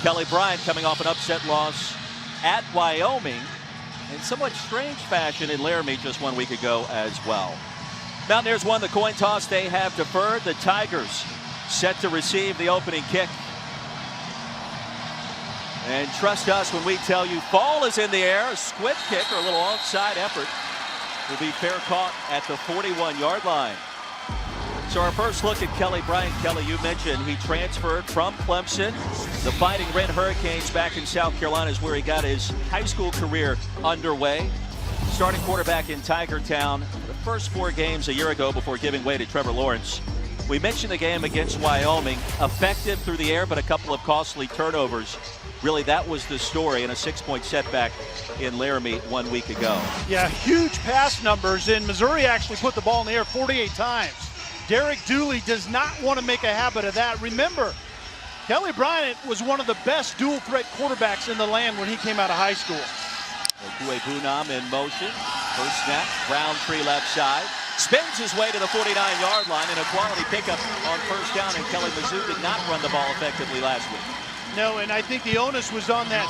Kelly Bryant coming off an upset loss at Wyoming in somewhat strange fashion in Laramie just 1 week ago as well. Mountaineers won the coin toss. They have deferred. The Tigers set to receive the opening kick. And trust us when we tell you ball is in the air. A squib kick or a little onside effort will be fair caught at the 41-yard line. So our first look at Kelly Bryant. Kelly, you mentioned he transferred from Clemson. The Fighting Red Hurricanes back in South Carolina is where he got his high school career underway. Starting quarterback in Tiger Town for the first 4 games a year ago before giving way to Trevor Lawrence. We mentioned the game against Wyoming. Effective through the air, but a couple of costly turnovers. Really, that was the story in a 6-point setback in Laramie 1 week ago. Yeah, huge pass numbers, and Missouri actually put the ball in the air 48 times. Derek Dooley does not want to make a habit of that. Remember, Kelly Bryant was one of the best dual-threat quarterbacks in the land when he came out of high school. Okue Bunam in motion. First snap, Roundtree left side. Spins his way to the 49-yard line in a quality pickup on first down, and Kelly Mizzou did not run the ball effectively last week. No, and I think the onus was on that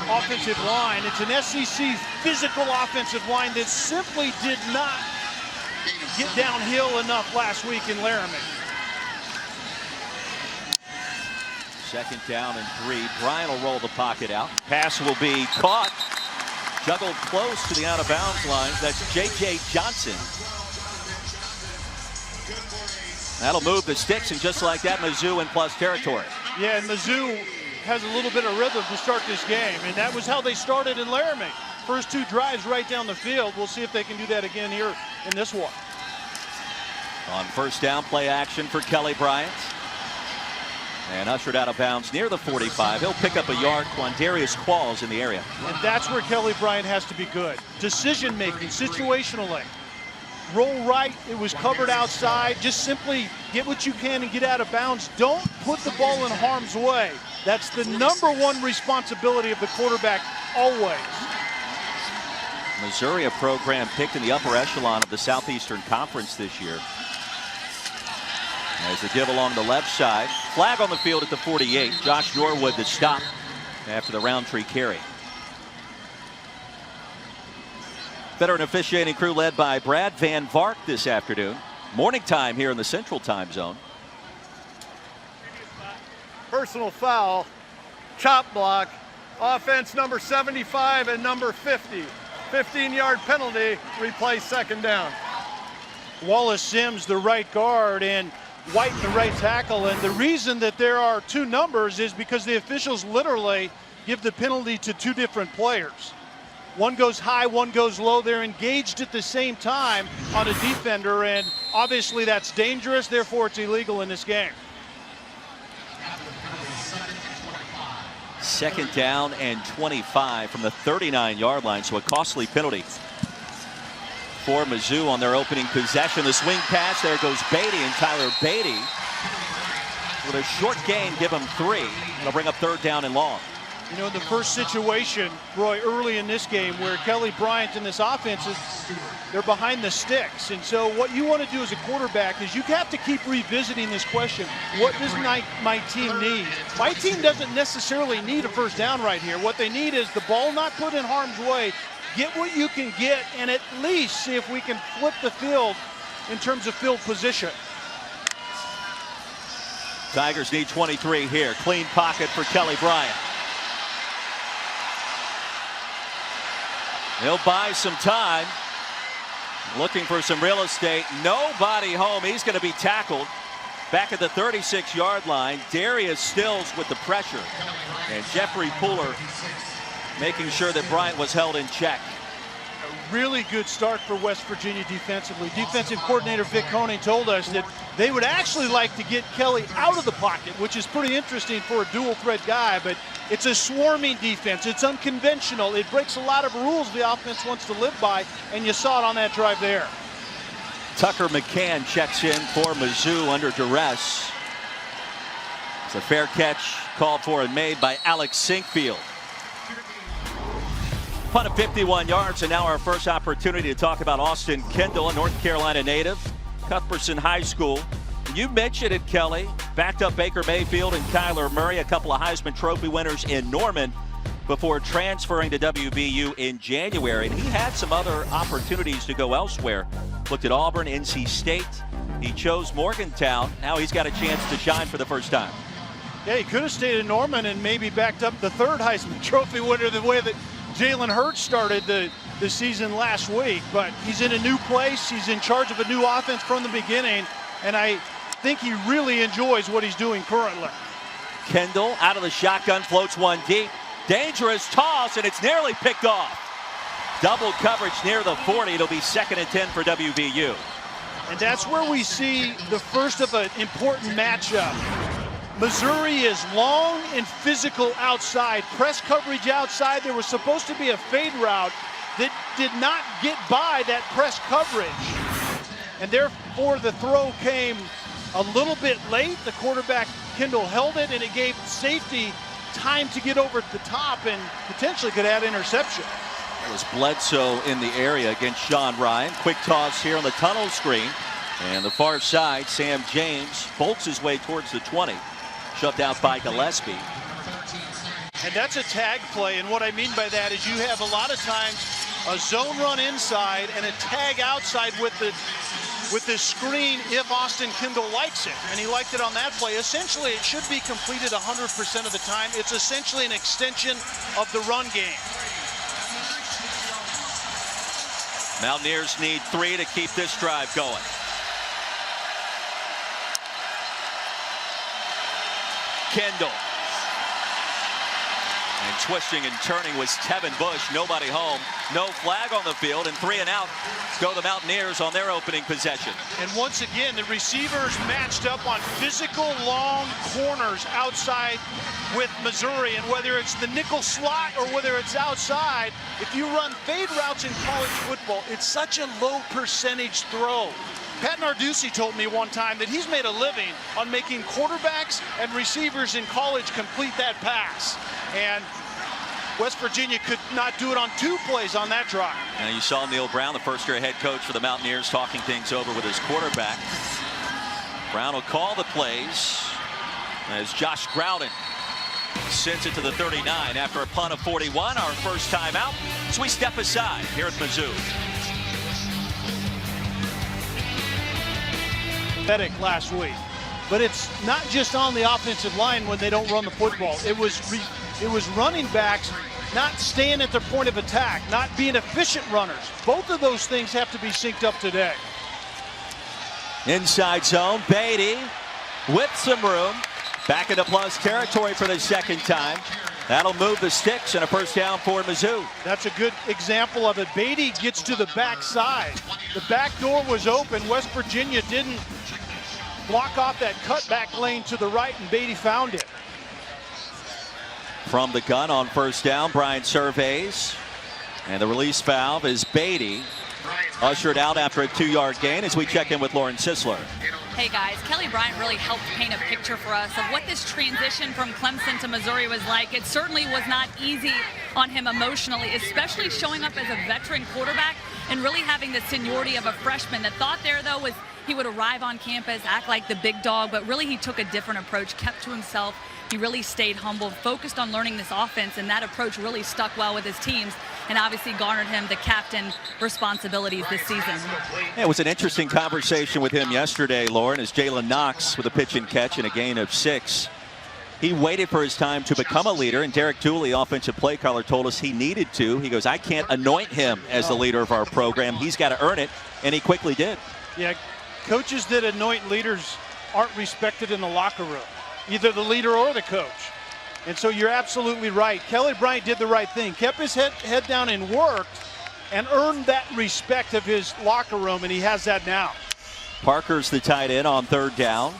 offensive line. It's an SEC physical offensive line that simply did not get downhill enough last week in Laramie. Second down and 3. Bryant will roll the pocket out. Pass will be caught. Juggled close to the out-of-bounds line. That's J.J. Johnson. That'll move the sticks, and just like that, Mizzou in plus territory. Yeah, and Mizzou has a little bit of rhythm to start this game, and that was how they started in Laramie. First 2 drives right down the field. We'll see if they can do that again here in this one. On first down, play action for Kelly Bryant. And ushered out of bounds near the 45. He'll pick up a yard. Quandarius Qualls in the area. And that's where Kelly Bryant has to be good. Decision making, situationally. Roll right, it was covered outside. Just simply get what you can and get out of bounds. Don't put the ball in harm's way. That's the #1 responsibility of the quarterback always. Missouri, a program picked in the upper echelon of the Southeastern Conference this year. As the give along the left side. Flag on the field at the 48. Josh Norwood the stop after the Roundtree carry. Veteran officiating crew led by Brad Van Vark this afternoon. Morning time here in the Central Time Zone. Personal foul, chop block, offense number 75 and number 50. 15-yard penalty, replay second down. Wallace Sims, the right guard, and White, the right tackle. And the reason that there are 2 numbers is because the officials literally give the penalty to 2 different players. One goes high, one goes low. They're engaged at the same time on a defender, and obviously that's dangerous. Therefore, it's illegal in this game. Second down and 25 from the 39-yard line, so a costly penalty for Mizzou on their opening possession. The swing pass, there goes Beatty, and Tyler Beatty with a short gain, give him 3. It'll bring up third down and long. You know, the first situation, Roy, early in this game where Kelly Bryant and this offense is, they're behind the sticks. And so what you want to do as a quarterback is you have to keep revisiting this question. What does my team need? My team doesn't necessarily need a first down right here. What they need is the ball not put in harm's way. Get what you can get, and at least see if we can flip the field in terms of field position. Tigers need 23 here. Clean pocket for Kelly Bryant. He'll buy some time. Looking for some real estate. Nobody home. He's going to be tackled back at the 36-yard line. Darius Stills with the pressure. And Jeffrey Pooler making sure that Bryant was held in check. A really good start for West Virginia defensively. Defensive coordinator Vic Koenig told us that they would actually like to get Kelly out of the pocket, which is pretty interesting for a dual threat guy, but it's a swarming defense. It's unconventional. It breaks a lot of rules the offense wants to live by, and you saw it on that drive there. Tucker McCann checks in for Mizzou under duress. It's a fair catch called for and made by Alex Sinkfield. Punt of 51 yards, and now our first opportunity to talk about Austin Kendall, a North Carolina native, Cuthbertson High School. You mentioned it, Kelly. backed up Baker Mayfield and Kyler Murray, a couple of Heisman Trophy winners in Norman, before transferring to WVU in January. And he had some other opportunities to go elsewhere. Looked at Auburn, NC State. He chose Morgantown. Now he's got a chance to shine for the first time. Yeah, he could have stayed in Norman and maybe backed up the third Heisman Trophy winner the way that Jalen Hurts started the season last week. But he's in a new place. He's in charge of a new offense from the beginning. And I think he really enjoys what he's doing currently. Kendall out of the shotgun, floats one deep. Dangerous toss, and it's nearly picked off. Double coverage near the 40. It'll be 2nd and 10 for WVU. And that's where we see the first of an important matchup. Missouri is long and physical outside. Press coverage outside. There was supposed to be a fade route that did not get by that press coverage. And therefore the throw came a little bit late. The quarterback, Kendall, held it, and it gave safety time to get over the top and potentially could add interception. It was Bledsoe in the area against Sean Ryan. Quick toss here on the tunnel screen. And the far side, Sam James bolts his way towards the 20. Shoved out by Gillespie. And that's a tag play. And what I mean by that is you have a lot of times a zone run inside and a tag outside with this screen if Austin Kendall likes it. And he liked it on that play. Essentially, it should be completed 100% of the time. It's essentially an extension of the run game. Mountaineers need 3 to keep this drive going. Kendall. And twisting and turning was Tevin Bush. Nobody home. No flag on the field, and 3 and out go the Mountaineers on their opening possession. And once again, the receivers matched up on physical long corners outside with Missouri. And whether it's the nickel slot or whether it's outside, if you run fade routes in college football, it's such a low percentage throw. Pat Narduzzi told me one time that he's made a living on making quarterbacks and receivers in college complete that pass. And West Virginia could not do it on 2 plays on that drive. And you saw Neil Brown, the first-year head coach for the Mountaineers, talking things over with his quarterback. Brown will call the plays as Josh Groudon sends it to the 39 after a punt of 41. Our first time out as we step aside here at Mizzou. Last week, but it's not just on the offensive line when they don't run the football. It was running backs not staying at their point of attack, not being efficient runners. Both of those things have to be synced up today. Inside zone, Beatty with some room, back into plus territory for the second time. That'll move the sticks and a first down for Mizzou. That's a good example of it. Beatty gets to the backside. The back door was open. West Virginia didn't block off that cutback lane to the right, and Beatty found it. From the gun on first down, Bryant surveys. And the release valve is Beatty. Ushered out after a 2-yard gain as we check in with Lauren Sisler. Hey guys, Kelly Bryant really helped paint a picture for us of what this transition from Clemson to Missouri was like. It certainly was not easy on him emotionally, especially showing up as a veteran quarterback and really having the seniority of a freshman. The thought there, though, was he would arrive on campus, act like the big dog, but really he took a different approach, kept to himself. He really stayed humble, focused on learning this offense, and that approach really stuck well with his teams and obviously garnered him the captain responsibilities this season. Yeah, it was an interesting conversation with him yesterday, Lauren, as Jalen Knox with a pitch and catch and a gain of 6. He waited for his time to become a leader, and Derek Dooley, offensive play caller, told us he needed to. He goes, I can't anoint him as the leader of our program. He's got to earn it, and he quickly did. Yeah, coaches that anoint leaders aren't respected in the locker room, either the leader or the coach. And so you're absolutely right. Kelly Bryant did the right thing, kept his head down and worked and earned that respect of his locker room, and he has that now. Parker's the tight end on third down.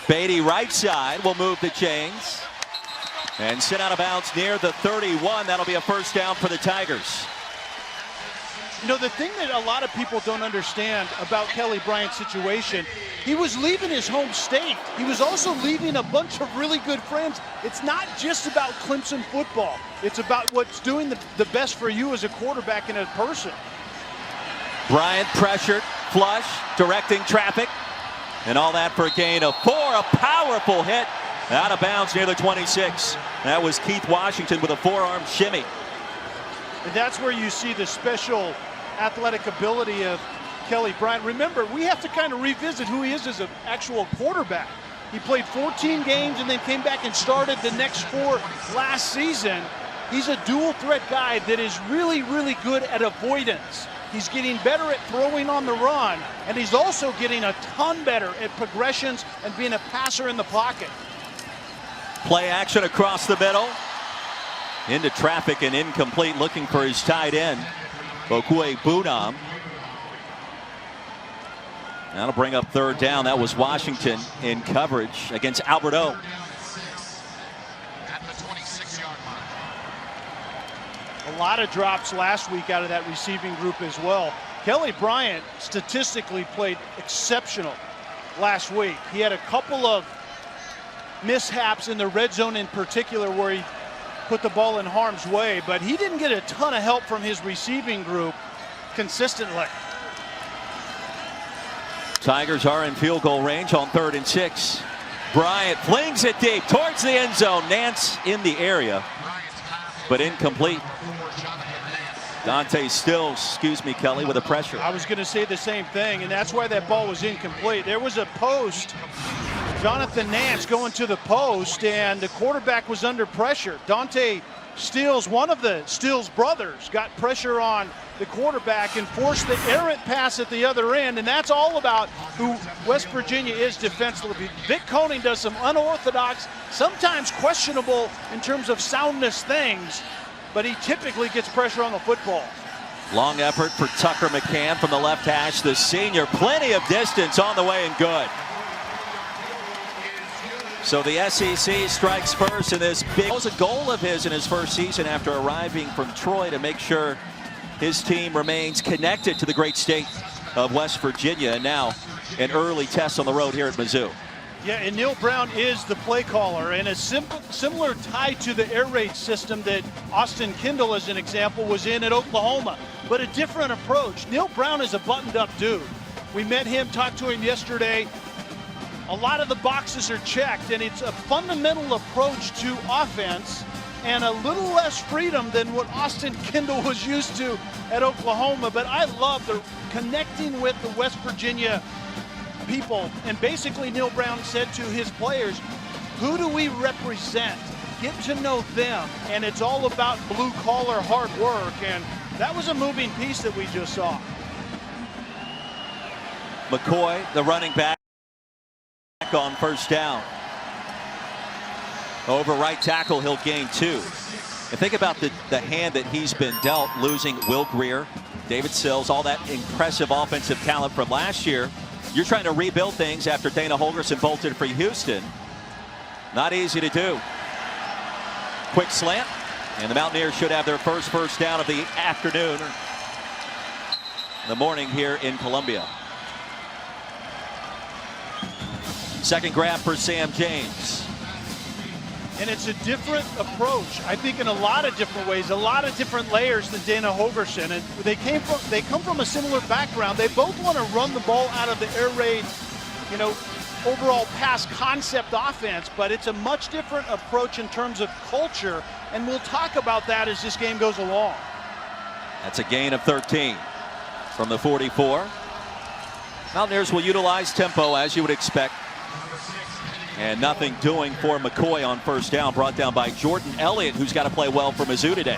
Beatty right side will move the chains and sit out of bounds near the 31. That'll be a first down for the Tigers. You know, the thing that a lot of people don't understand about Kelly Bryant's situation, he was leaving his home state. He was also leaving a bunch of really good friends. It's not just about Clemson football. It's about what's doing the best for you as a quarterback and a person. Bryant pressured, flush, directing traffic. And all that for a gain of 4. A powerful hit out of bounds near the 26. That was Keith Washington with a forearm shimmy. And that's where you see the special athletic ability of Kelly Bryant. Remember, we have to kind of revisit who he is as an actual quarterback. He played 14 games and then came back and started the next 4 last season. He's a dual threat guy that is really, really good at avoidance. He's getting better at throwing on the run, and he's also getting a ton better at progressions and being a passer in the pocket. Play action across the middle. Into traffic and incomplete, looking for his tight end, Bokue Bunam. That'll bring up 3rd down. That was Washington in coverage against Albert O. At the 26-yard line. A lot of drops last week out of that receiving group as well. Kelly Bryant statistically played exceptional last week. He had a couple of mishaps in the red zone in particular where he put the ball in harm's way, but he didn't get a ton of help from his receiving group consistently. Tigers are in field goal range on 3rd and 6. Bryant flings it deep towards the end zone. Nance in the area, but incomplete. Dante Stills, Kelly, with a pressure. I was going to say the same thing, and that's why that ball was incomplete. There was a post. Jonathan Nance going to the post, and the quarterback was under pressure. Dante Stills, one of the Stills brothers, got pressure on the quarterback and forced the errant pass at the other end, and that's all about who West Virginia is defensively. Vic Koenig does some unorthodox, sometimes questionable in terms of soundness things, but he typically gets pressure on the football. Long effort for Tucker McCann from the left hash, the senior. Plenty of distance on the way and good. So the SEC strikes first in this big. It was a goal of his in his first season after arriving from Troy to make sure his team remains connected to the great state of West Virginia. And now an early test on the road here at Mizzou. Yeah, and Neil Brown is the play caller, and a similar tie to the air raid system that Austin Kendall, as an example, was in at Oklahoma, but a different approach. Neil Brown is a buttoned-up dude. We met him, talked to him yesterday. A lot of the boxes are checked, and it's a fundamental approach to offense and a little less freedom than what Austin Kendall was used to at Oklahoma. But I love the connecting with the West Virginia people. And basically Neil Brown said to his players, who do we represent? Get to know them. And it's all about blue collar hard work. And that was a moving piece that we just saw. McCoy, the running back, on 1st down. Over right tackle, he'll gain 2. And think about the hand that he's been dealt, losing Will Greer, David Sills, all that impressive offensive talent from last year. You're trying to rebuild things after Dana Holgorsen bolted for Houston. Not easy to do. Quick slant, and the Mountaineers should have their first down of the afternoon, the morning here in Columbia. Second grab for Sam James. And it's a different approach, I think, in a lot of different ways, a lot of different layers than Dana Holgorsen. And they come from a similar background. They both want to run the ball out of the air raid, overall pass concept offense, but it's a much different approach in terms of culture. And we'll talk about that as this game goes along. That's a gain of 13 from the 44. Mountaineers will utilize tempo as you would expect. And nothing doing for McCoy on 1st down, brought down by Jordan Elliott, who's got to play well for Mizzou today.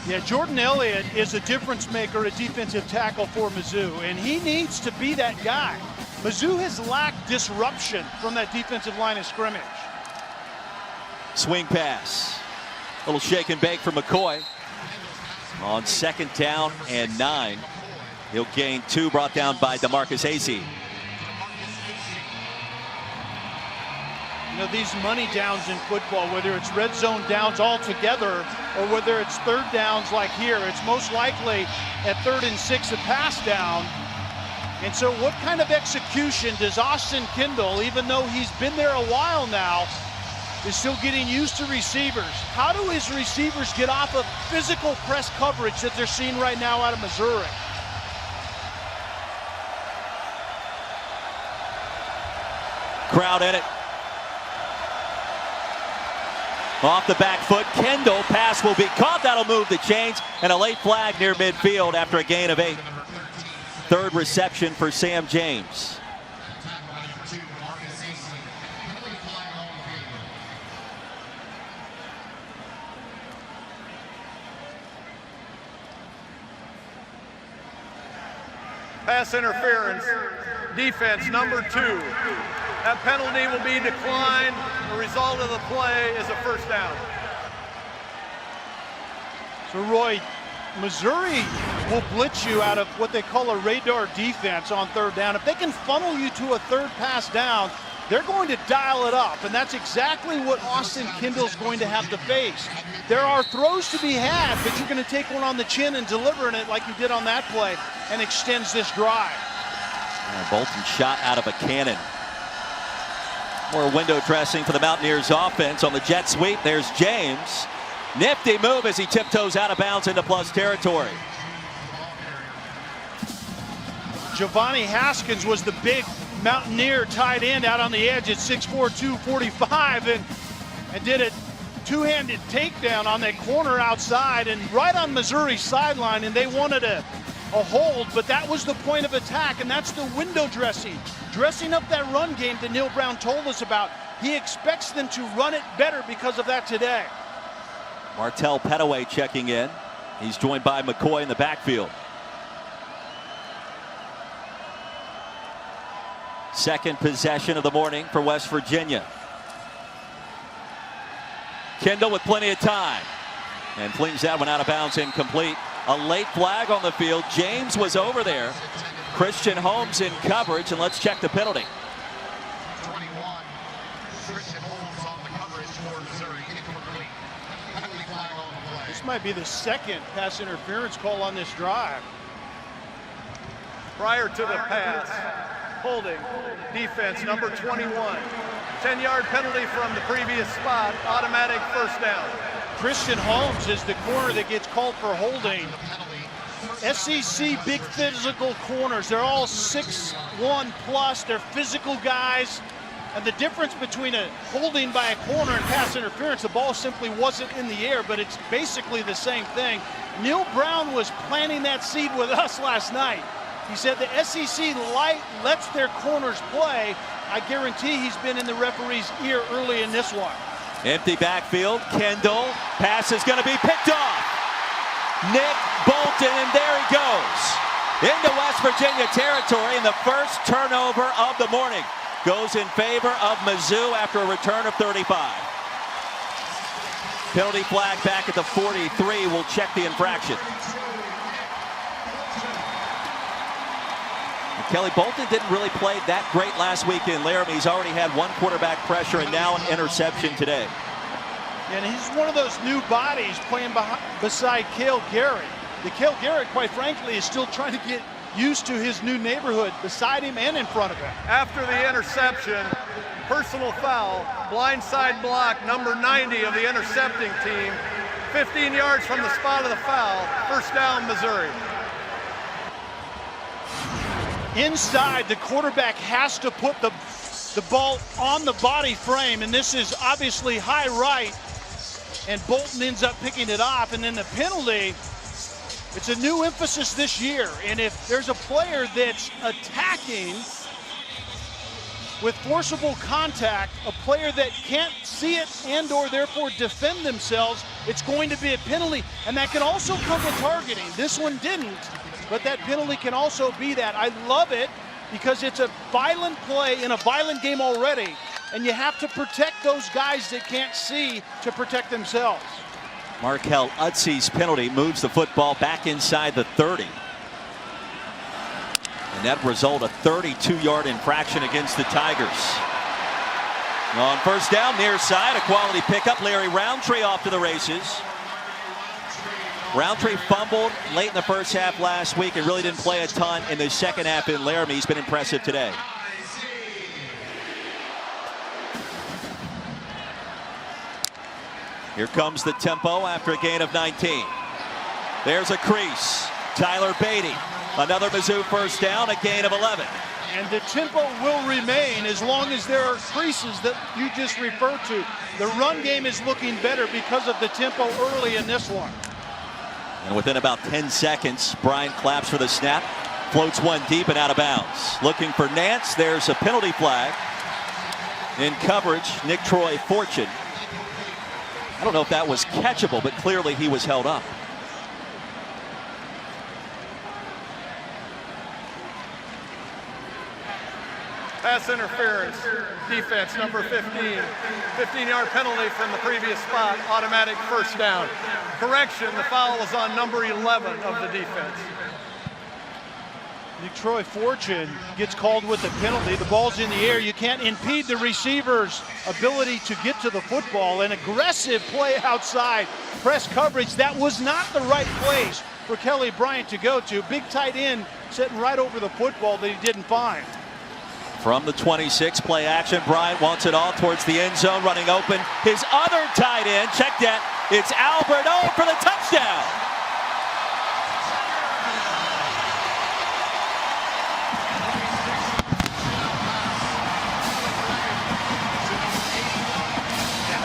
Yeah, Jordan Elliott is a difference maker at defensive tackle for Mizzou, and he needs to be that guy. Mizzou has lacked disruption from that defensive line of scrimmage. Swing pass. Little shake and bake for McCoy. On 2nd down and 9. He'll gain 2, brought down by DeMarcus Azee. These money downs in football, whether it's red zone downs altogether or whether it's 3rd downs like here, it's most likely at 3rd and 6 a pass down. And so what kind of execution does Austin Kendall, even though he's been there a while now, is still getting used to receivers? How do his receivers get off of physical press coverage that they're seeing right now out of Missouri? crowd in it. Off the back foot, Kendall, pass will be caught. That'll move the chains, and a late flag near midfield after a gain of 8. Third reception for Sam James. Pass interference, defense number 2. That penalty will be declined. The result of the play is a first down. So Roy, Missouri will blitz you out of what they call a radar defense on third down. If they can funnel you to a third pass down, they're going to dial it up, and that's exactly what Austin Kendall's going to have to face. There are throws to be had, but you're going to take one on the chin and delivering it like you did on that play, and extends this drive. Bolton shot out of a cannon. More window dressing for the Mountaineers offense on the jet sweep. There's James. Nifty move as he tiptoes out of bounds into plus territory. Giovanni Haskins was the big Mountaineer tight end out on the edge at 6'4", 245, and did a two-handed takedown on that corner outside and right on Missouri's sideline, and they wanted a hold, but that was the point of attack, and that's the window dressing up that run game that Neil Brown told us about. He expects them to run it better because of that today. Martell Pettaway checking in. He's joined by McCoy in the backfield. Second possession of the morning for West Virginia. Kendall with plenty of time and flings that one out of bounds, incomplete. A late flag on the field. James was over there. Christian Holmes in coverage, and let's check the penalty. 21. Christian Holmes on the coverage for Missouri. Incomplete. Penalty flag on the play. This might be the second pass interference call on this drive. Prior to the pass, holding, defense number 21. 10-yard penalty from the previous spot, automatic first down. Christian Holmes is the corner that gets called for holding. SEC big physical corners. They're all 6'1" plus. They're physical guys. And the difference between a holding by a corner and pass interference, the ball simply wasn't in the air, but it's basically the same thing. Neil Brown was planting that seed with us last night. He said the SEC lets their corners play. I guarantee he's been in the referee's ear early in this one. Empty backfield. Kendall. Pass is going to be picked off. Nick Bolton, and there he goes. Into West Virginia territory, and the first turnover of the morning goes in favor of Mizzou after a return of 35. Penalty flag back at the 43. We'll check the infraction. Kelly Bolton didn't really play that great last week in Laramie. He's already had one quarterback pressure and now an interception today. And he's one of those new bodies playing beside Cale Garrett. The Cale Garrett, quite frankly, is still trying to get used to his new neighborhood beside him and in front of him. After the interception, personal foul, blindside block, number 90 of the intercepting team, 15 yards from the spot of the foul, first down, Missouri. Inside, the quarterback has to put the ball on the body frame, and this is obviously high right, and Bolton ends up picking it off. And then the penalty, it's a new emphasis this year, and if there's a player that's attacking with forcible contact, a player that can't see it and or therefore defend themselves, it's going to be a penalty, and that can also come with targeting. This one didn't, but that penalty can also be that. I love it because it's a violent play in a violent game already, and you have to protect those guys that can't see to protect themselves. Markel Utsey's penalty moves the football back inside the 30. And that result, a 32-yard infraction against the Tigers. On first down, near side, a quality pickup. Larry Roundtree off to the races. Roundtree fumbled late in the first half last week and really didn't play a ton in the second half in Laramie. He's been impressive today. Here comes the tempo after a gain of 19. There's a crease. Tyler Beatty. Another Mizzou first down, a gain of 11. And the tempo will remain as long as there are creases that you just referred to. The run game is looking better because of the tempo early in this one. And within about 10 seconds, Bryant claps for the snap, floats one deep and out of bounds. Looking for Nance. There's a penalty flag. In coverage, Nick Troy Fortune. I don't know if that was catchable, but clearly he was held up. Pass interference, defense number 15. 15-yard penalty from the previous spot, automatic first down. Correction, the foul was on number 11 of the defense. Nick Troy Fortune gets called with the penalty. The ball's in the air. You can't impede the receiver's ability to get to the football. An aggressive play outside, press coverage. That was not the right place for Kelly Bryant to go to. Big tight end sitting right over the football that he didn't find. From the 26, play action. Bryant wants it all towards the end zone, running open. His other tight end, check that. It's Albert O for the touchdown.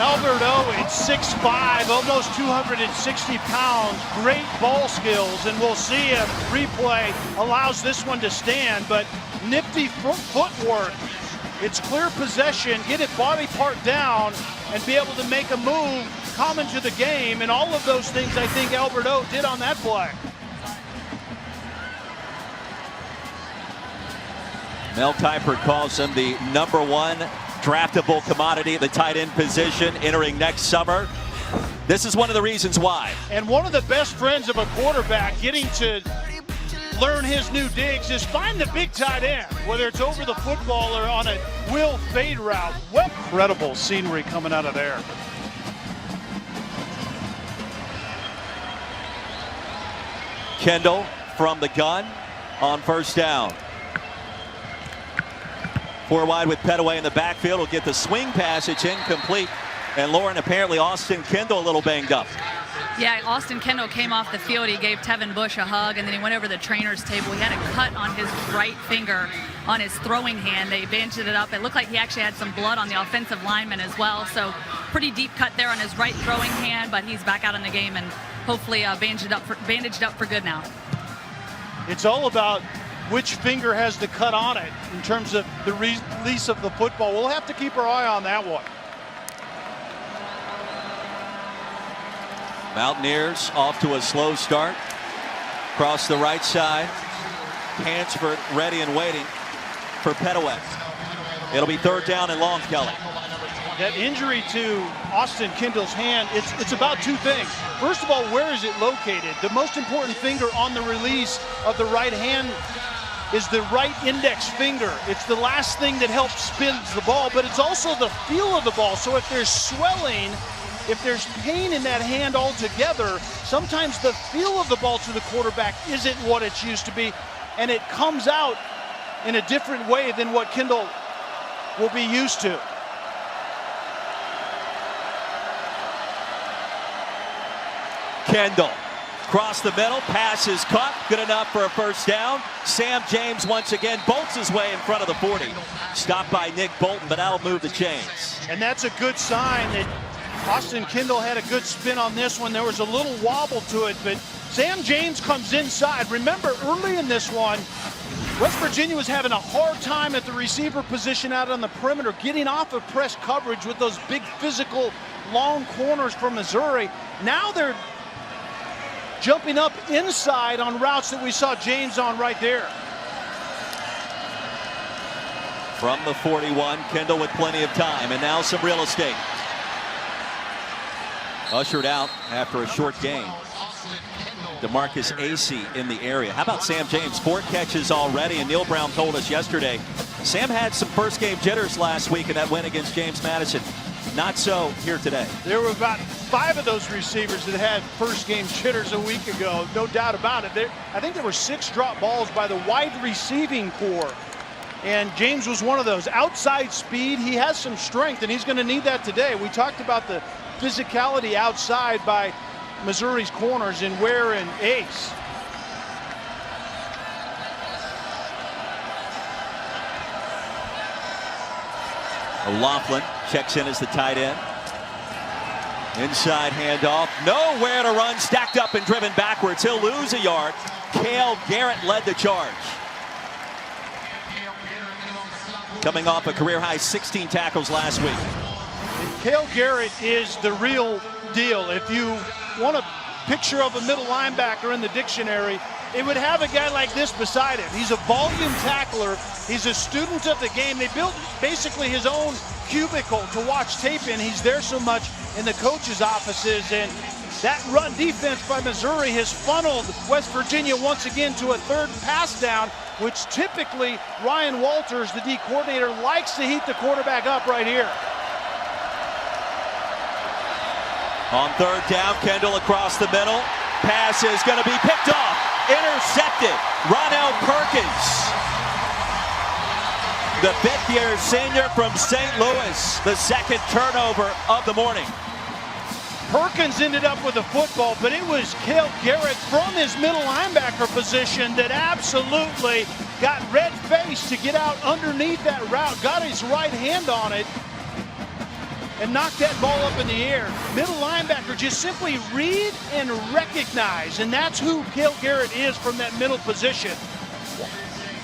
Albert O, it's 6'5", almost 260 pounds. Great ball skills, and we'll see if replay allows this one to stand. But nifty footwork. It's clear possession, get it body part down, and be able to make a move, come into the game, and all of those things I think Albert O did on that play. Mel Kiper calls him the #1 draftable commodity at the tight end position entering next summer. This is one of the reasons why. And one of the best friends of a quarterback getting to learn his new digs is find the big tight end, whether it's over the football or on a will fade route. What incredible scenery coming out of there. Kendall from the gun on first down. 4 wide with Petaway in the backfield. Will get the swing passage incomplete. And Lauren, apparently Austin Kendall a little banged up. Yeah, Austin Kendall came off the field. He gave Tevin Bush a hug, and then he went over to the trainer's table. He had a cut on his right finger on his throwing hand. They bandaged it up. It looked like he actually had some blood on the offensive lineman as well. So pretty deep cut there on his right throwing hand, but he's back out in the game and hopefully bandaged up for good now. It's all about which finger has the cut on it in terms of the release of the football. We'll have to keep our eye on that one. Mountaineers off to a slow start. Across the right side. Hansford ready and waiting for Petaway. It'll be 3rd down and long, Kelly. That injury to Austin Kendall's hand, it's about 2 things. First of all, where is it located? The most important finger on the release of the right hand is the right index finger. It's the last thing that helps spin the ball, but it's also the feel of the ball. So if there's swelling, if there's pain in that hand altogether, sometimes the feel of the ball to the quarterback isn't what it used to be, and it comes out in a different way than what Kendall will be used to. Kendall across the middle, pass is caught, good enough for a first down. Sam James once again bolts his way in front of the 40. Stopped by Nick Bolton, but that'll move the chains. And that's a good sign that Austin Kendall had a good spin on this one. There was a little wobble to it, but Sam James comes inside. Remember, early in this one, West Virginia was having a hard time at the receiver position out on the perimeter, getting off of press coverage with those big physical long corners from Missouri. Now they're jumping up inside on routes that we saw James on right there. From the 41, Kendall with plenty of time, and now some real estate. Ushered out after a short game. DeMarcus Acey in the area. How about Sam James? 4 catches already, and Neil Brown told us yesterday, Sam had some first game jitters last week in that win against James Madison. Not so here today. There were about 5 of those receivers that had first game jitters a week ago, no doubt about it. I think there were 6 drop balls by the wide receiving core, and James was one of those. Outside speed, he has some strength, and he's going to need that today. We talked about the physicality outside by Missouri's corners in Ware and Ace. O'Loughlin checks in as the tight end. Inside handoff. Nowhere to run. Stacked up and driven backwards. He'll lose a yard. Cale Garrett led the charge. Coming off a career-high 16 tackles last week. And Cale Garrett is the real deal. If you want a picture of a middle linebacker in the dictionary, it would have a guy like this beside him. He's a volume tackler. He's a student of the game. They built basically his own cubicle to watch tape in. He's there so much in the coaches' offices, and that run defense by Missouri has funneled West Virginia once again to a third pass down, which typically Ryan Walters, the D coordinator, likes to heat the quarterback up right here. On third down, Kendall across the middle. Pass is going to be picked off. Intercepted. Ronell Perkins. The fifth-year senior from St. Louis. The second turnover of the morning. Perkins ended up with a football, but it was Cale Garrett from his middle linebacker position that absolutely got red-faced to get out underneath that route, got his right hand on it, and knocked that ball up in the air. Middle linebacker just simply read and recognize, and that's who Cale Garrett is from that middle position.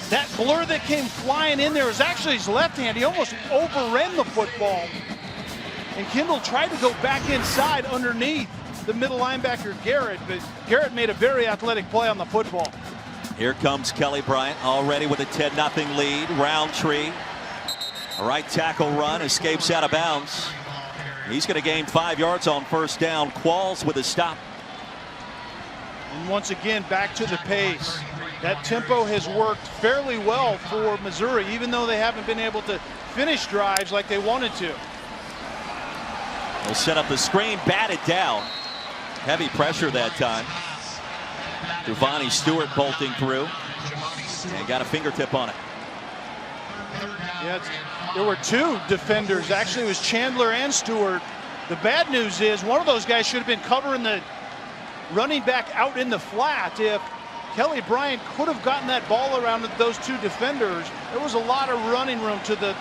That blur that came flying in there was actually his left hand. He almost overran the football. And Kendall tried to go back inside underneath the middle linebacker Garrett, but Garrett made a very athletic play on the football. Here comes Kelly Bryant already with a 10-0 lead. Roundtree, a right tackle run, escapes out of bounds. He's going to gain 5 yards on first down. Qualls with a stop. And once again, back to the pace. That tempo has worked fairly well for Missouri, even though they haven't been able to finish drives like they wanted to. They'll set up the screen, batted down. Heavy pressure that time. Devontae Stewart bolting through and got a fingertip on it. Yeah, there were two defenders. Actually, it was Chandler and Stewart. The bad news is one of those guys should have been covering the running back out in the flat. If Kelly Bryant could have gotten that ball around those two defenders, there was a lot of running room to the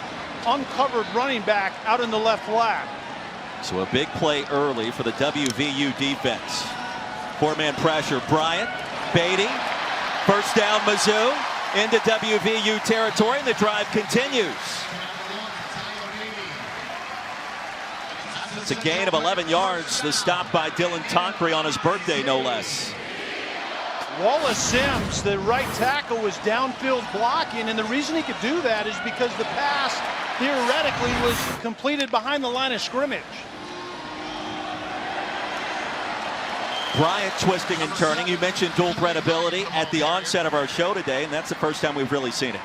uncovered running back out in the left flat. So a big play early for the WVU defense. Four-man pressure. Bryant, Beatty, first down Mizzou into WVU territory, and the drive continues. It's a gain of 11 yards. The stop by Dylan Tonkery on his birthday, no less. Wallace Sims, the right tackle, was downfield blocking, and the reason he could do that is because the pass theoretically was completed behind the line of scrimmage. Bryant twisting and turning. You mentioned dual threat ability at the onset of our show today, and that's the first time we've really seen it.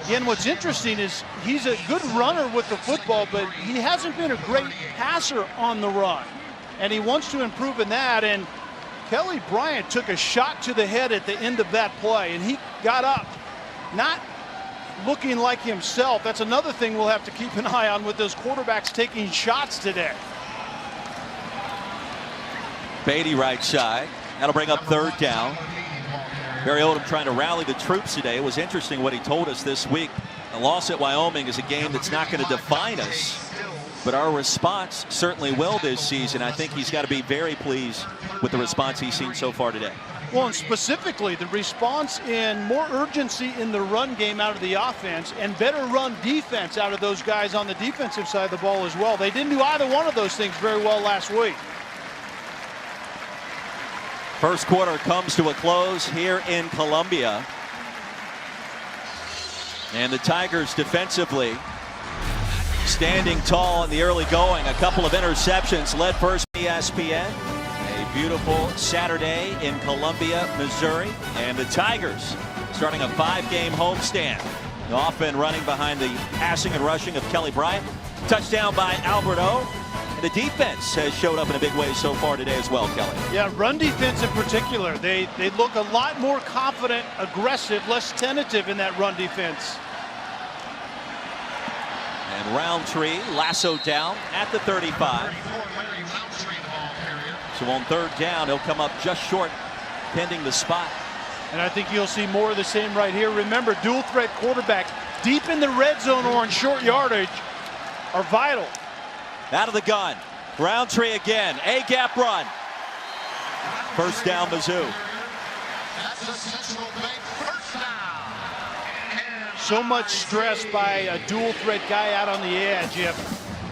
Again, what's interesting is he's a good runner with the football, but he hasn't been a great passer on the run. And he wants to improve in that, and Kelly Bryant took a shot to the head at the end of that play, and he got up, not looking like himself. That's another thing we'll have to keep an eye on with those quarterbacks taking shots today. Beatty right side. That'll bring up third down. Barry Odom trying to rally the troops today. It was interesting what he told us this week. A loss at Wyoming is a game that's not going to define us, but our response certainly will this season. I think he's got to be very pleased with the response he's seen so far today. Well, and specifically the response in more urgency in the run game out of the offense and better run defense out of those guys on the defensive side of the ball as well. They didn't do either one of those things very well last week. First quarter comes to a close here in Columbia. And the Tigers defensively standing tall in the early going. A couple of interceptions led first ESPN. A beautiful Saturday in Columbia, Missouri. And the Tigers starting a 5-game homestand. Off and running behind the passing and rushing of Kelly Bryant. Touchdown by Albert O. The defense has showed up in a big way so far today as well, Kelly. Yeah, run defense in particular. They look a lot more confident, aggressive, less tentative in that run defense. And Roundtree lassoed down at the 35. So on third down, he'll come up just short, pending the spot. And I think you'll see more of the same right here. Remember, dual threat quarterback deep in the red zone or in short yardage are vital. Out of the gun. Roundtree again. A-gap run. First down, Mizzou. That's the Central Bank first down. So much stress by a dual threat guy out on the edge. If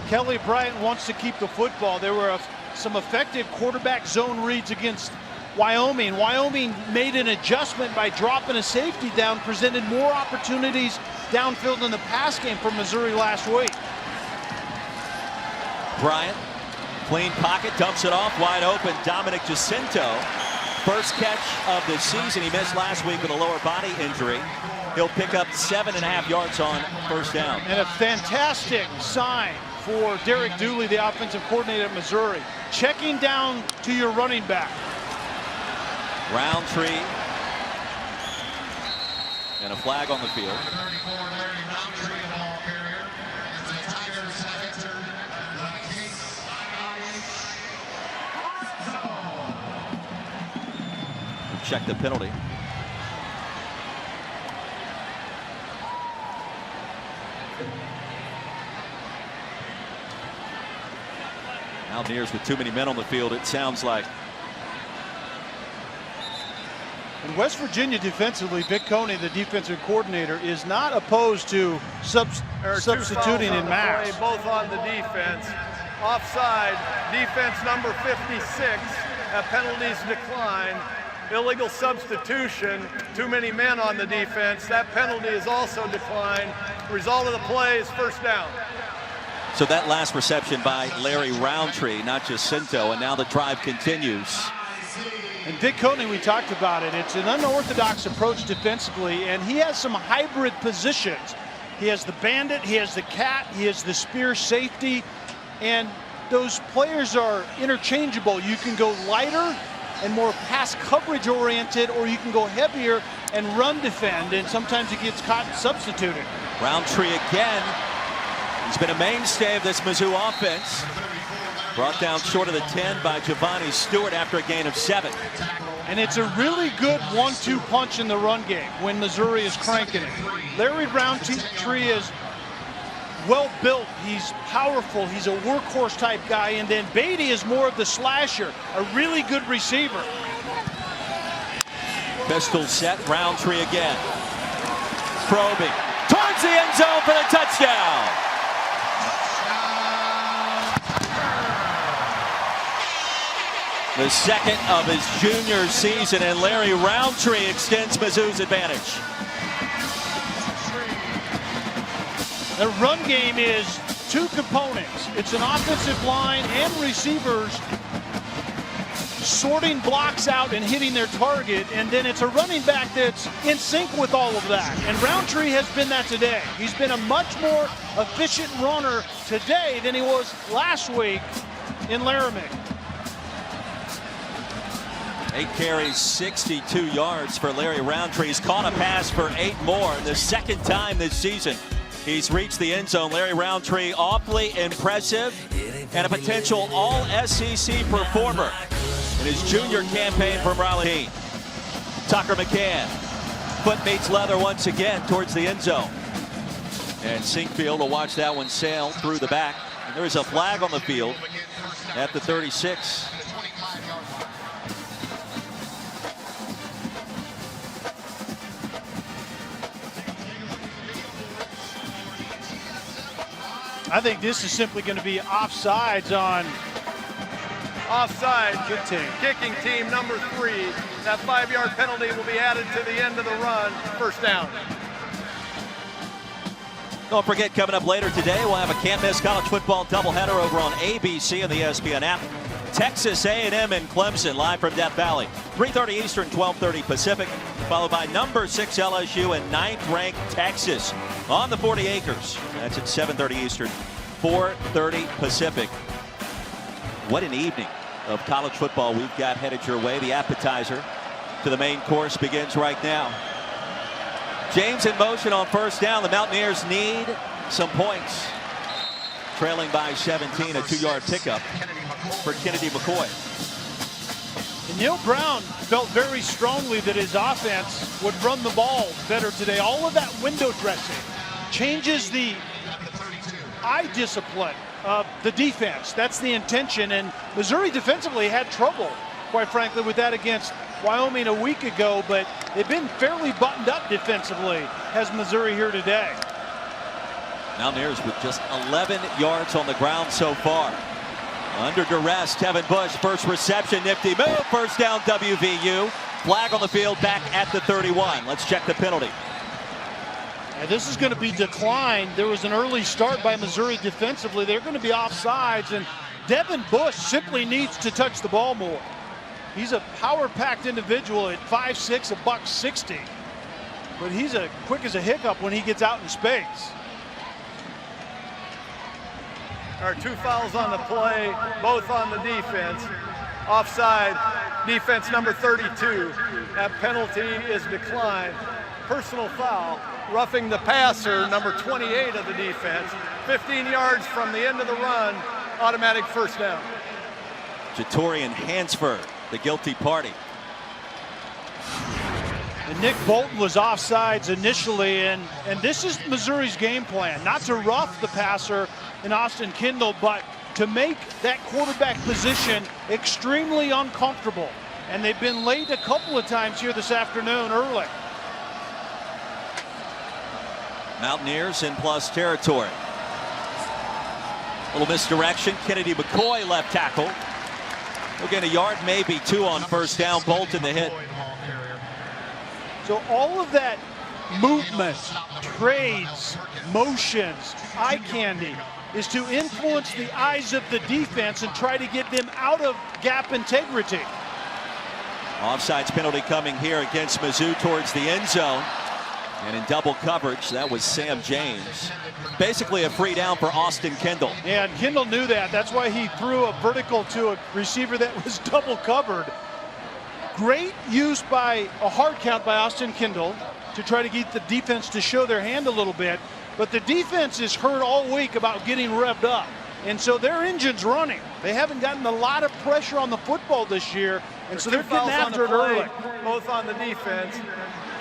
Kelly Bryant wants to keep the football, there were some effective quarterback zone reads against Wyoming. Wyoming made an adjustment by dropping a safety down, presented more opportunities downfield in the pass game for Missouri last week. Bryant, clean pocket, dumps it off, wide open. Dominic Jacinto, first catch of the season. He missed last week with a lower body injury. He'll pick up 7.5 yards on first down. And a fantastic sign for Derek Dooley, the offensive coordinator at Missouri. Checking down to your running back. Roundtree. And a flag on the field. Check the penalty. Mountaineers with too many men on the field, it sounds like. In West Virginia defensively, Vic Coney, the defensive coordinator, is not opposed to substituting in mass. Both on the defense. Offside, defense number 56. That penalties decline. Illegal substitution, too many men on the defense. That penalty is also declined. Result of the play is first down. So that last reception by Larry Roundtree, not Jacinto, and now the drive continues. And Vic Coney, we talked about it. It's an unorthodox approach defensively, and he has some hybrid positions. He has the bandit, he has the cat, he has the spear safety, and those players are interchangeable. You can go lighter and more pass coverage oriented, or you can go heavier and run defend, and sometimes he gets caught and substituted. Roundtree again. He's been a mainstay of this Mizzou offense. Brought down short of the 10 by Giovanni Stewart after a gain of 7. And it's a really good 1-2 punch in the run game when Missouri is cranking it. Larry Roundtree is well built, he's powerful, he's a workhorse type guy, and then Beatty is more of the slasher, a really good receiver. Pistol set, Roundtree again. Probing towards the end zone for the touchdown. The second of his junior season, and Larry Roundtree extends Mizzou's advantage. The run game is two components. It's an offensive line and receivers sorting blocks out and hitting their target, and then it's a running back that's in sync with all of that. And Roundtree has been that today. He's been a much more efficient runner today than he was last week in Laramie. 8 carries, 62 yards for Larry Roundtree. He's caught a pass for 8 more. The second time this season he's reached the end zone. Larry Roundtree, awfully impressive and a potential all-SEC performer in his junior campaign from Raleigh. Tucker McCann, foot meets leather once again towards the end zone. And Sinkfield will watch that one sail through the back. And there is a flag on the field at the 36. I think this is simply going to be offsides on offside. Kicking team number 3. That 5-yard penalty will be added to the end of the run. First down. Don't forget, coming up later today, we'll have a can't-miss college football doubleheader over on ABC and the ESPN app. Texas A&M and Clemson live from Death Valley. 3:30 Eastern, 12:30 Pacific, followed by number 6 LSU and 9th-ranked Texas on the 40 acres. That's at 7:30 Eastern, 4:30 Pacific. What an evening of college football we've got headed your way. The appetizer to the main course begins right now. James in motion on first down. The Mountaineers need some points. Trailing by 17, a 2-yard pickup for Kennedy McCoy. And Neil Brown felt very strongly that his offense would run the ball better today. All of that window dressing changes the eye discipline of the defense. That's the intention, and Missouri defensively had trouble, quite frankly, with that against Wyoming a week ago, but they've been fairly buttoned up defensively, has Missouri here today. Mountaineers with just 11 yards on the ground so far. Under duress, Kevin Bush, first reception, nifty move, first down WVU. Flag on the field back at the 31. Let's check the penalty. And this is going to be declined. There was an early start by Missouri defensively. They're going to be offsides, and Devin Bush simply needs to touch the ball more. He's a power-packed individual at 5'6", $160, but he's quick as a hiccup when he gets out in space. There are 2 fouls on the play, both on the defense. Offside, defense number 32. That penalty is declined. Personal foul, roughing the passer, number 28 of the defense. 15 yards from the end of the run, automatic first down. Jatorian Hansford, the guilty party. And Nick Bolton was offsides initially, and this is Missouri's game plan. Not to rough the passer in Austin Kendall, but to make that quarterback position extremely uncomfortable. And they've been late a couple of times here this afternoon early. Mountaineers in plus territory. A little misdirection. Kennedy McCoy left tackle. He'll get a yard, maybe 2 on first down. Bolton the hit. So all of that movement, trades, motions, eye candy is to influence the eyes of the defense and try to get them out of gap integrity. Offsides penalty coming here against Mizzou towards the end zone. And in double coverage, that was Sam James. Basically a free down for Austin Kendall. Yeah, and Kendall knew that. That's why he threw a vertical to a receiver that was double covered. Great use by a hard count by Austin Kendall to try to get the defense to show their hand a little bit. But the defense is heard all week about getting revved up. And so their engine's running. They haven't gotten a lot of pressure on the football this year. And so they're getting after it early. Both on the defense.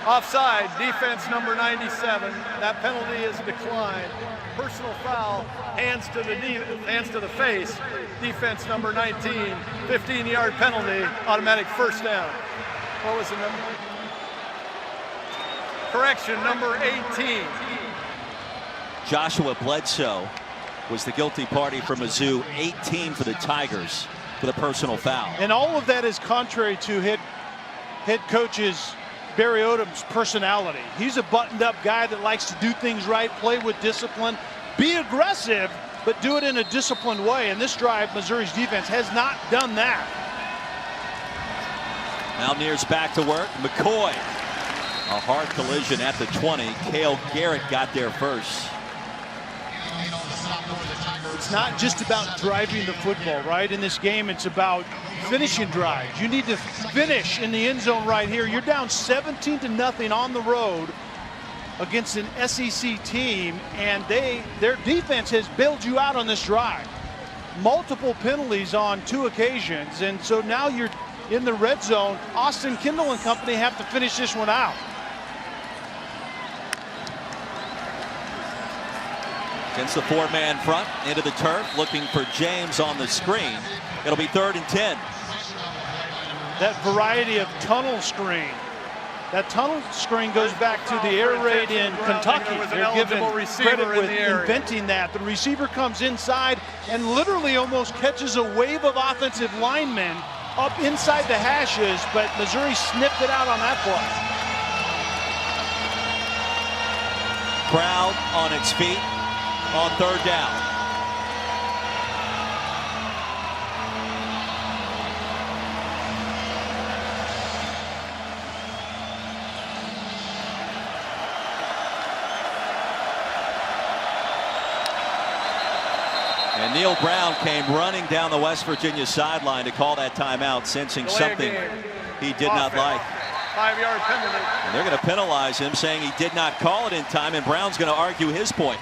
Offside, defense number 97. That penalty is declined. Personal foul, hands to the face. Defense number 19. 15-yard penalty, automatic first down. What was the number? Correction, number 18. Joshua Bledsoe was the guilty party for Mizzou. 18 for the Tigers for the personal foul. And all of that is contrary to head coach's Barry Odom's personality. He's a buttoned-up guy that likes to do things right, play with discipline, be aggressive, but do it in a disciplined way. And this drive, Missouri's defense has not done that. Mountaineers back to work. McCoy, a hard collision at the 20. Cale Garrett got there first. It's not just about driving the football, right? In this game, it's about finishing drives. You need to finish in the end zone right here. You're down 17-0 on the road against an SEC team, and their defense has bailed you out on this drive. Multiple penalties on 2 occasions, and so now you're in the red zone. Austin Kendall and company have to finish this one out. Against the 4-man front, into the turf, looking for James on the screen. It'll be 3rd and 10. That variety of tunnel screen. That tunnel screen goes back to the air raid in Kentucky. They're given credit with inventing that. The receiver comes inside and literally almost catches a wave of offensive linemen up inside the hashes, but Missouri snipped it out on that play. Crowd on its feet on 3rd down. And Neil Brown came running down the West Virginia sideline to call that timeout, sensing something he did not like. 5-yard penalty. And they're going to penalize him, saying he did not call it in time, and Brown's going to argue his point.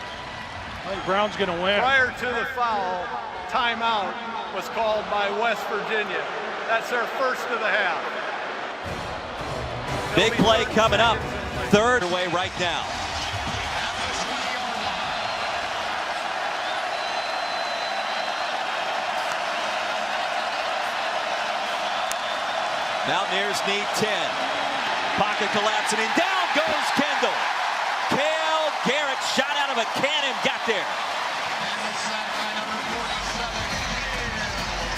I think Brown's going to win. Prior to the foul, timeout was called by West Virginia. That's their first of the half. Big play coming up. 3rd away right now. Mountaineers need 10. Pocket collapsing and down goes Kendall. Cale Garrett shot out of a cannon, got there.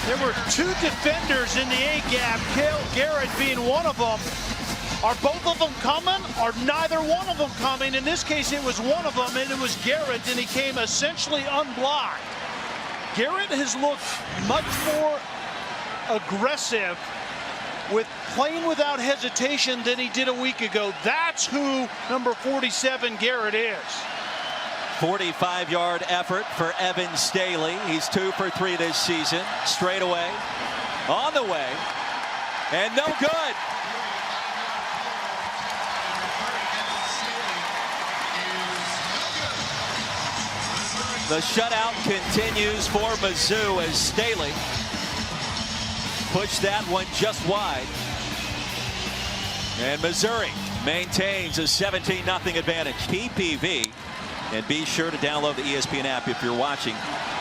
There were two defenders in the A-gap, Cale Garrett being one of them. Are both of them coming, or neither one of them coming? In this case, it was one of them, and it was Garrett, and he came essentially unblocked. Garrett has looked much more aggressive with playing without hesitation than he did a week ago. That's who number 47 Garrett is. 45-yard effort for Evan Staley. He's 2 for 3 this season. Straight away, on the way, and no good. The shutout continues for Mizzou as Staley pushed that one just wide. And Missouri maintains a 17-0 advantage. PPV. And be sure to download the ESPN app if you're watching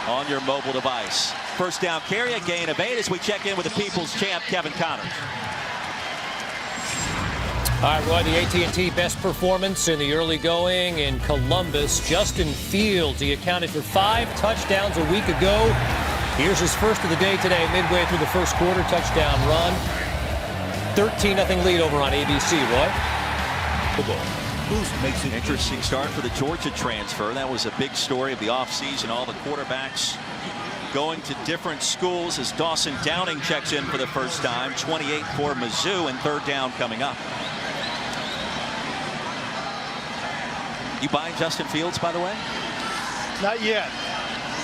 on your mobile device. First down carry, a gain of 8 as we check in with the People's Champ, Kevin Connors. All right, Roy, the AT&T best performance in the early going in Columbus. Justin Fields, he accounted for 5 touchdowns a week ago. Here's his first of the day today, midway through the first quarter, touchdown run. 13-0 lead over on ABC, Roy. Football. Makes an interesting start for the Georgia transfer. That was a big story of the offseason. All the quarterbacks going to different schools as Dawson Downing checks in for the first time. 28 for Mizzou, and third down coming up. You buying Justin Fields, by the way? Not yet.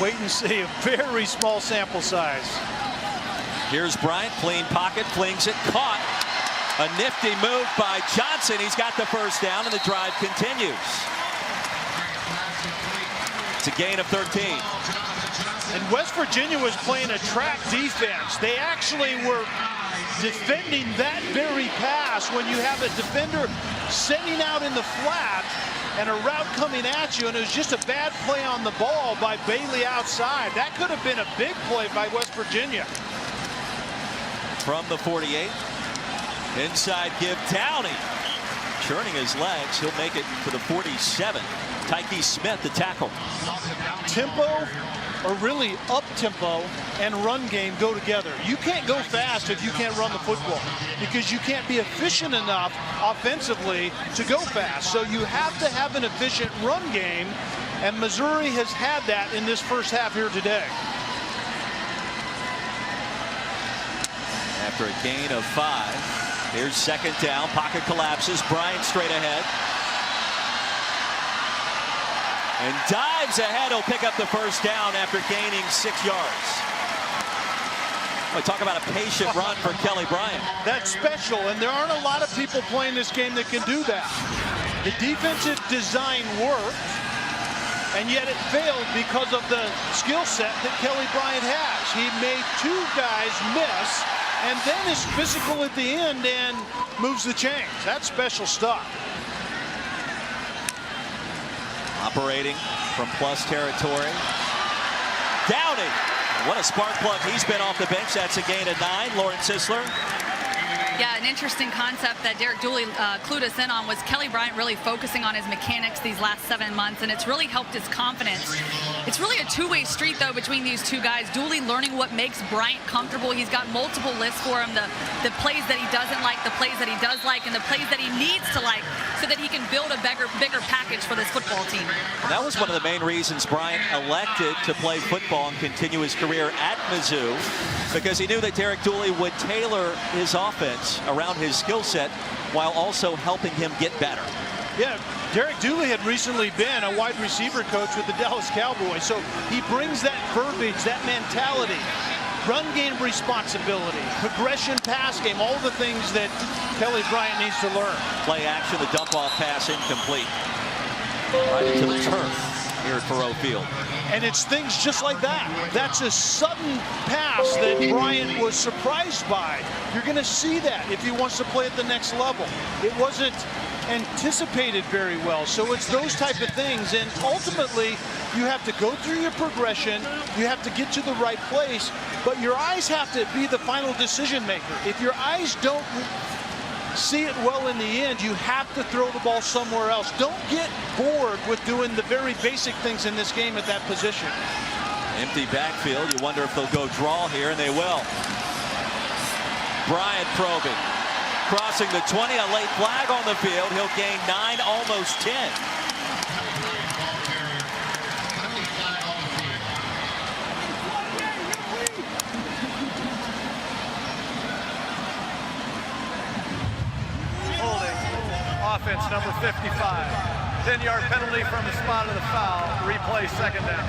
Wait and see. A very small sample size. Here's Bryant, clean pocket, flings it, caught. A nifty move by Johnson. He's got the first down, and the drive continues. It's a gain of 13. And West Virginia was playing a track defense. They actually were defending that very pass when you have a defender sending out in the flat and a route coming at you, and it was just a bad play on the ball by Bailey outside. That could have been a big play by West Virginia. From the 48. Inside give, Downey churning his legs. He'll make it for the 47. Tyke Smith, the tackle. Tempo, or really up-tempo, and run game go together. You can't go fast if you can't run the football, because you can't be efficient enough offensively to go fast. So you have to have an efficient run game, and Missouri has had that in this first half here today. After a gain of 5. Here's second down. Pocket collapses. Bryant straight ahead. And dives ahead. He'll pick up the first down after gaining 6 yards. We talk about a patient run for Kelly Bryant. That's special, and there aren't a lot of people playing this game that can do that. The defensive design worked, and yet it failed because of the skill set that Kelly Bryant has. He made 2 guys miss, and then is physical at the end and moves the chains. That's special stuff. Operating from plus territory. Downing. What a spark plug he's been off the bench. That's a gain of 9. Lauren Sisler. Yeah, an interesting concept that Derek Dooley clued us in on was Kelly Bryant really focusing on his mechanics these last 7 months, and it's really helped his confidence. It's really a two-way street, though, between these two guys. Dooley learning what makes Bryant comfortable. He's got multiple lists for him, the plays that he doesn't like, the plays that he does like, and the plays that he needs to like so that he can build a bigger package for this football team. And that was one of the main reasons Bryant elected to play football and continue his career at Mizzou, because he knew that Derek Dooley would tailor his offense around his skill set while also helping him get better. Yeah, Derek Dooley had recently been a wide receiver coach with the Dallas Cowboys, so he brings that verbiage, that mentality, run game responsibility, progression pass game, all the things that Kelly Bryant needs to learn. Play action, the dump off pass incomplete. Right into the turf here at Faurot Field. And it's things just like that. That's a sudden pass that Bryant was surprised by. You're going to see that if he wants to play at the next level. It wasn't anticipated very well. So it's those type of things, and ultimately you have to go through your progression, you have to get to the right place, but your eyes have to be the final decision maker. If your eyes don't see it well in the end, you have to throw the ball somewhere else. Don't get bored with doing the very basic things in this game at that position. Empty backfield. You wonder if they'll go draw here, and they will. Bryant probing. Crossing the 20, a late flag on the field. He'll gain 9, almost 10. Holding. Offense number 55. 10-yard penalty from the spot of the foul. Replay second down.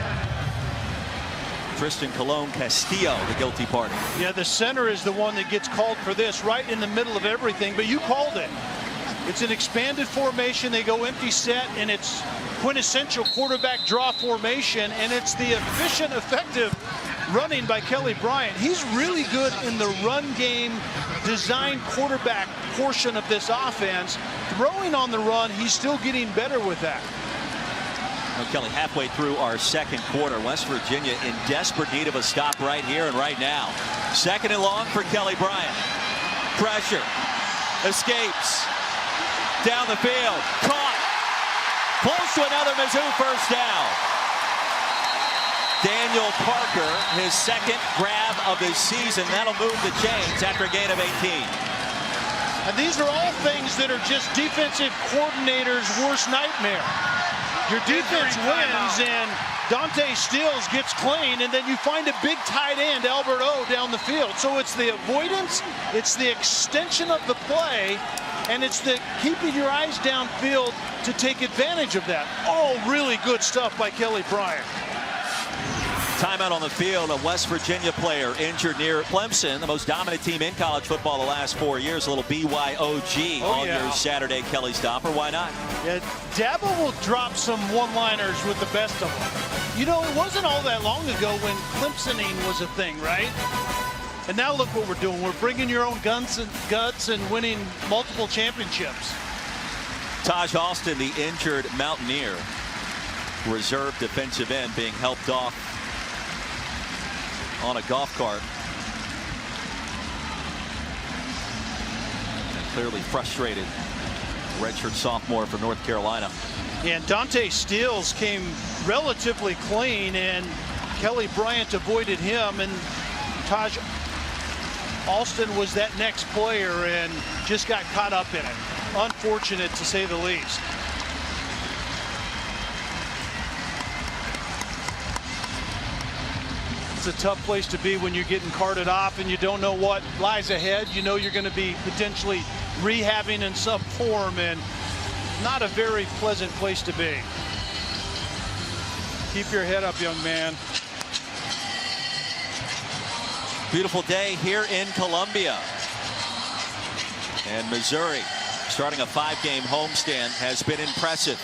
Tristan Colon Castillo, the guilty party. Yeah, the center is the one that gets called for this, right in the middle of everything, but you called it. It's an expanded formation. They go empty set, and it's quintessential quarterback draw formation, and it's the efficient, effective running by Kelly Bryant. He's really good in the run game design quarterback portion of this offense. Throwing on the run, he's still getting better with that. Well, Kelly, halfway through our second quarter, West Virginia in desperate need of a stop right here and right now. Second and long for Kelly Bryant. Pressure. Escapes. Down the field. Caught. Close to another Mizzou first down. Daniel Parker, his second grab of the season. That'll move the chains after a gain of 18. And these are all things that are just defensive coordinators' worst nightmare. Your defense wins, and Dante Stills gets clean, and then you find a big tight end, Albert O, down the field. So it's the avoidance, it's the extension of the play, and it's the keeping your eyes downfield to take advantage of that. All really good stuff by Kelly Bryant. Timeout on the field. A West Virginia player injured near Clemson, the most dominant team in college football the last 4 years. A little BYOG on your Saturday Kelly Stopper. Why not? Yeah, Dabo will drop some one-liners with the best of them. You know, it wasn't all that long ago when Clemsoning was a thing, right? And now look what we're doing. We're bringing your own guts and winning multiple championships. Taj Alston, the injured Mountaineer, reserve defensive end, being helped off on a golf cart. And clearly frustrated. Redshirt sophomore for North Carolina. And Dante Stills came relatively clean, and Kelly Bryant avoided him, and Taj Alston was that next player and just got caught up in it. Unfortunate, to say the least. It's a tough place to be when you're getting carted off and you don't know what lies ahead. You know you're going to be potentially rehabbing in some form, and not a very pleasant place to be. Keep your head up, young man. Beautiful day here in Columbia. And Missouri, starting a 5-game homestand, has been impressive.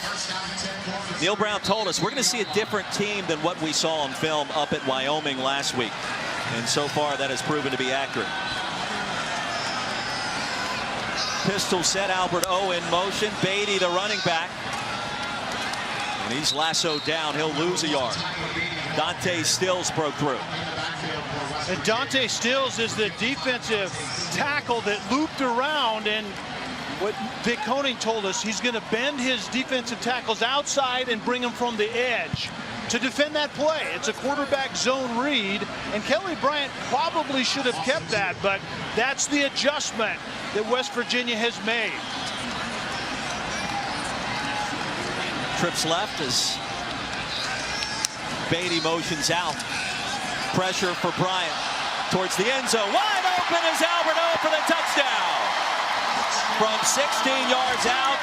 Neil Brown told us we're going to see a different team than what we saw on film up at Wyoming last week. And so far, that has proven to be accurate. Pistol set, Albert O in motion. Beatty, the running back. And he's lassoed down. He'll lose a yard. Dante Stills broke through. And Dante Stills is the defensive tackle that looped around, and what Vic Koenig told us, he's going to bend his defensive tackles outside and bring them from the edge to defend that play. It's a quarterback zone read, and Kelly Bryant probably should have kept that, but that's the adjustment that West Virginia has made. Trips left as Beatty motions out. Pressure for Bryant towards the end zone. Wide open is Albert O for the touchdown. From 16 yards out,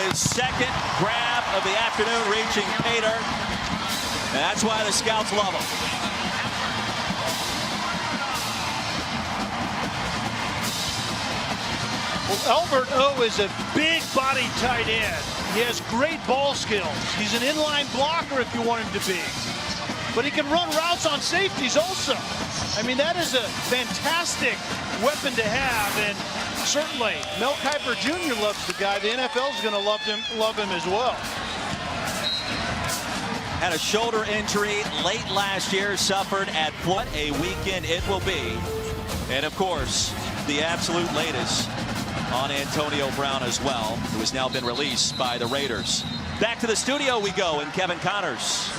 his second grab of the afternoon, reaching pay dirt. And that's why the scouts love him. Well, Albert O is a big body tight end. He has great ball skills. He's an inline blocker if you want him to be. But he can run routes on safeties also. I mean, that is a fantastic weapon to have. And Certainly. Mel Kiper Jr. loves the guy. The NFL is going to love him as well. Had a shoulder injury late last year, suffered at what a weekend it will be. And of course, the absolute latest on Antonio Brown as well, who has now been released by the Raiders. Back to the studio we go, and Kevin Connors.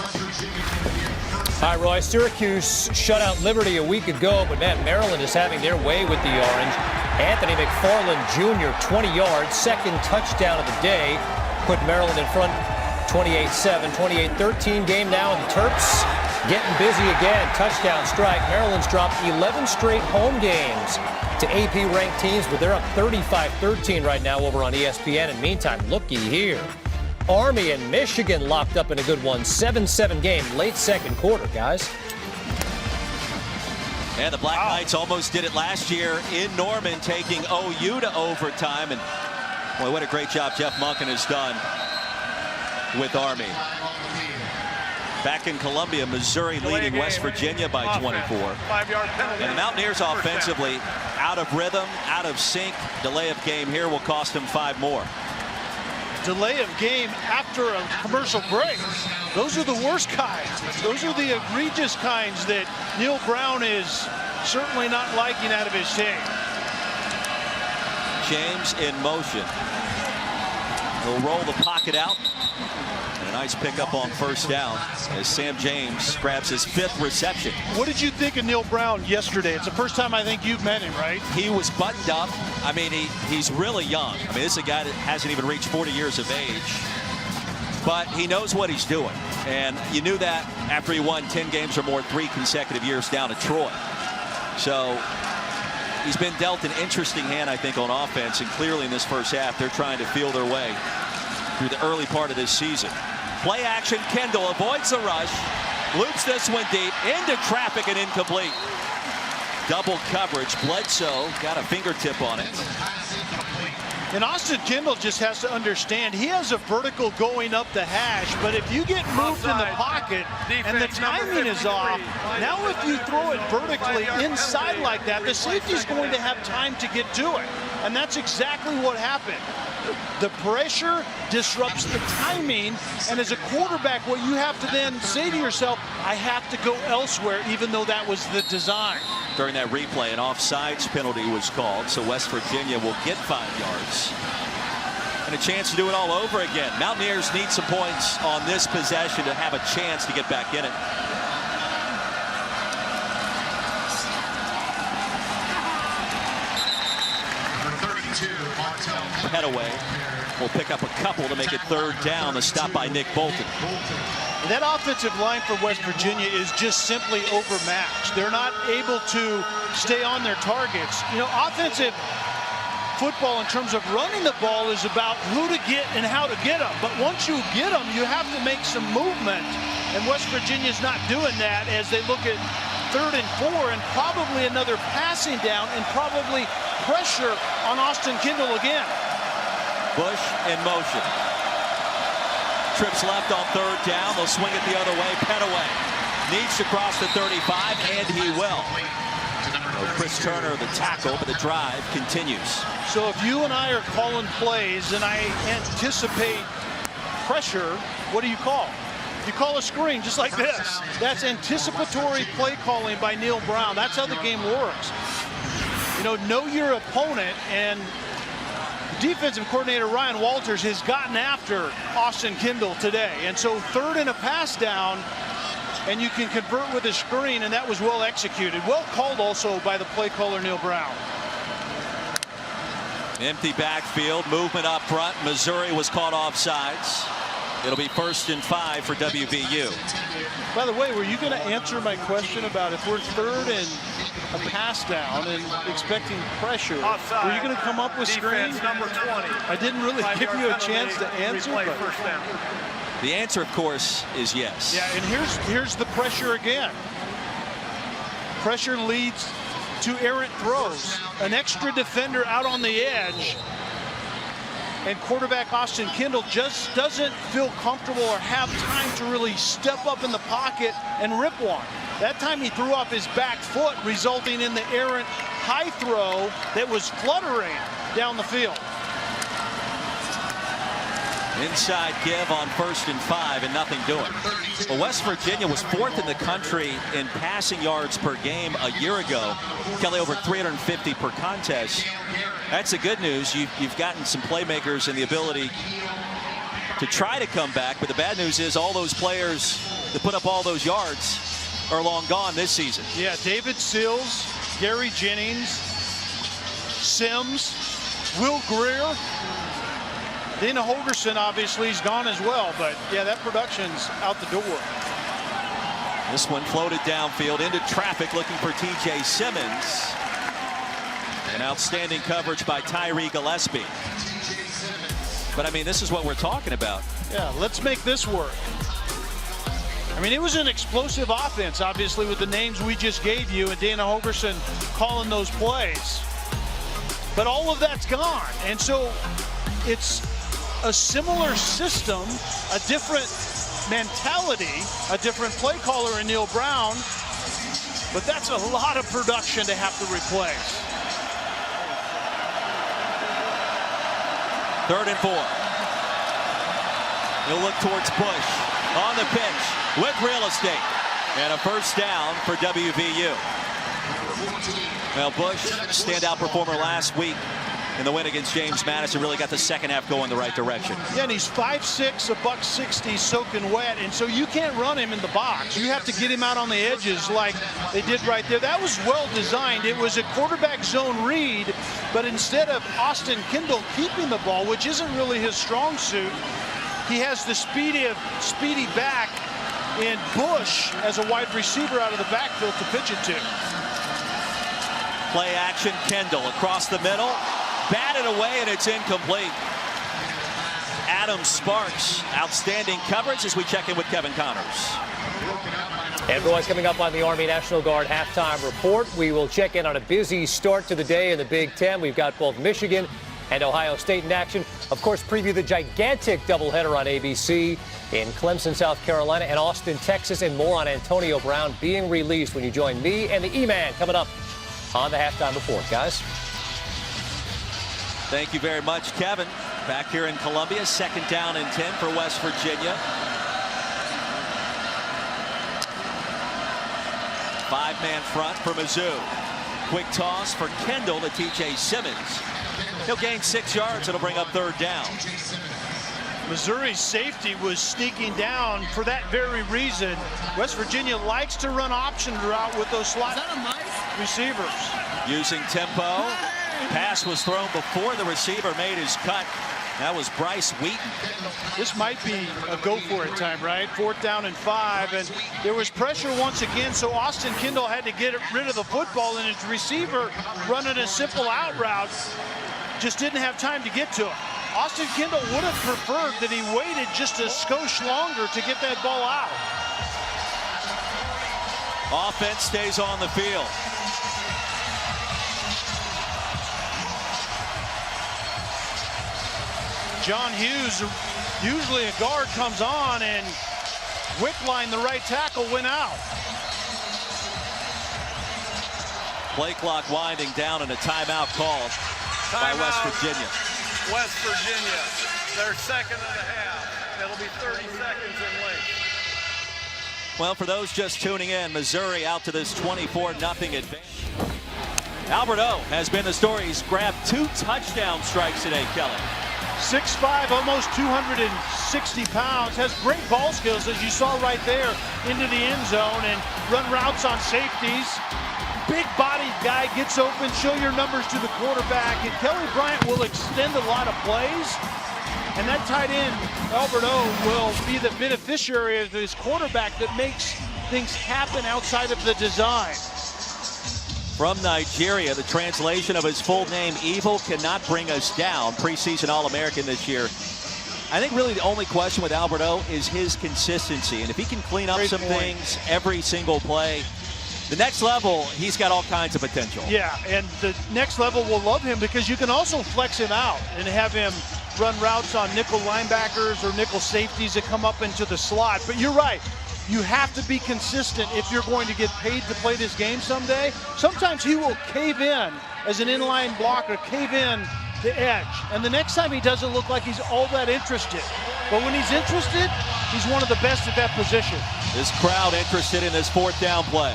Hi, Roy. Syracuse shut out Liberty a week ago, but man, Maryland is having their way with the Orange. Anthony McFarland Jr., 20 yards, second touchdown of the day, put Maryland in front 28-7, 28-13 game now, and the Terps getting busy again. Touchdown strike. Maryland's dropped 11 straight home games to AP-ranked teams, but they're up 35-13 right now over on ESPN. And meantime, looky here. Army and Michigan locked up in a good one. 7-7 game, late second quarter, guys. And the Black Knights almost did it last year in Norman, taking OU to overtime. And boy, what a great job Jeff Monken has done with Army. Back in Columbia, Missouri leading West Virginia by 24. 5-yard penalty. And the Mountaineers offensively out of rhythm, out of sync. Delay of game here will cost them 5 more. Delay of game after a commercial break. Those are the worst kinds. Those are the egregious kinds that Neil Brown is certainly not liking out of his team. James in motion. He'll roll the pocket out. And a nice pickup on first down as Sam James grabs his 5th reception. What did you think of Neil Brown yesterday? It's the first time I think you've met him, right? He was buttoned up. I mean, he's really young. I mean, this is a guy that hasn't even reached 40 years of age. But he knows what he's doing. And you knew that after he won 10 games or more 3 consecutive years down at Troy. So he's been dealt an interesting hand, I think, on offense. And clearly in this first half, they're trying to feel their way through the early part of this season. Play action, Kendall avoids the rush, loops this one deep, into traffic and incomplete. Double coverage, Bledsoe got a fingertip on it. And Austin Kendall just has to understand he has a vertical going up the hash, but if you get moved in the pocket and the timing is off, now if you throw it vertically inside like that, the safety's going to have time to get to it. And that's exactly what happened. The pressure disrupts the timing, and as a quarterback, what you have to then say to yourself, I have to go elsewhere, even though that was the design. During that replay, an offsides penalty was called, so West Virginia will get 5 yards. And a chance to do it all over again. Mountaineers need some points on this possession to have a chance to get back in it. Headaway will pick up a couple to make it 3rd down. The stop by Nick Bolton. That offensive line for West Virginia is just simply overmatched. They're not able to stay on their targets. You know, offensive football in terms of running the ball is about who to get and how to get them. But once you get them, you have to make some movement. And West Virginia's not doing that as they look at 3rd and 4 and probably another passing down and probably pressure on Austin Kendall again. Bush in motion. Trips left on 3rd down. They'll swing it the other way. Petaway needs to cross the 35, and he will. Chris Turner, the tackle, but the drive continues. So if you and I are calling plays and I anticipate pressure, what do you call? You call a screen just like this. That's anticipatory play calling by Neil Brown. That's how the game works. You know your opponent, and defensive coordinator Ryan Walters has gotten after Austin Kendall today. And so 3rd and a pass down, and you can convert with a screen, and that was well executed. Well called also by the play caller Neil Brown. Empty backfield, movement up front. Missouri was caught offsides. It'll be 1st and 5 for WVU. By the way, were you going to answer my question about if we're 3rd and a pass down and expecting pressure, offside, were you going to come up with screens? Number 20. I didn't really give you a chance to answer. But First down. The answer, of course, is yes. yeah, and here's the pressure again. Pressure leads to errant throws. An extra defender out on the edge. And quarterback Austin Kendall just doesn't feel comfortable or have time to really step up in the pocket and rip one. That time he threw off his back foot, resulting in the errant high throw that was fluttering down the field. Inside give on 1st and 5 and nothing doing. Well, West Virginia was 4th in the country in passing yards per game a year ago. Kelly, over 350 per contest. That's the good news. You've gotten some playmakers and the ability to try to come back. But the bad news is all those players that put up all those yards are long gone this season. Yeah, David Sills, Gary Jennings, Sims, Will Greer. Dana Holgerson obviously is gone as well, but yeah, that production's out the door. This one floated downfield into traffic looking for TJ Simmons. An outstanding coverage by Tyree Gillespie. But I mean, this is what we're talking about. Yeah, let's make this work. I mean, it was an explosive offense, obviously, with the names we just gave you and Dana Holgerson calling those plays. But all of that's gone. And so it's a similar system, a different mentality, a different play caller in Neil Brown, but that's a lot of production to have to replace. 3rd and 4. He'll look towards Bush on the pitch with real estate and a 1st down for WVU. Well, Bush, standout performer last week in the win against James Madison, really got the second half going the right direction. Yeah, and he's 5'6", $160, soaking wet, and so you can't run him in the box. You have to get him out on the edges like they did right there. That was well designed. It was a quarterback zone read, but instead of Austin Kendall keeping the ball, which isn't really his strong suit, he has the speedy back in Bush as a wide receiver out of the backfield to pitch it to. Play action, Kendall across the middle. Batted away, and it's incomplete. Adam Sparks, outstanding coverage as we check in with Kevin Connors. And boys, coming up on the Army National Guard halftime report, we will check in on a busy start to the day in the Big Ten. We've got both Michigan and Ohio State in action. Of course, preview the gigantic doubleheader on ABC in Clemson, South Carolina, and Austin, Texas, and more on Antonio Brown being released when you join me and the E-Man coming up on the halftime report, guys. Thank you very much, Kevin. Back here in Columbia, 2nd down and 10 for West Virginia. 5-man front for Mizzou. Quick toss for Kendall to TJ Simmons. He'll gain 6 yards. It'll bring up 3rd down. Missouri's safety was sneaking down for that very reason. West Virginia likes to run option route with those slot receivers. Using tempo. Pass was thrown before the receiver made his cut. That was Bryce Wheaton. This might be a go-for-it time, right? 4th down and 5, and there was pressure once again, so Austin Kendall had to get rid of the football, and his receiver running a simple out route just didn't have time to get to him. Austin Kendall would have preferred that he waited just a skosh longer to get that ball out. Offense stays on the field. John Hughes, usually a guard, comes on, and Wickline, the right tackle, went out. Play clock winding down and a timeout called by West Virginia. West Virginia, their 2nd and a half. It'll be 30 seconds in length. Well, for those just tuning in, Missouri out to this 24-0 advantage. Albert O has been the story. He's grabbed 2 touchdown strikes today, Kelly. 6'5", almost 260 pounds, has great ball skills, as you saw right there, into the end zone and run routes on safeties. Big-bodied guy, gets open, show your numbers to the quarterback, and Kelly Bryant will extend a lot of plays. And that tight end, Albert O, will be the beneficiary of this quarterback that makes things happen outside of the design. From Nigeria, the translation of his full name, Evil Cannot Bring Us Down, preseason All-American this year. I think really the only question with Albert O is his consistency. And if he can clean up some things every single play, the next level, he's got all kinds of potential. Yeah, and the next level will love him because you can also flex him out and have him run routes on nickel linebackers or nickel safeties that come up into the slot. But you're right. You have to be consistent if you're going to get paid to play this game someday. Sometimes he will cave in as an inline blocker, cave in to edge. And the next time he doesn't look like he's all that interested. But when he's interested, he's one of the best at that position. This crowd interested in this fourth down play.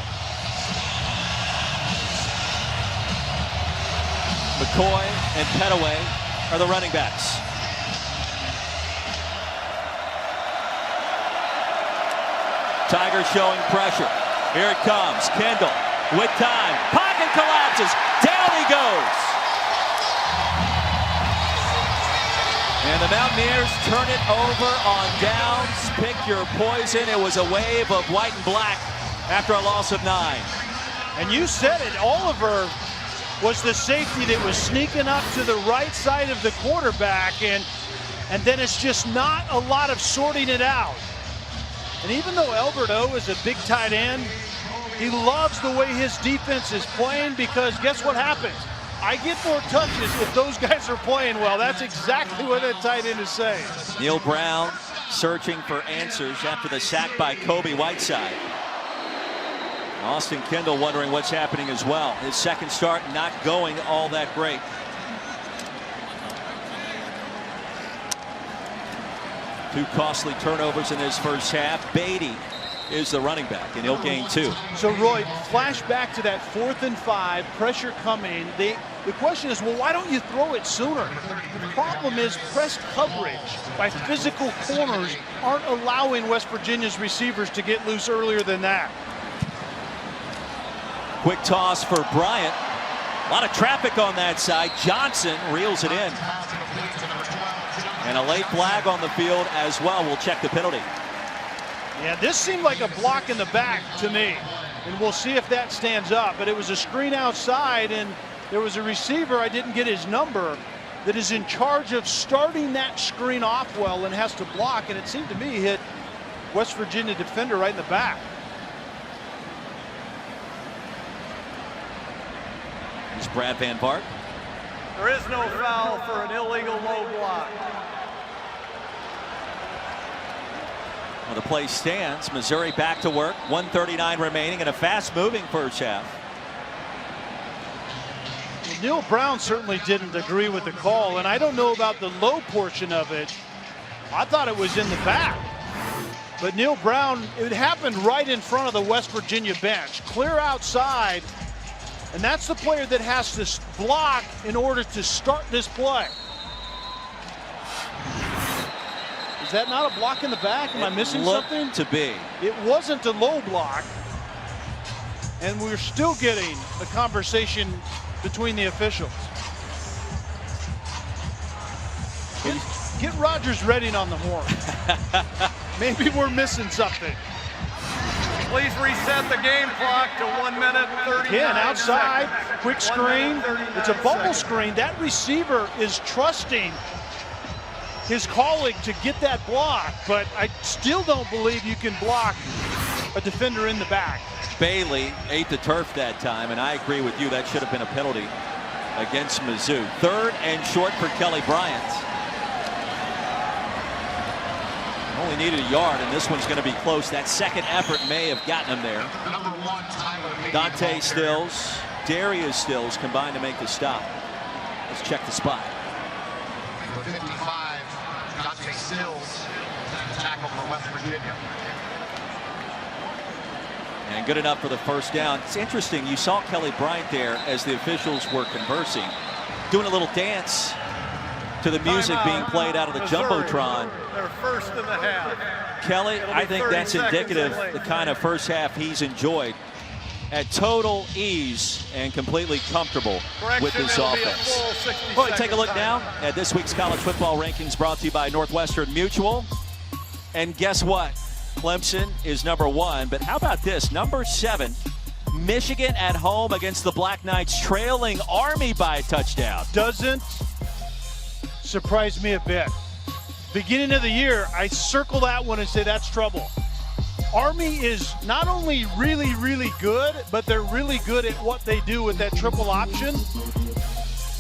McCoy and Petaway are the running backs. Tigers showing pressure. Here it comes. Kendall with time. Pocket collapses. Down he goes. And the Mountaineers turn it over on downs. Pick your poison. It was a wave of white and black after a loss of 9. And you said it. Oliver was the safety that was sneaking up to the right side of the quarterback. And then it's just not a lot of sorting it out. And even though Albert O is a big tight end, he loves the way his defense is playing, because guess what happens? I get more touches if those guys are playing well. That's exactly what that tight end is saying. Neil Brown searching for answers after the sack by Kobe Whiteside. Austin Kendall wondering what's happening as well. His second start not going all that great. Two costly turnovers in his first half. Beatty is the running back, and he'll gain 2. So, Roy, flash back to that 4th and 5, pressure coming. The question is, well, why don't you throw it sooner? The problem is press coverage by physical corners aren't allowing West Virginia's receivers to get loose earlier than that. Quick toss for Bryant. A lot of traffic on that side. Johnson reels it in. And a late flag on the field as well. We'll check the penalty. Yeah, this seemed like a block in the back to me. And we'll see if that stands up. But it was a screen outside, and there was a receiver, I didn't get his number, that is in charge of starting that screen off well and has to block. And it seemed to me hit West Virginia defender right in the back. Here's Brad Van Bart. There is no foul for an illegal low block. Well, the play stands. Missouri back to work. 1:39 remaining in a fast-moving first half. Well, Neil Brown certainly didn't agree with the call, and I don't know about the low portion of it. I thought it was in the back. But Neil Brown, it happened right in front of the West Virginia bench. Clear outside, and that's the player that has to block in order to start this play. Is that not a block in the back? Am I missing something? To be. It wasn't a low block. And we're still getting a conversation between the officials. Get Rogers Redding on the horn. Maybe we're missing something. Please reset the game clock to 1 minute 39 Again, outside, seconds. quick screen. It's a bubble screen. That receiver is trusting his colleague to get that block, but I still don't believe you can block a defender in the back. Bailey ate the turf that time, and I agree with you. That should have been a penalty against Mizzou. 3rd and short for Kelly Bryant. Only needed a yard, and this one's going to be close. That second effort may have gotten him there. Dante Stills, Darius Stills combined to make the stop. Let's check the spot. Number 55, Dante Stills, tackle for West Virginia. And good enough for the first down. It's interesting, you saw Kelly Bryant there as the officials were conversing, doing a little dance to the music being played out of the Jumbotron. They're first in the half. Kelly, I think that's indicative of the kind of first half he's enjoyed. At total ease and completely comfortable with this offense. Well, take a look now at this week's college football rankings brought to you by Northwestern Mutual. And guess what? Clemson is number 1, but how about this? Number 7, Michigan at home against the Black Knights, trailing Army by a touchdown. Doesn't surprise me a bit. Beginning of the year, I circle that one and say that's trouble. Army is not only really, really good, but they're really good at what they do with that triple option.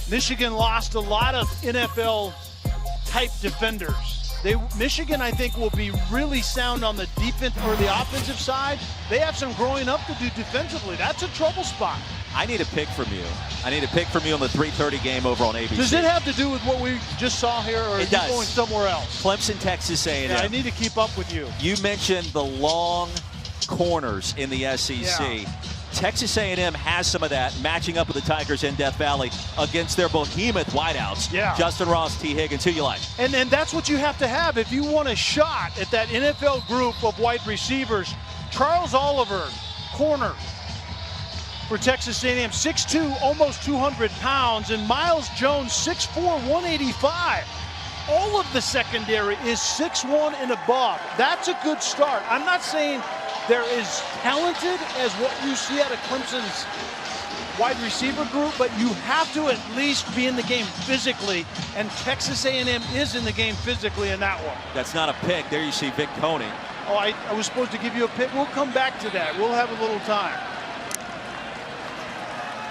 Michigan lost a lot of NFL-type defenders. Michigan, I think, will be really sound on the defense or the offensive side. They have some growing up to do defensively. That's a trouble spot. I need a pick from you. I need a pick from you on the 3:30 game over on ABC. Does it have to do with what we just saw here, or is it going somewhere else? Clemson, Texas A&M. Yeah, I need to keep up with you. You mentioned the long corners in the SEC. Yeah. Texas A&M has some of that, matching up with the Tigers in Death Valley against their behemoth wideouts. Yeah. Justin Ross, T. Higgins, who you like? And that's what you have to have if you want a shot at that NFL group of wide receivers. Charles Oliver, corner for Texas A&M, 6'2", almost 200 pounds, and Miles Jones, 6'4", 185. All of the secondary is 6'1" and above. That's a good start. I'm not saying they're as talented as what you see out of Clemson's wide receiver group, but you have to at least be in the game physically, and Texas A&M is in the game physically in that one. That's not a pick. There you see Vic Coney. Oh, I was supposed to give you a pick. We'll come back to that. We'll have a little time.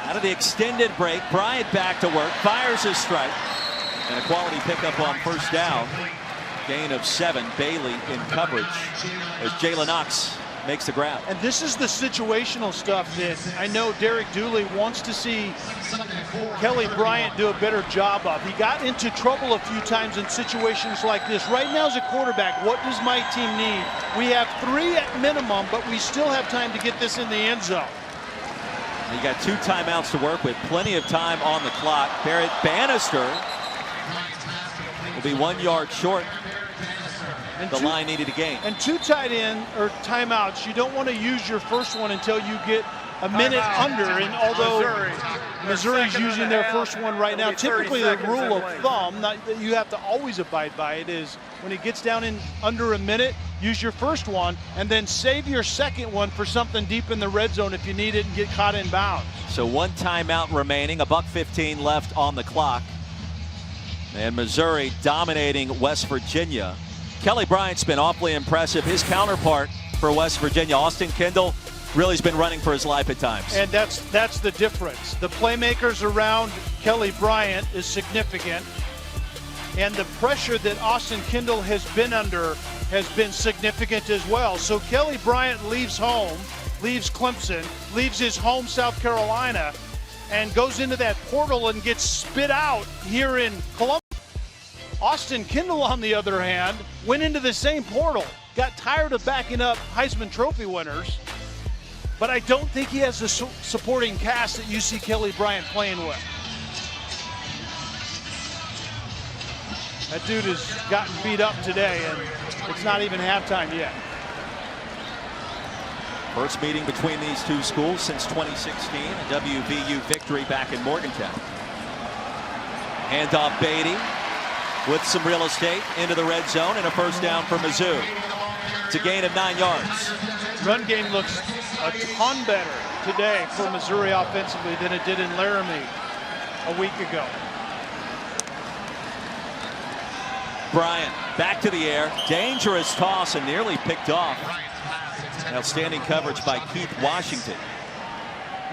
Out of the extended break, Bryant back to work, fires his strike, and a quality pickup on first down. Gain of 7, Bailey in coverage as Jalen Knox makes the grab. And this is the situational stuff that I know Derek Dooley wants to see Kelly Bryant do a better job of. He got into trouble a few times in situations like this. Right now as a quarterback, what does my team need? We have 3 at minimum, but we still have time to get this in the end zone. You got 2 timeouts to work with, plenty of time on the clock. Barrett Bannister will be 1 yard short. And the line needed a gain. And 2 tight end or timeouts, you don't want to use your first one until you get a minute under. And although Missouri's using their first one right now, typically the rule of thumb, not that you have to always abide by it, is when it gets down in under a minute, use your first one and then save your second one for something deep in the red zone if you need it and get caught in bounds. So 1 timeout remaining, $1:15 left on the clock. And Missouri dominating West Virginia. Kelly Bryant's been awfully impressive. His counterpart for West Virginia, Austin Kendall, really has been running for his life at times. And that's the difference. The playmakers around Kelly Bryant is significant. And the pressure that Austin Kendall has been under has been significant as well. So Kelly Bryant leaves home, leaves Clemson, leaves his home South Carolina, and goes into that portal and gets spit out here in Columbus. Austin Kendall, on the other hand, went into the same portal, got tired of backing up Heisman Trophy winners, but I don't think he has the supporting cast that you see Kelly Bryant playing with. That dude has gotten beat up today, and it's not even halftime yet. First meeting between these 2 schools since 2016, a WVU victory back in Morgantown. Handoff Beatty with some real estate into the red zone and a first down for Mizzou. It's a gain of 9 yards. Run game looks a ton better today for Missouri offensively than it did in Laramie a week ago. Bryant back to the air, dangerous toss and nearly picked off. Outstanding coverage by Keith Washington.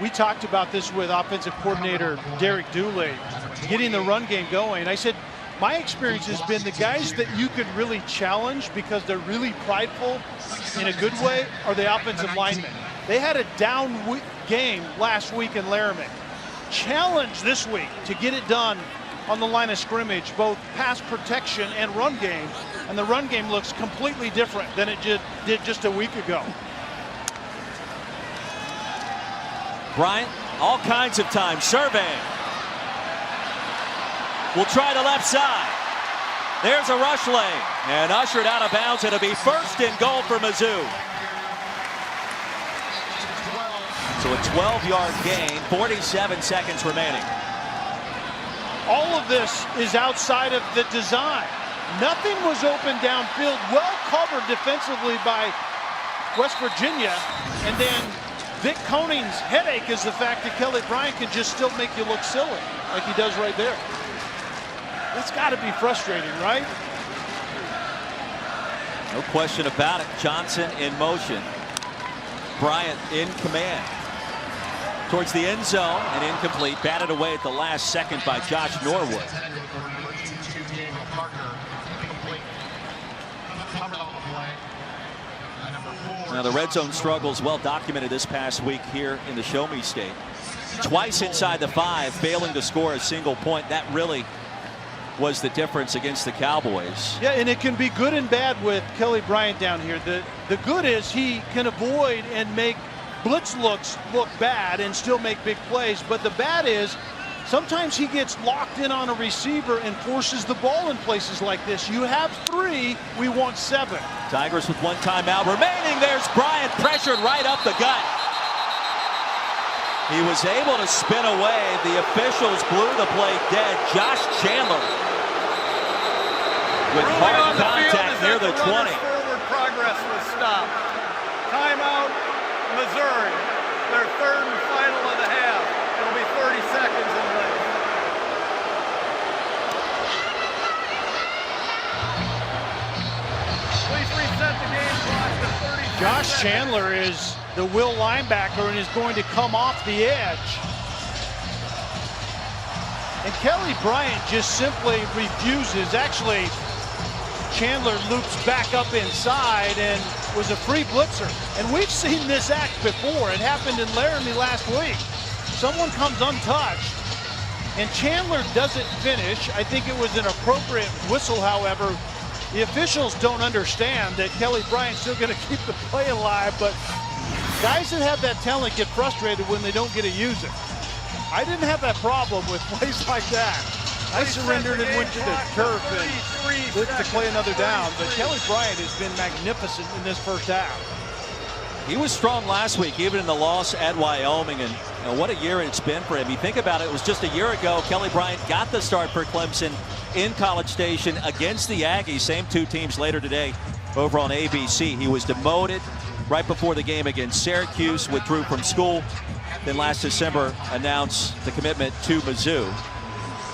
We talked about this with offensive coordinator Derek Dooley, getting the run game going. I said, my experience has been the guys that you could really challenge because they're really prideful in a good way are the offensive linemen. They had a down game last week in Laramie. Challenge this week to get it done on the line of scrimmage, both pass protection and run game. And the run game looks completely different than it did just a week ago. Bryant, all kinds of time, surveying. Will try the left side. There's a rush lane and ushered out of bounds. It'll be first and goal for Mizzou. So a 12-yard gain, 47 seconds remaining. All of this is outside of the design. Nothing was open downfield, well covered defensively by West Virginia. And then Vic Coning's headache is the fact that Kelly Bryant can just still make you look silly, like he does right there. That's got to be frustrating, right? No question about it. Johnson in motion. Bryant in command. Towards the end zone and incomplete. Batted away at the last second by Josh Norwood. Now the red zone struggles well documented this past week here in the Show Me State. Twice inside the 5, failing to score a single point. That really was the difference against the Cowboys. Yeah, and it can be good and bad with Kelly Bryant down here. The good is he can avoid and make blitz looks look bad and still make big plays. But the bad is sometimes he gets locked in on a receiver and forces the ball in places like this. You have 3, we want 7. Tigers with 1 timeout remaining. There's Bryant pressured right up the gut. He was able to spin away. The officials blew the play dead. Josh Chandler with hard contact near the 20. Forward progress was stopped. Timeout, Missouri. Their 3rd and final of the half. It'll be 30 seconds in length. Please reset the game clock to 30 Josh seconds. Chandler is the will linebacker and is going to come off the edge. And Kelly Bryant just simply refuses. Actually, Chandler loops back up inside and was a free blitzer. And we've seen this act before. It happened in Laramie last week. Someone comes untouched and Chandler doesn't finish. I think it was an appropriate whistle, however. The officials don't understand that Kelly Bryant's still going to keep the play alive, but guys that have that talent get frustrated when they don't get to use it. I didn't have that problem with plays like that. I surrendered and went to the turf and looked to play another down, but Kelly Bryant has been magnificent in this first half. He was strong last week, even in the loss at Wyoming, and what a year it's been for him. You think about it, it was just a year ago Kelly Bryant got the start for Clemson in College Station against the Aggies. Same 2 teams later today over on ABC. He was demoted right before the game against Syracuse, withdrew from school, then last December announced the commitment to Mizzou.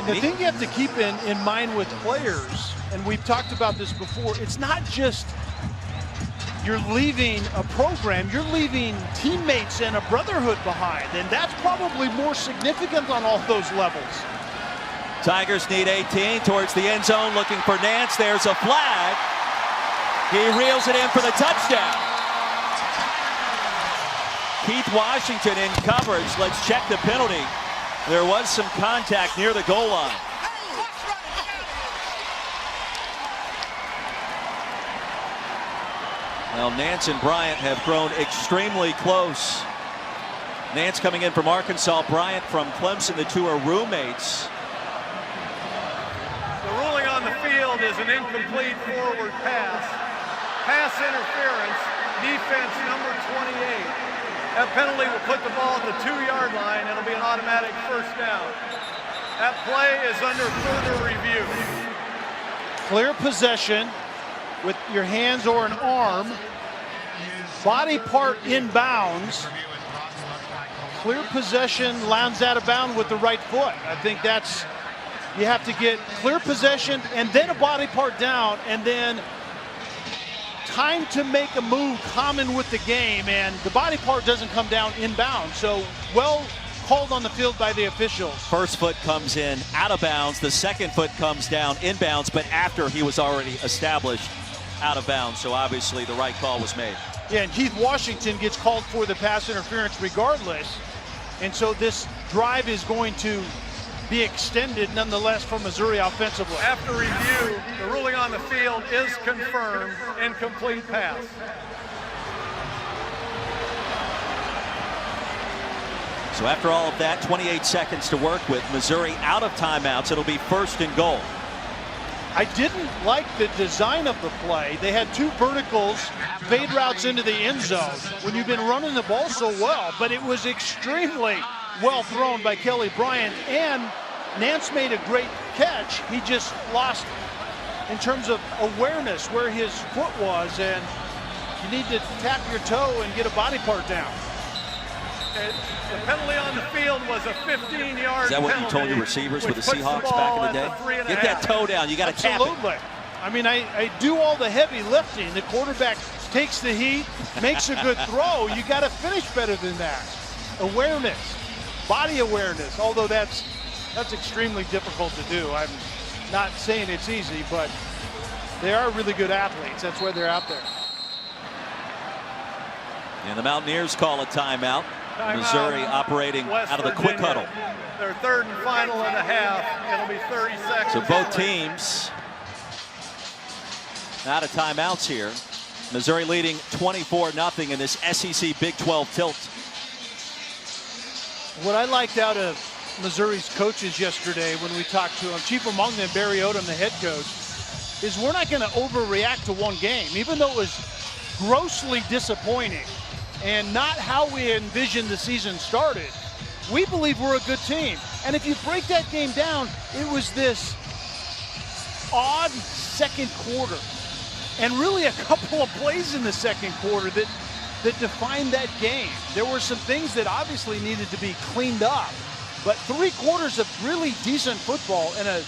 And the thing you have to keep in mind with players, and we've talked about this before, it's not just you're leaving a program, you're leaving teammates and a brotherhood behind, and that's probably more significant on all those levels. Tigers need 18 towards the end zone, looking for Nance. There's a flag. He reels it in for the touchdown. Keith Washington in coverage. Let's check the penalty. There was some contact near the goal line. Well, Nance and Bryant have grown extremely close. Nance coming in from Arkansas, Bryant from Clemson. The 2 are roommates. The ruling on the field is an incomplete forward pass. Pass interference, defense number 28. That penalty will put the ball at the 2-yard line. It'll be an automatic first down. That play is under further review. Clear possession with your hands or an arm. Body part inbounds. Clear possession, lands out of bounds with the right foot. I think that's, you have to get clear possession and then a body part down and then time to make a move common with the game, and the body part doesn't come down inbound. So well called on the field by the officials. First foot comes in out of bounds. The second foot comes down inbounds, but after he was already established out of bounds. So obviously the right call was made. Yeah, and Keith Washington gets called for the pass interference regardless. And so this drive is going to be extended nonetheless for Missouri offensively. After review, the ruling on the field is confirmed. Incomplete pass. So after all of that, 28 seconds to work with. Missouri out of timeouts. It'll be 1st and goal. I didn't like the design of the play. They had 2 verticals, fade routes into the end zone when you've been running the ball so well, but it was extremely well thrown by Kelly Bryant, and Nance made a great catch. He just lost in terms of awareness where his foot was, and you need to tap your toe and get a body part down. The penalty on the field was a 15-yard penalty. Is that what you told your receivers with the Seahawks back in the day? Get that toe down. You got to tap it. Absolutely. I mean, I do all the heavy lifting. The quarterback takes the heat, makes a good throw. You got to finish better than that. Awareness, body awareness, although that's extremely difficult to do. I'm not saying it's easy, but they are really good athletes. That's why they're out there. And the Mountaineers call a timeout. Missouri operating West out of the quick Virginia. huddle. Their third and final and a half. It'll be 30 seconds. So both teams out of timeouts here. Missouri leading 24-0 in this SEC Big 12 tilt. What I liked out of Missouri's coaches yesterday when we talked to them, chief among them Barry Odom, the head coach, is we're not going to overreact to one game, even though it was grossly disappointing and not how we envisioned the season started. We believe we're a good team. And if you break that game down, it was this odd second quarter. And really a couple of plays in the second quarter that defined that game. There were some things that obviously needed to be cleaned up. But 3 quarters of really decent football and a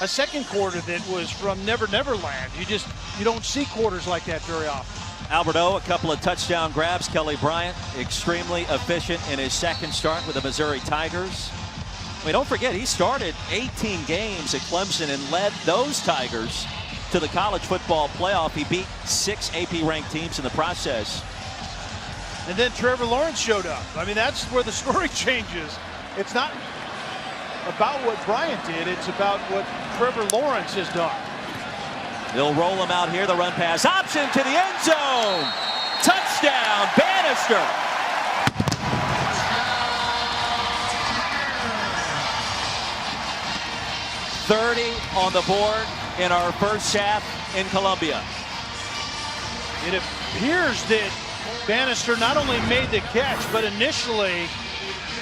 second quarter that was from Never Never Land. You don't see quarters like that very often. Alberto, a couple of touchdown grabs. Kelly Bryant, extremely efficient in his second start with the Missouri Tigers. I mean, don't forget, he started 18 games at Clemson and led those Tigers to the college football playoff. He beat 6 AP-ranked teams in the process. And then Trevor Lawrence showed up. I mean, that's where the story changes. It's not about what Bryant did. It's about what Trevor Lawrence has done. They'll roll him out here. The run pass option to the end zone. Touchdown, Bannister. .30 on the board in our first half in Columbia. It appears that Bannister not only made the catch, but initially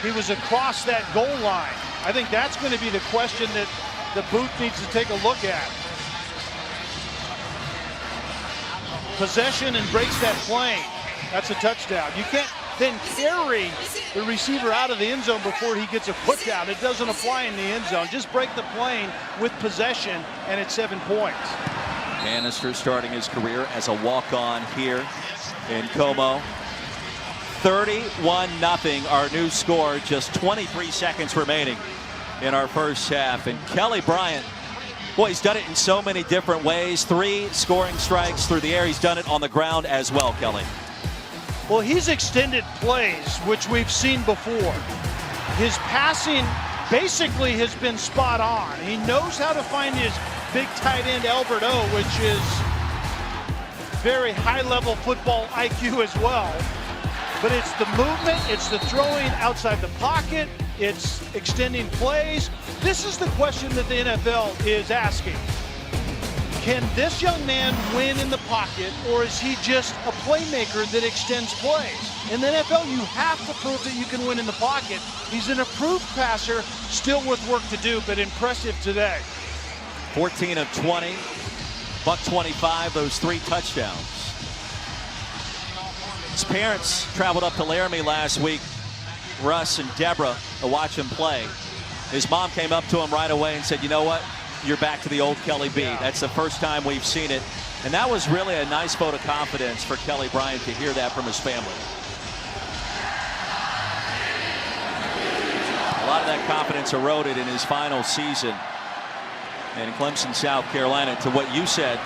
he was across that goal line. I think that's going to be the question that the booth needs to take a look at. Possession and breaks that plane. That's a touchdown. You can't then carry the receiver out of the end zone before he gets a put down. It doesn't apply in the end zone. Just break the plane with possession, and it's 7 points. Bannister starting his career as a walk-on here in Como. 31-0, our new score. Just 23 seconds remaining in our first half. And Kelly Bryant, boy, he's done it in so many different ways. 3 scoring strikes through the air. He's done it on the ground as well, Kelly. Well, he's extended plays, which we've seen before. His passing basically has been spot on. He knows how to find his big tight end, Albert O, which is very high-level football IQ as well. But it's the movement, it's the throwing outside the pocket, it's extending plays. This is the question that the NFL is asking. Can this young man win in the pocket, or is he just a playmaker that extends plays? In the NFL, you have to prove that you can win in the pocket. He's an approved passer, still with work to do, but impressive today. 14 of 20, $125, those 3 touchdowns. His parents traveled up to Laramie last week, Russ and Deborah, to watch him play. His mom came up to him right away and said, you know what? You're back to the old Kelly B. That's the first time we've seen it. And that was really a nice vote of confidence for Kelly Bryant to hear that from his family. A lot of that confidence eroded in his final season in Clemson, South Carolina. To what you said,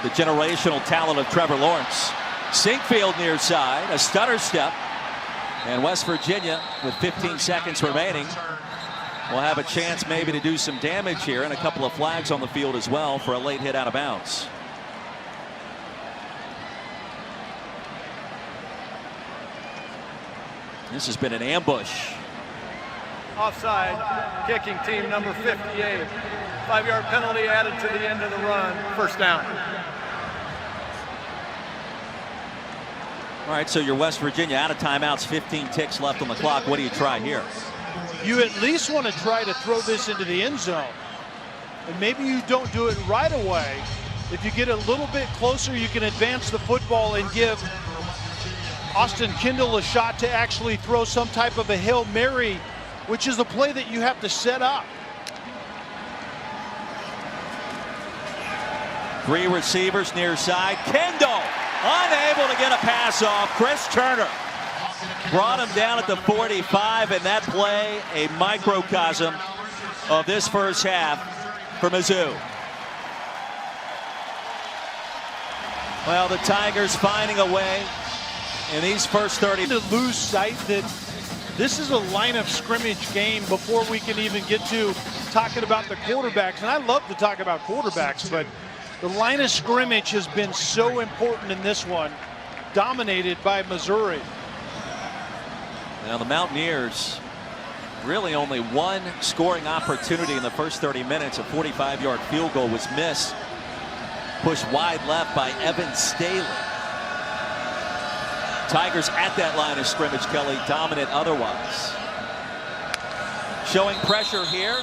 the generational talent of Trevor Lawrence. Sinkfield near side, a stutter step. And West Virginia, with 15 seconds remaining, will have a chance maybe to do some damage here, and a couple of flags on the field as well for a late hit out of bounds. This has been an ambush. Offside, kicking team number 58. 5-yard penalty added to the end of the run. First down. All right, so you're West Virginia out of timeouts, 15 ticks left on the clock. What do you try here? You at least want to try to throw this into the end zone. And maybe you don't do it right away. If you get a little bit closer, you can advance the football and give Austin Kendall a shot to actually throw some type of a Hail Mary, which is a play that you have to set up. 3 receivers near side. Kendall unable to get a pass off. Chris Turner brought him down at the 45, and that play a microcosm of this first half for Mizzou. Well, the Tigers finding a way in these first 30. To lose sight that this is a line of scrimmage game before we can even get to talking about the quarterbacks. And I love to talk about quarterbacks, but the line of scrimmage has been so important in this one, dominated by Missouri. Now the Mountaineers really only one scoring opportunity in the first 30 minutes. A 45-yard field goal was missed. Pushed wide left by Evan Staley. Tigers at that line of scrimmage, Kelly, dominant otherwise. Showing pressure here.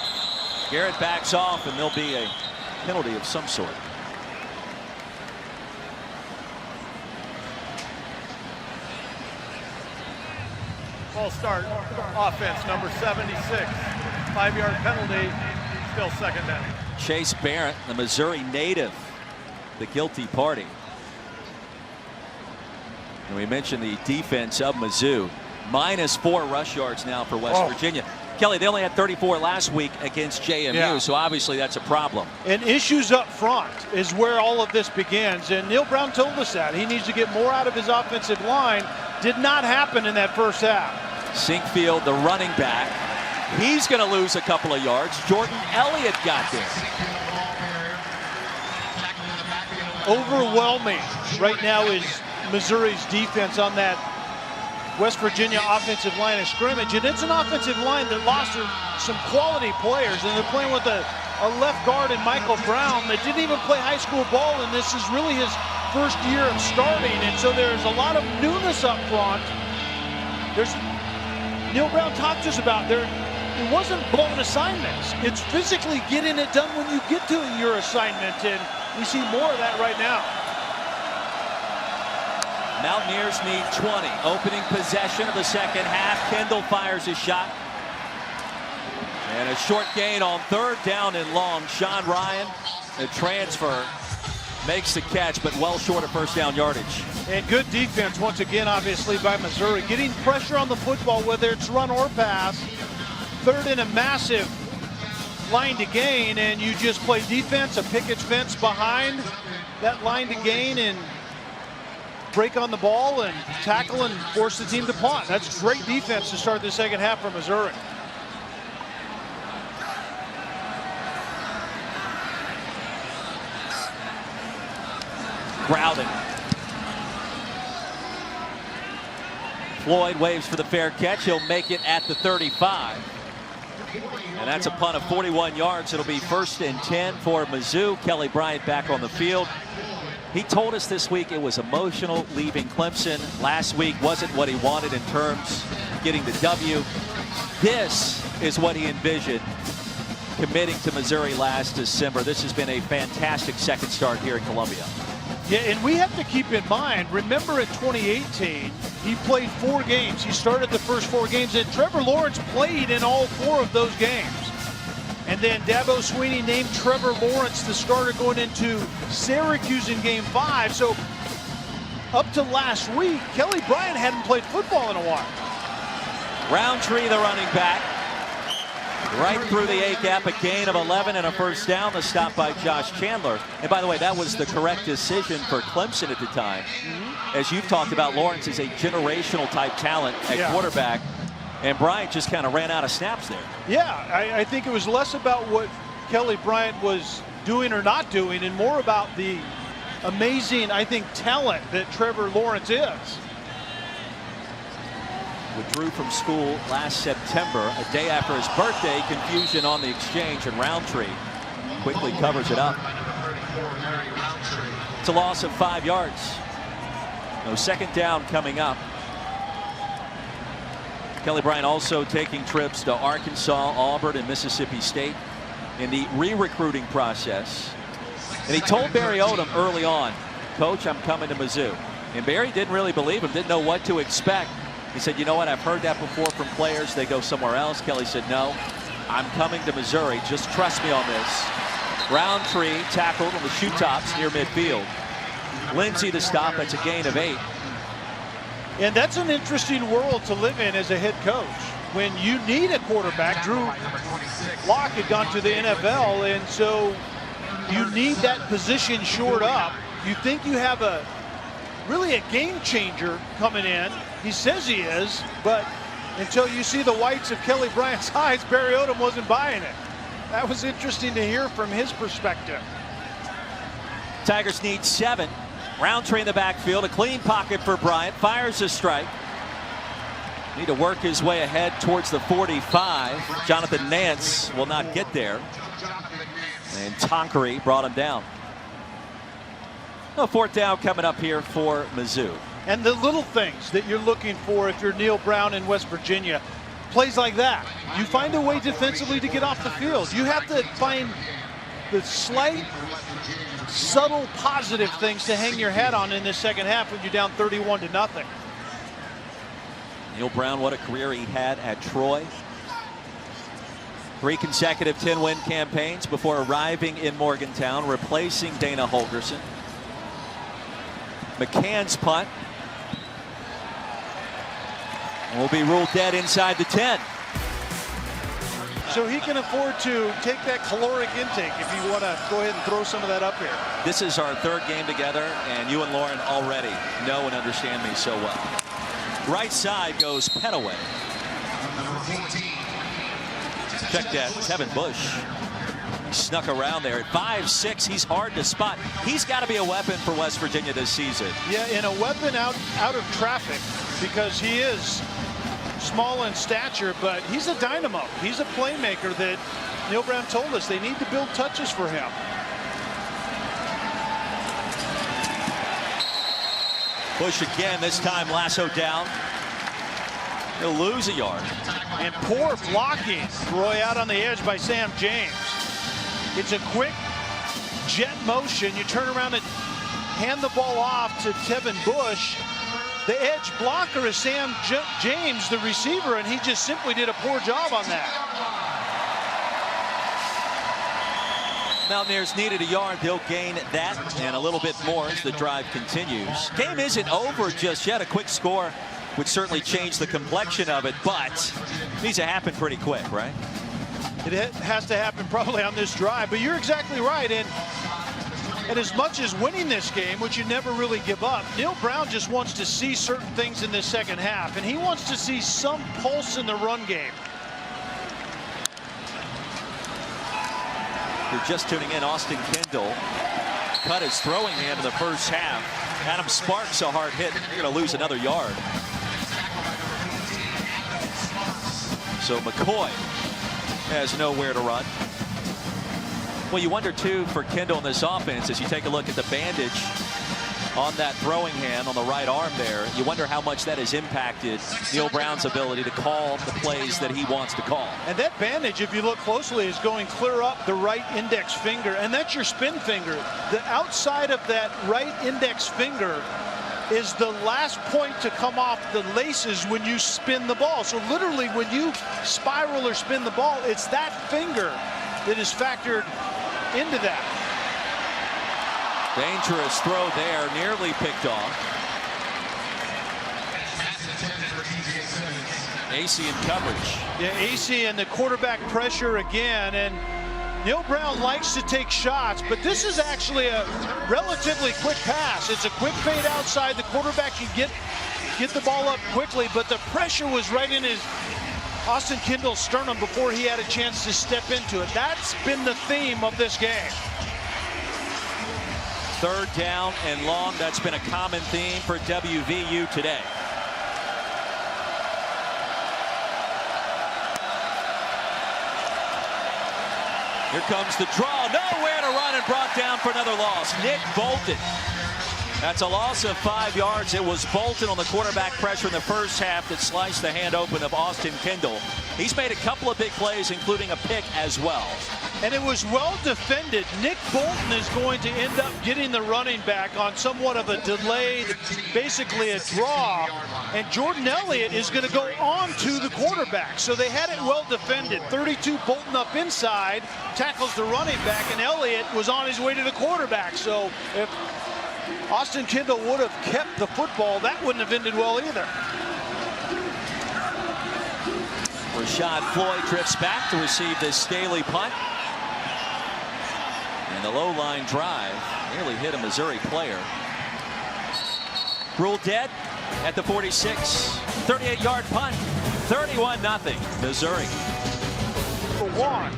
Garrett backs off, and there'll be a penalty of some sort. False start. Offense, number 76. 5-yard penalty. Still second down. Chase Barrett, the Missouri native, the guilty party. And we mentioned the defense of Mizzou. -4 rush yards now for West Virginia. Kelly, they only had 34 last week against JMU, so obviously that's a problem. And issues up front is where all of this begins. And Neil Brown told us that. He needs to get more out of his offensive line. Did not happen in that first half. Sinkfield, the running back. He's going to lose a couple of yards. Jordan Elliott got there. Overwhelming right now is Missouri's defense on that West Virginia offensive line of scrimmage. And it's an offensive line that lost some quality players. And they're playing with a left guard in Michael Brown that didn't even play high school ball. And this is really his first year of starting. And so there's a lot of newness up front. Neil Brown talked to us about it wasn't blown assignments. It's physically getting it done when you get to your assignment. And we see more of that right now. Mountaineers need 20. Opening possession of the second half. Kendall fires his shot. And a short gain on 3rd down and long. Sean Ryan, the transfer, makes the catch, but well short of first down yardage. And good defense once again, obviously, by Missouri. Getting pressure on the football, whether it's run or pass. 3rd and a massive line to gain, and you just play defense, a picket fence behind that line to gain, and break on the ball and tackle and force the team to punt. That's great defense to start the second half for Missouri. Crowded. Floyd waves for the fair catch. He'll make it at the 35. And that's a punt of 41 yards. It'll be 1st and 10 for Mizzou. Kelly Bryant back on the field. He told us this week it was emotional leaving Clemson. Last week wasn't what he wanted in terms of getting the W. This is what he envisioned committing to Missouri last December. This has been a fantastic second start here in Columbia. Yeah, and we have to keep in mind, remember in 2018, he played 4 games. He started the first 4 games, and Trevor Lawrence played in all 4 of those games. And then Dabo Swinney named Trevor Lawrence the starter going into Syracuse in Game 5. So up to last week, Kelly Bryant hadn't played football in a while. Roundtree, the running back. Right through the A-gap, a gain of 11 and a first down. The stop by Josh Chandler. And by the way, that was the correct decision for Clemson at the time. As you've talked about, Lawrence is a generational type talent at quarterback. And Bryant just kind of ran out of snaps there. Yeah, I think it was less about what Kelly Bryant was doing or not doing and more about the amazing, I think, talent that Trevor Lawrence is. Withdrew from school last September, a day after his birthday. Confusion on the exchange, and Roundtree quickly covers it up. It's a loss of 5 yards. No second down coming up. Kelly Bryant also taking trips to Arkansas, Auburn, and Mississippi State in the re-recruiting process. And he told Barry Odom early on, "Coach, I'm coming to Mizzou." And Barry didn't really believe him, didn't know what to expect. He said, "You know what, I've heard that before from players. They go somewhere else." Kelly said, "No, I'm coming to Missouri. Just trust me on this." Roundtree tackled on the shoe tops near midfield. Lindsey the stop. That's a gain of 8. And that's an interesting world to live in as a head coach. When you need a quarterback, Drew Lock had gone to the NFL, and so you need that position shored up. You think you have a really a game changer coming in. He says he is, but until you see the whites of Kelly Bryant's eyes, Barry Odom wasn't buying it. That was interesting to hear from his perspective. Tigers need 7. Roundtree in the backfield, a clean pocket for Bryant, fires a strike. Need to work his way ahead towards the 45. Jonathan Nance will not get there. And Tonkery brought him down. A 4th down coming up here for Mizzou. And the little things that you're looking for if you're Neil Brown in West Virginia. Plays like that. You find a way defensively to get off the field. You have to find the slight, subtle, positive things to hang your hat on in this second half when you're down 31-0. Neil Brown, what a career he had at Troy. 3 consecutive 10-win campaigns before arriving in Morgantown, replacing Dana Holgerson. McCann's punt will be ruled dead inside the 10. So he can afford to take that caloric intake if you want to go ahead and throw some of that up here. This is our 3rd game together, and you and Lauren already know and understand me so well. Right side goes Petaway. Check that, Tevin Bush. He snuck around there at 5'6". He's hard to spot. He's got to be a weapon for West Virginia this season. Yeah, and a weapon out of traffic, because he is small in stature, but he's a dynamo. He's a playmaker that Neil Brown told us they need to build touches for him. Bush again, this time lasso down. He'll lose a yard. And poor blocking, Roy, out on the edge by Sam James. It's a quick jet motion. You turn around and hand the ball off to Tevin Bush. The edge blocker is Sam James, the receiver, and he just simply did a poor job on that. Mountaineers needed a yard. They'll gain that and a little bit more as the drive continues. Game isn't over just yet. A quick score would certainly change the complexion of it, but needs to happen pretty quick, right? It has to happen probably on this drive, but you're exactly right. And as much as winning this game, which you never really give up, Neil Brown just wants to see certain things in this second half, and he wants to see some pulse in the run game. You're just tuning in. Austin Kendall cut his throwing hand in the first half. Adam Sparks a hard hit. You're going to lose another yard. So McCoy has nowhere to run. Well, you wonder too for Kendall in this offense as you take a look at the bandage on that throwing hand on the right arm there. You wonder how much that has impacted Neil Brown's ability to call the plays that he wants to call. And that bandage, if you look closely, is going clear up the right index finger, and that's your spin finger. The outside of that right index finger is the last point to come off the laces when you spin the ball. So literally when you spiral or spin the ball, it's that finger that is factored into that. Dangerous throw there, nearly picked off. AC in coverage. Yeah, AC and the quarterback pressure again, and Neil Brown likes to take shots, but this is actually a relatively quick pass. It's a quick fade outside. The quarterback can get the ball up quickly, but the pressure was right in his Austin Kendall's sternum before he had a chance to step into it. That's been the theme of this game. 3rd down and long. That's been a common theme for WVU today. Here comes the draw. Nowhere to run and brought down for another loss. Nick Bolton. That's a loss of 5 yards. It was Bolton on the quarterback pressure in the first half that sliced the hand open of Austin Kendall. He's made a couple of big plays, including a pick as well. And it was well defended. Nick Bolton is going to end up getting the running back on somewhat of a delayed, basically a draw. And Jordan Elliott is going to go on to the quarterback. So they had it well defended. 32 Bolton up inside, tackles the running back, and Elliott was on his way to the quarterback. So if Austin Kendall would have kept the football, that wouldn't have ended well either. Rashad Floyd drifts back to receive this Staley punt. And the low line drive nearly hit a Missouri player. Ruled dead at the 46. 38-yard punt. 31-0 Missouri. For one.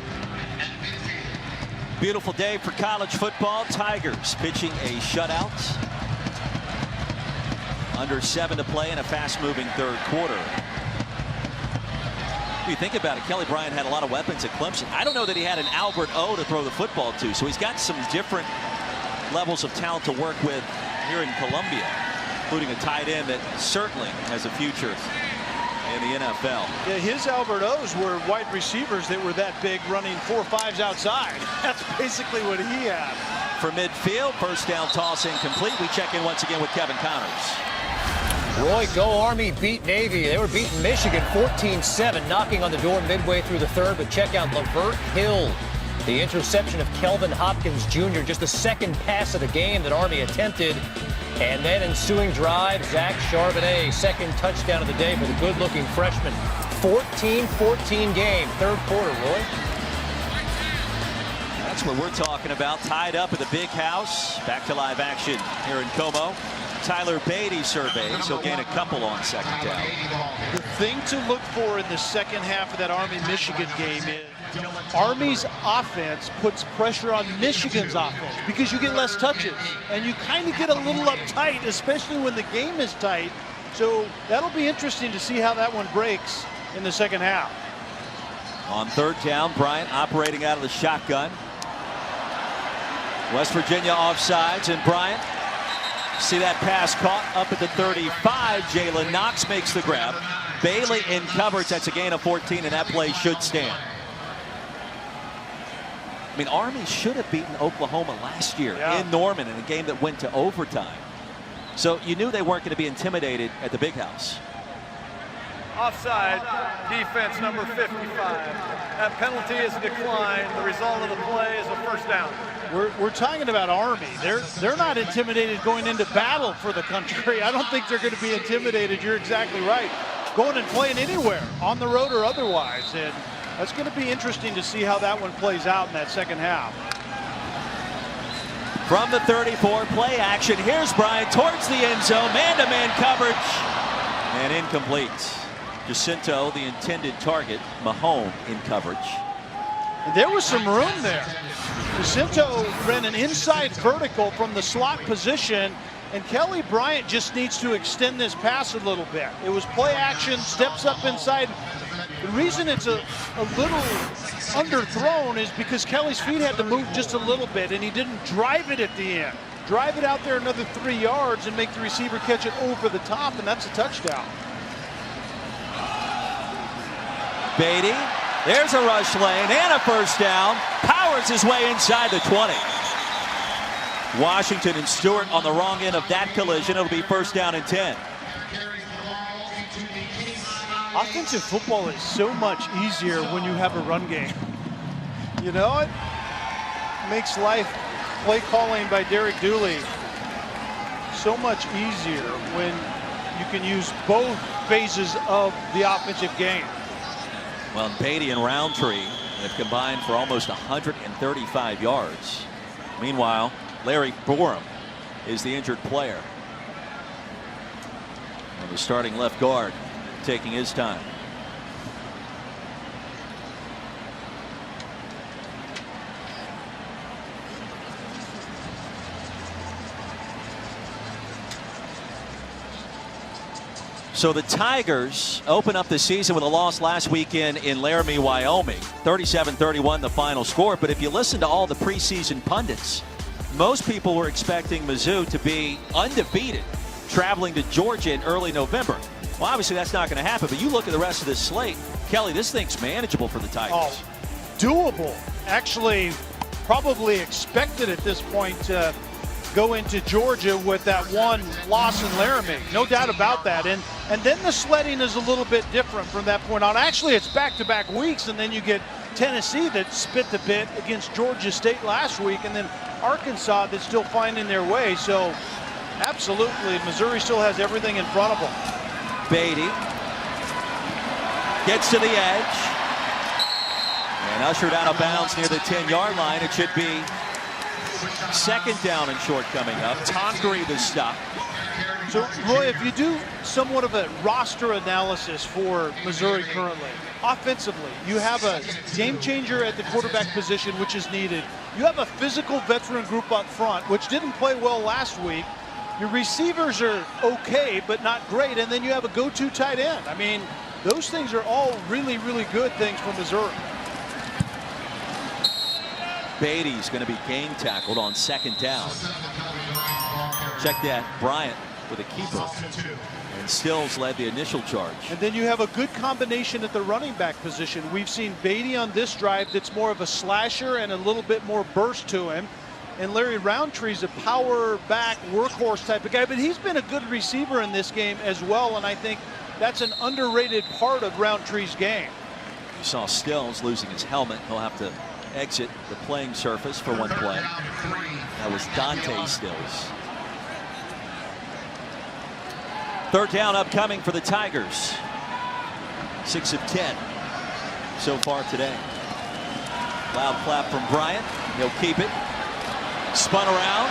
Beautiful day for college football. Tigers pitching a shutout. Under 7 to play in a fast-moving third quarter. If you think about it, Kelly Bryant had a lot of weapons at Clemson. I don't know that he had an Albert O to throw the football to, so he's got some different levels of talent to work with here in Columbia, including a tight end that certainly has a future in the NFL. Yeah, his Albert O's were wide receivers that were that big, running 4-5s outside. That's basically what he had. For midfield, first down toss incomplete. We check in once again with Kevin Connors. Roy, go Army beat Navy. They were beating Michigan 14-7, knocking on the door midway through the third. But check out Lavert Hill, the interception of Kelvin Hopkins Jr., just the second pass of the game that Army attempted. And then ensuing drive, Zach Charbonnet, second touchdown of the day for the good-looking freshman. 14-14 game, third quarter, Roy. That's what we're talking about. Tied up at the big house. Back to live action here in Como. Tyler Beatty surveys. He'll gain a couple on second down. The thing to look for in the second half of that Army-Michigan game is Army's offense puts pressure on Michigan's offense because you get less touches and you kind of get a little uptight, especially when the game is tight. So that'll be interesting to see how that one breaks in the second half. On third down, Bryant operating out of the shotgun. West Virginia offsides, and Bryant, see that pass caught up at the 35. Jalen Knox makes the grab. Bailey in coverage. That's a gain of 14, and that play should stand. I mean, Army should have beaten Oklahoma last year in Norman in a game that went to overtime. So you knew they weren't going to be intimidated at the big house. Offside, defense number 55. That penalty is declined. The result of the play is a first down. We're talking about Army. They're not intimidated going into battle for the country. I don't think they're going to be intimidated. You're exactly right. Going and playing anywhere, on the road or otherwise. And that's going to be interesting to see how that one plays out in that second half. From the 34, play action. Here's Bryant towards the end zone. Man-to-man coverage. And incomplete. Jacinto, the intended target. Mahone in coverage. And there was some room there. Jacinto ran an inside vertical from the slot position, and Kelly Bryant just needs to extend this pass a little bit. It was play action, steps up inside. The reason it's a little underthrown is because Kelly's feet had to move just a little bit, and he didn't drive it at the end. Drive it out there another 3 yards and make the receiver catch it over the top, and that's a touchdown. Beatty, there's a rush lane and a first down. Powers his way inside the 20. Washington and Stewart on the wrong end of that collision. It'll be first down and 10. Offensive football is so much easier when you have a run game. You know, it makes life, play calling by Derek Dooley, so much easier when you can use both phases of the offensive game. Well, Beatty and Roundtree have combined for almost 135 yards. Meanwhile, Larry Borum is the injured player. And the starting left guard taking his time. So the Tigers open up the season with a loss last weekend in Laramie, Wyoming. 37-31 the final score. But if you listen to all the preseason pundits, most people were expecting Mizzou to be undefeated traveling to Georgia in early November. Well, obviously that's not going to happen, but you look at the rest of this slate, Kelly, this thing's manageable for the Tigers. Oh, doable. Actually, probably expected at this point to go into Georgia with that one loss in Laramie. No doubt about that. And then the sledding is a little bit different from that point on. Actually, it's back-to-back weeks, and then you get Tennessee that spit the bit against Georgia State last week, and then Arkansas that's still finding their way. So absolutely, Missouri still has everything in front of them. Beatty gets to the edge and ushered out of bounds near the 10-yard line. It should be second down and short coming up. Tonkery the stop. So, Roy, if you do somewhat of a roster analysis for Missouri currently, offensively, you have a game changer at the quarterback position, which is needed. You have a physical veteran group up front, which didn't play well last week. Your receivers are okay, but not great. And then you have a go-to tight end. I mean, those things are all really, really good things for Missouri. Beatty's going to be game tackled on second down. Check that. Bryant with a keeper. And Stills led the initial charge. And then you have a good combination at the running back position. We've seen Beatty on this drive that's more of a slasher and a little bit more burst to him. And Larry Roundtree's a power back workhorse type of guy, but he's been a good receiver in this game as well. And I think that's an underrated part of Roundtree's game. You saw Stills losing his helmet. He'll have to exit the playing surface for one play. That was Dante Stills. Third down upcoming for the Tigers. 6 of 10 so far today. Loud clap from Bryant. He'll keep it. Spun around.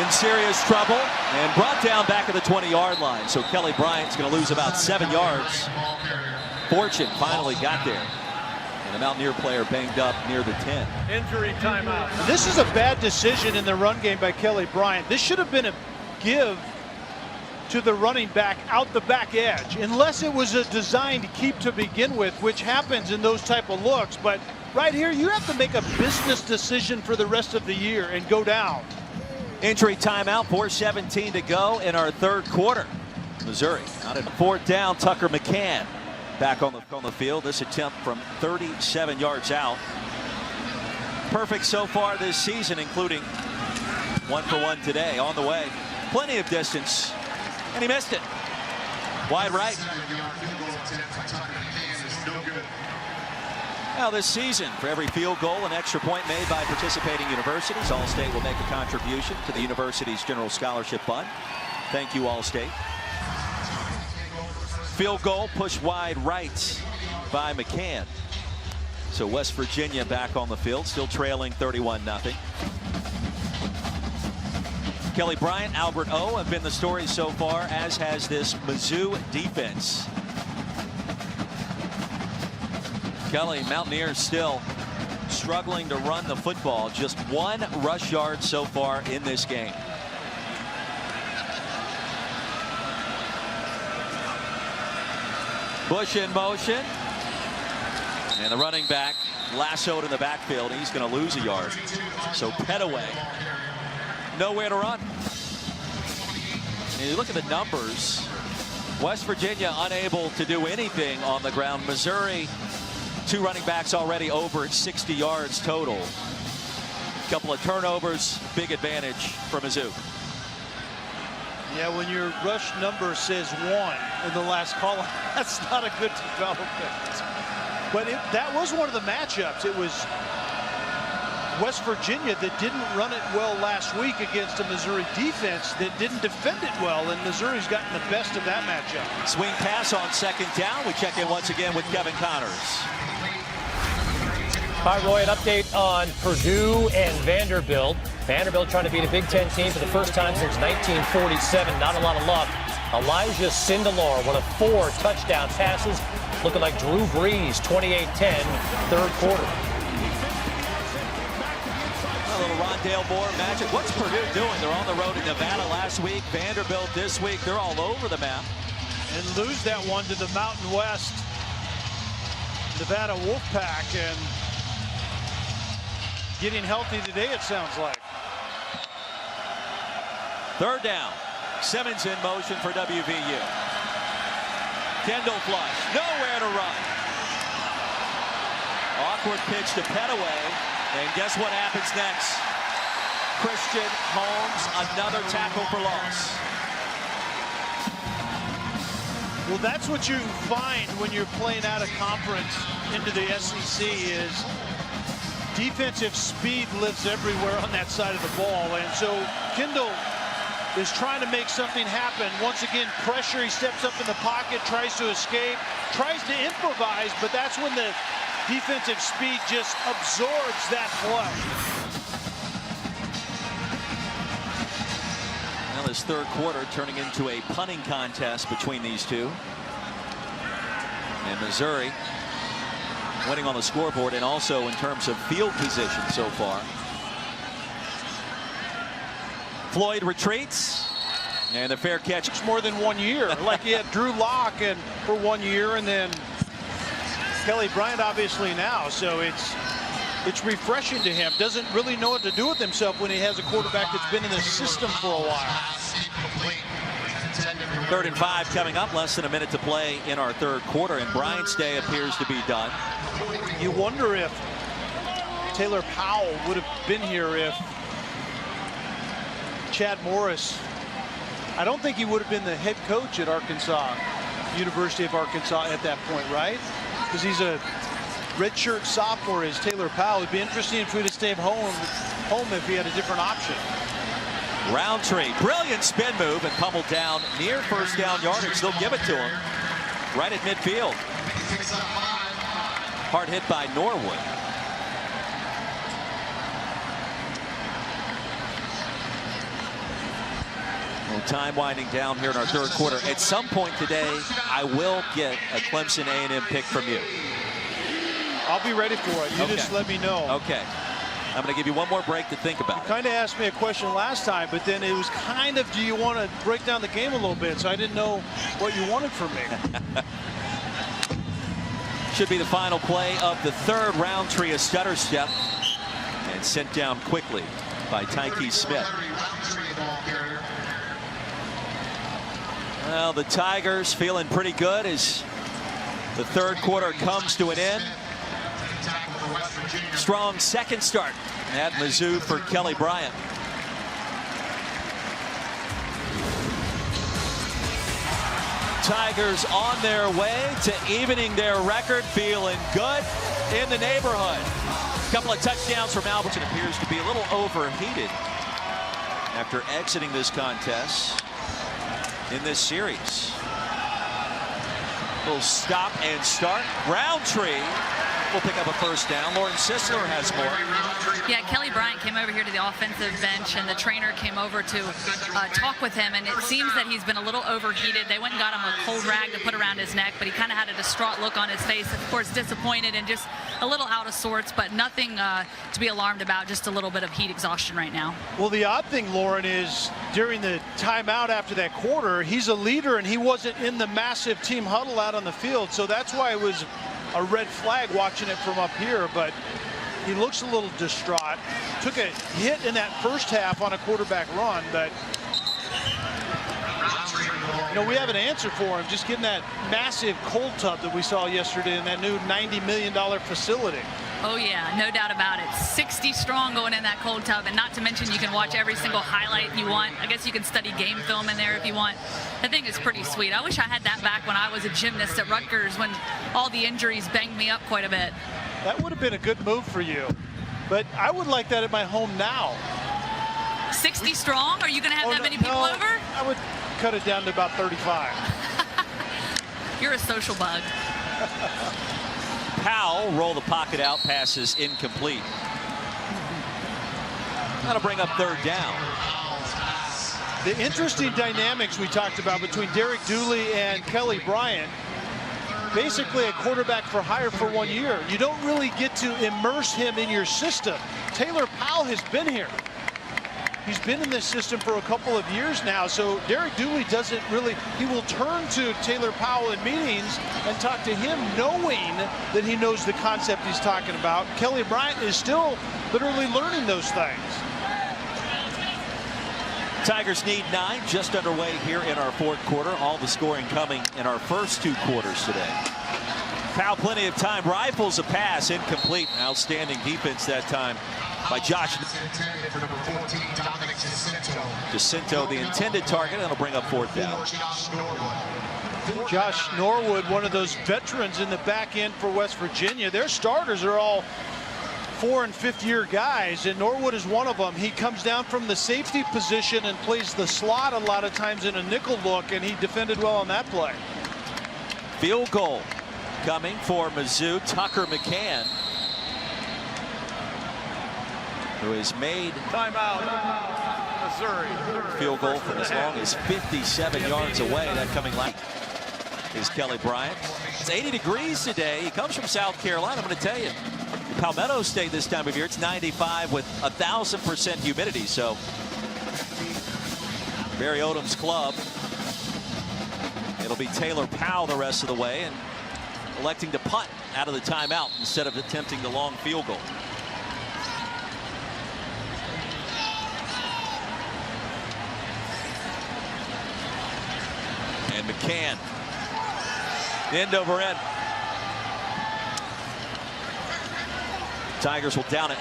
In serious trouble. And brought down back at the 20-yard line. So Kelly Bryant's going to lose about 7 yards. Fortune finally got there. And the Mountaineer player banged up near the 10. Injury timeout. This is a bad decision in the run game by Kelly Bryant. This should have been a give to the running back out the back edge, unless it was a design to keep to begin with, which happens in those type of looks. But right here, you have to make a business decision for the rest of the year and go down. Injury timeout, 4:17 to go in our third quarter. Missouri on a fourth down. Tucker McCann back on the field. This attempt from 37 yards out. Perfect so far this season, including 1 for 1 today on the way. Plenty of distance, and he missed it. Wide right. Now this season, for every field goal and extra point made by participating universities, All-State will make a contribution to the university's General Scholarship Fund. Thank you, All-State. Field goal pushed wide right by McCann. So West Virginia back on the field, still trailing 31-0. Kelly Bryant, Albert O have been the story so far, as has this Mizzou defense. Kelly, Mountaineers still struggling to run the football. Just 1 rush yard so far in this game. Bush in motion. And the running back lassoed in the backfield. He's going to lose a yard. So Petaway, nowhere to run. And you look at the numbers. West Virginia unable to do anything on the ground. Missouri, 2 running backs already over 60 yards total. A couple of turnovers, big advantage for Mizzou. Yeah, when your rush number says 1 in the last column, that's not a good development. But that was one of the matchups. It was West Virginia that didn't run it well last week against a Missouri defense that didn't defend it well, and Missouri's gotten the best of that matchup. Swing pass on second down. We check in once again with Kevin Connors. Hi, Roy, an update on Purdue and Vanderbilt. Vanderbilt trying to beat a Big Ten team for the first time since 1947. Not a lot of luck. Elijah Sindelar, one of 4 touchdown passes, looking like Drew Brees, 28-10, third quarter. A little Rondale Moore magic. What's Purdue doing? They're on the road in Nevada last week. Vanderbilt this week. They're all over the map. And lose that one to the Mountain West Nevada Wolfpack, and getting healthy today, it sounds like. Third down. Simmons in motion for WVU. Kendall flush. Nowhere to run. Awkward pitch to Petaway. And guess what happens next? Christian Holmes, another tackle for loss. Well, that's what you find when you're playing out of conference into the SEC is defensive speed lives everywhere on that side of the ball. And so Kendall is trying to make something happen. Once again, pressure, he steps up in the pocket, tries to escape, tries to improvise, but that's when the defensive speed just absorbs that play. Now this third quarter turning into a punting contest between these two. And Missouri winning on the scoreboard and also in terms of field position so far. Floyd retreats. And the fair catch. It's more than 1 year. Like he had Drew Lock and for 1 year, and then Kelly Bryant obviously now. So it's refreshing to him. Doesn't really know what to do with himself when he has a quarterback that's been in the system for a while. 3rd and 5 coming up. Less than a minute to play in our third quarter, and Bryant's day appears to be done. You wonder if Taylor Powell would have been here if Chad Morris. I don't think he would have been the head coach at Arkansas, University of Arkansas at that point, right? Because he's a redshirt sophomore as Taylor Powell. It'd be interesting if we'd have stayed home if he had a different option. Roundtree, brilliant spin move and pummeled down near first down yardage. They'll give it to him right at midfield. Hard hit by Norwood. Time winding down here in our third quarter. At some point today, I will get a Clemson A&M pick from you. I'll be ready for it. You Okay. just let me know. Okay. I'm going to give you one more break to think about it. Kind of asked me a question last time, but then it was kind of, do you want to break down the game a little bit? So I didn't know what you wanted from me. Should be the final play of the third. Roundtree, a stutter step, and sent down quickly by Tyke Smith. Well, the Tigers feeling pretty good as the third quarter comes to an end. Strong second start at Mizzou for Kelly Bryant. Tigers on their way to evening their record, feeling good in the neighborhood. A couple of touchdowns from Albertson. Appears to be a little overheated after exiting this contest in this series. Little stop and start. Roundtree will pick up a first down. Lauren Sisler has more. Yeah, Kelly Bryant came over here to the offensive bench, and the trainer came over to talk with him, and it seems that he's been a little overheated. They went and got him a cold rag to put around his neck, but he kind of had a distraught look on his face. Of course, disappointed and just a little out of sorts, but nothing to be alarmed about, just a little bit of heat exhaustion right now. Well, the odd thing, Lauren, is during the timeout after that quarter, he's a leader, and he wasn't in the massive team huddle out on the field, so that's why it was a red flag watching it from up here, but he looks a little distraught. Took a hit in that first half on a quarterback run, but you know, we have an answer for him. Just getting that massive cold tub that we saw yesterday in that new $90 million facility. Oh yeah, no doubt about it. 60 strong going in that cold tub, and not to mention you can watch every single highlight you want. I guess you can study game film in there if you want. I think it's pretty sweet. I wish I had that back when I was a gymnast at Rutgers when all the injuries banged me up quite a bit. That would have been a good move for you, but I would like that at my home now. 60 strong? Are you going to have that many people over? I would cut it down to about 35. You're a social bug. Powell roll the pocket out, passes incomplete. That'll bring up third down. The interesting dynamics we talked about between Derek Dooley and Kelly Bryant. Basically a quarterback for hire for 1 year. You don't really get to immerse him in your system. Taylor Powell has been here. He's been in this system for a couple of years now, so Derek Dooley doesn't really, he will turn to Taylor Powell in meetings and talk to him knowing that he knows the concept he's talking about. Kelly Bryant is still literally learning those things. Tigers need 9, just underway here in our fourth quarter. All the scoring coming in our first 2 quarters today. Powell, plenty of time, rifles a pass, incomplete. Outstanding defense that time by Josh. Jacinto, the intended target, and it'll bring up fourth down. Josh Norwood, one of those veterans in the back end for West Virginia. Their starters are all 4- and 5th-year guys, and Norwood is one of them. He comes down from the safety position and plays the slot a lot of times in a nickel look, and he defended well on that play. Field goal coming for Mizzou. Tucker McCann, who has made Timeout. Missouri. Field goal from as long as 57 yards away. That coming late is Kelly Bryant. It's 80 degrees today. He comes from South Carolina. I'm going to tell you, Palmetto State this time of year, it's 95 with 1,000% humidity. So Barry Odom's club. It'll be Taylor Powell the rest of the way, and electing to punt out of the timeout instead of attempting the long field goal. And McCann, end over end. Tigers will down it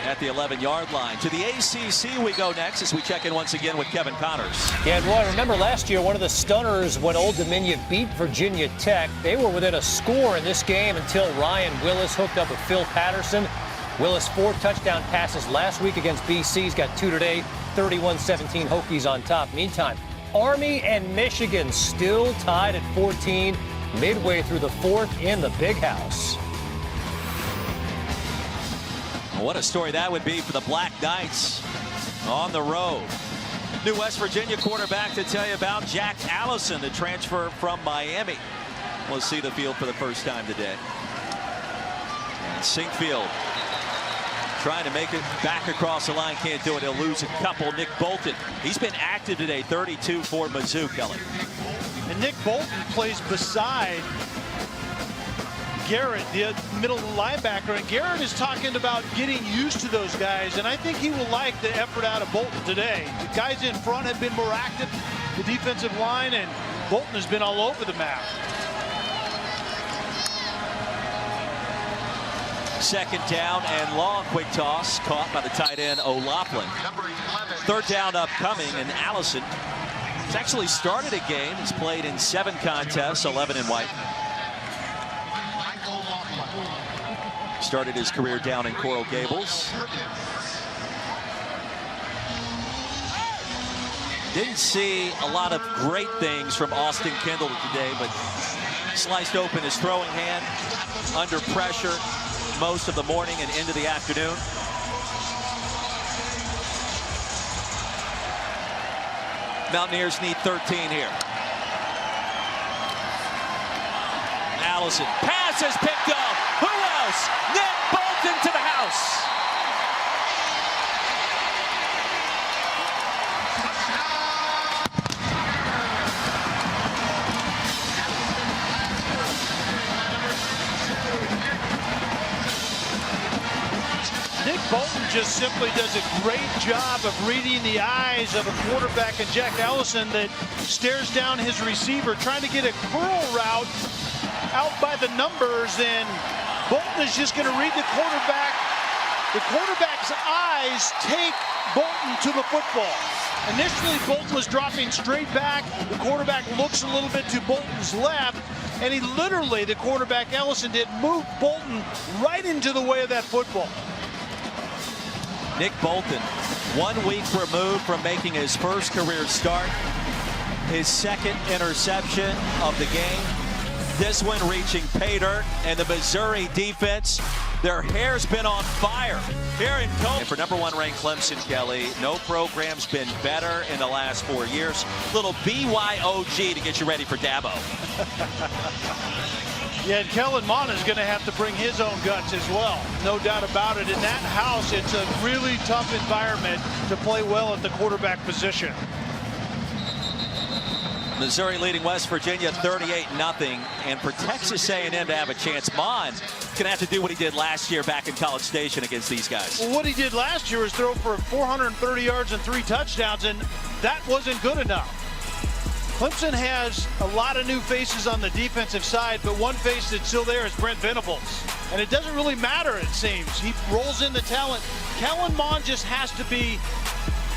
at the 11-yard line. To the ACC we go next as we check in once again with Kevin Connors. Yeah, Roy, remember last year one of the stunners when Old Dominion beat Virginia Tech. They were within a score in this game until Ryan Willis hooked up with Phil Patterson. Willis 4 touchdown passes last week against BC. He's got 2 today. 31-17 Hokies on top. Meantime, Army and Michigan still tied at 14 midway through the 4th in the Big House. What a story that would be for the Black Knights on the road. New West Virginia quarterback to tell you about, Jack Allison, the transfer from Miami. We'll see the field for the first time today. And Sinkfield trying to make it back across the line, can't do it. He'll lose a couple. Nick Bolton, he's been active today, 32 for Mizzou, Kelly. And Nick Bolton plays beside Garrett, the middle linebacker, and Garrett is talking about getting used to those guys, and I think he will like the effort out of Bolton today. The guys in front have been more active, the defensive line, and Bolton has been all over the map. Second down and long, quick toss caught by the tight end O'Loughlin. 3rd down upcoming, and Allison has actually started a game. He's played in 7 contests, 11 in white. Started his career down in Coral Gables. Didn't see a lot of great things from Austin Kendall today, but sliced open his throwing hand under pressure most of the morning and into the afternoon. Mountaineers need 13 here. Allison, pass is picked up. Who else? Nick Bolton to the house. Nick Bolton just simply does a great job of reading the eyes of a quarterback in Jack Allison that stares down his receiver, trying to get a curl route out by the numbers, and Bolton is just going to read the quarterback. The quarterback's eyes take Bolton to the football. Initially, Bolton was dropping straight back. The quarterback looks a little bit to Bolton's left, and he literally, the quarterback Allison did, move Bolton right into the way of that football. Nick Bolton, 1 week removed from making his first career start, his 2nd interception of the game. This one reaching pay dirt, and the Missouri defense, their hair's been on fire here in Cole. And for #1 ranked Clemson, Kelly, no program's been better in the last 4 years. Little BYOG to get you ready for Dabo. Yeah, and Kellen Mond is going to have to bring his own guts as well. No doubt about it. In that house, it's a really tough environment to play well at the quarterback position. Missouri leading West Virginia 38-0, and for Texas A&M to have a chance, Mond going to have to do what he did last year back in College Station against these guys. Well, what he did last year was throw for 430 yards and 3 touchdowns, and that wasn't good enough. Clemson has a lot of new faces on the defensive side, but one face that's still there is Brent Venables. And it doesn't really matter, it seems. He rolls in the talent. Kellen Mond just has to be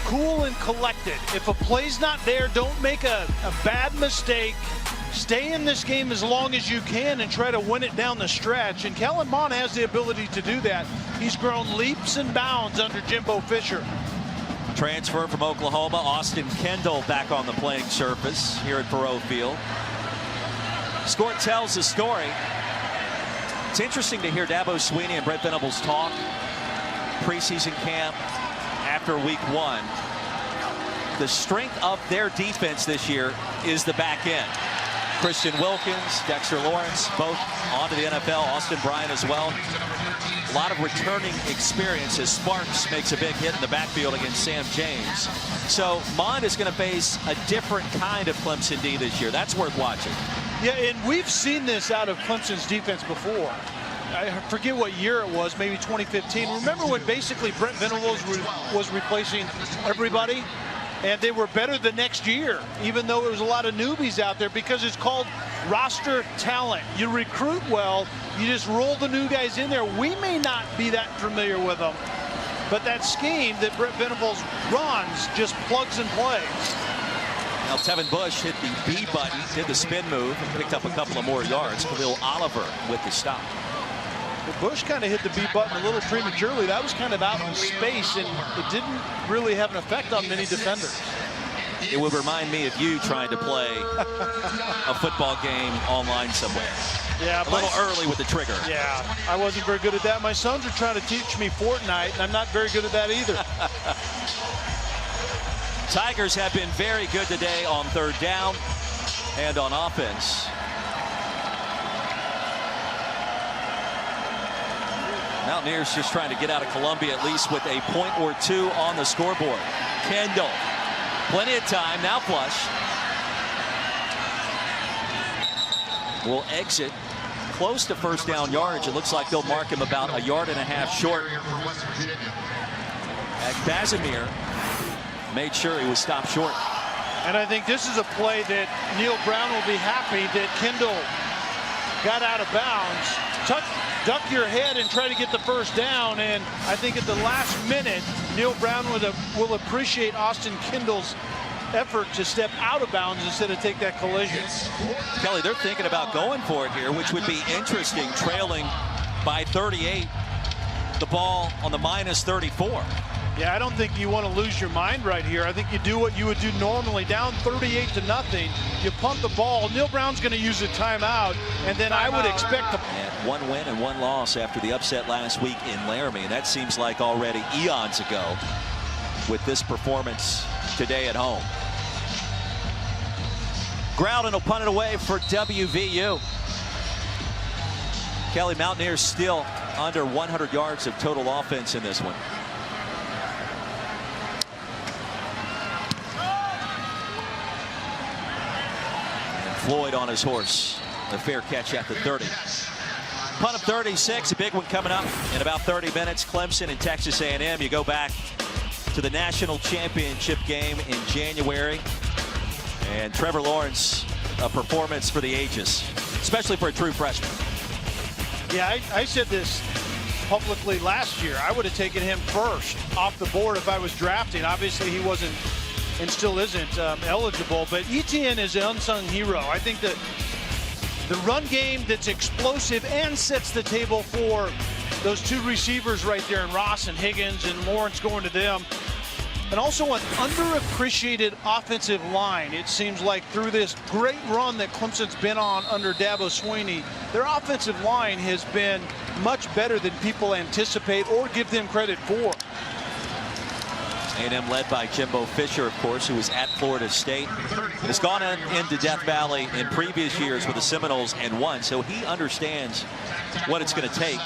cool and collected. If a play's not there, don't make a bad mistake. Stay in this game as long as you can and try to win it down the stretch. And Kellen Mond has the ability to do that. He's grown leaps and bounds under Jimbo Fisher. Transfer from Oklahoma, Austin Kendall back on the playing surface here at Faurot Field. Score tells the story. It's interesting to hear Dabo Swinney and Brent Venables talk preseason camp after week 1. the strength of their defense this year is the back end. Christian Wilkins, Dexter Lawrence, both onto the NFL. Austin Bryant as well. A lot of returning experience as Sparks makes a big hit in the backfield against Sam James. So Mond is going to face a different kind of Clemson D this year. That's worth watching. Yeah, and we've seen this out of Clemson's defense before. I forget what year it was, maybe 2015. Remember when basically Brent Venables was replacing everybody? And they were better the next year, even though there was a lot of newbies out there, because it's called roster talent. You recruit well, you just roll the new guys in there. We may not be that familiar with them, but that scheme that Brent Venables runs just plugs and plays. Now Tevin Bush hit the B button, did the spin move, and picked up a couple of more yards. Khalil Oliver with the stop. Bush kind of hit the B button a little prematurely. That was kind of out in space, and it didn't really have an effect on many defenders. It would remind me of you trying to play a football game online somewhere. Yeah, a little early with the trigger. Yeah, I wasn't very good at that. My sons are trying to teach me Fortnite, and I'm not very good at that either. Tigers have been very good today on third down and on offense. Mountaineers just trying to get out of Columbia at least with a point or two on the scoreboard. Kendall, plenty of time, now flush. Will exit close to first down yardage. It looks like they'll mark him about a yard and a half short. Casimir made sure he was stopped short. And I think this is a play that Neil Brown will be happy that Kendall got out of bounds. Duck your head and try to get the first down, and I think at the last minute, Neil Brown will appreciate Austin Kendall's effort to step out of bounds instead of take that collision. Kelly, they're thinking about going for it here, which would be interesting, trailing by 38, the ball on the minus 34. Yeah, I don't think you want to lose your mind right here. I think you do what you would do normally. Down 38-0, you punt the ball. Neil Brown's going to use a timeout, and then I would expect to. And one win and one loss after the upset last week in Laramie, and that seems like already eons ago with this performance today at home. Groudon will punt it away for WVU. Kelly, Mountaineers still under 100 yards of total offense in this one. Floyd on his horse. A fair catch at the 30. Punt of 36, a big one coming up in about 30 minutes. Clemson and Texas A&M. You go back to the national championship game in January. And Trevor Lawrence, a performance for the ages, especially for a true freshman. Yeah, I said this publicly last year. I would have taken him first off the board if I was drafting. Obviously, he wasn't and still isn't eligible, but Etienne is an unsung hero. I think that the run game that's explosive and sets the table for those two receivers right there, and Ross and Higgins and Lawrence going to them. And also an underappreciated offensive line. It seems like through this great run that Clemson's been on under Dabo Swinney, their offensive line has been much better than people anticipate or give them credit for. A&M led by Jimbo Fisher, of course, who was at Florida State. Has gone into Death Valley in previous years with the Seminoles and won, so he understands what it's going to take.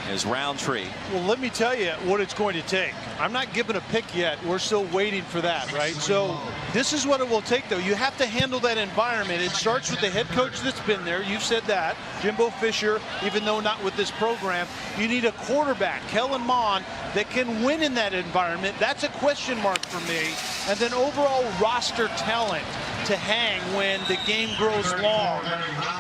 As Roundtree. Well, let me tell you what it's going to take. I'm not giving a pick yet. We're still waiting for that, right? So this is what it will take, though. You have to handle that environment. It starts with the head coach that's been there. You've said that. Jimbo Fisher, even though not with this program. You need a quarterback, Kellen Mond, that can win in that environment. That's a question mark for me. And then overall roster talent to hang when the game grows long,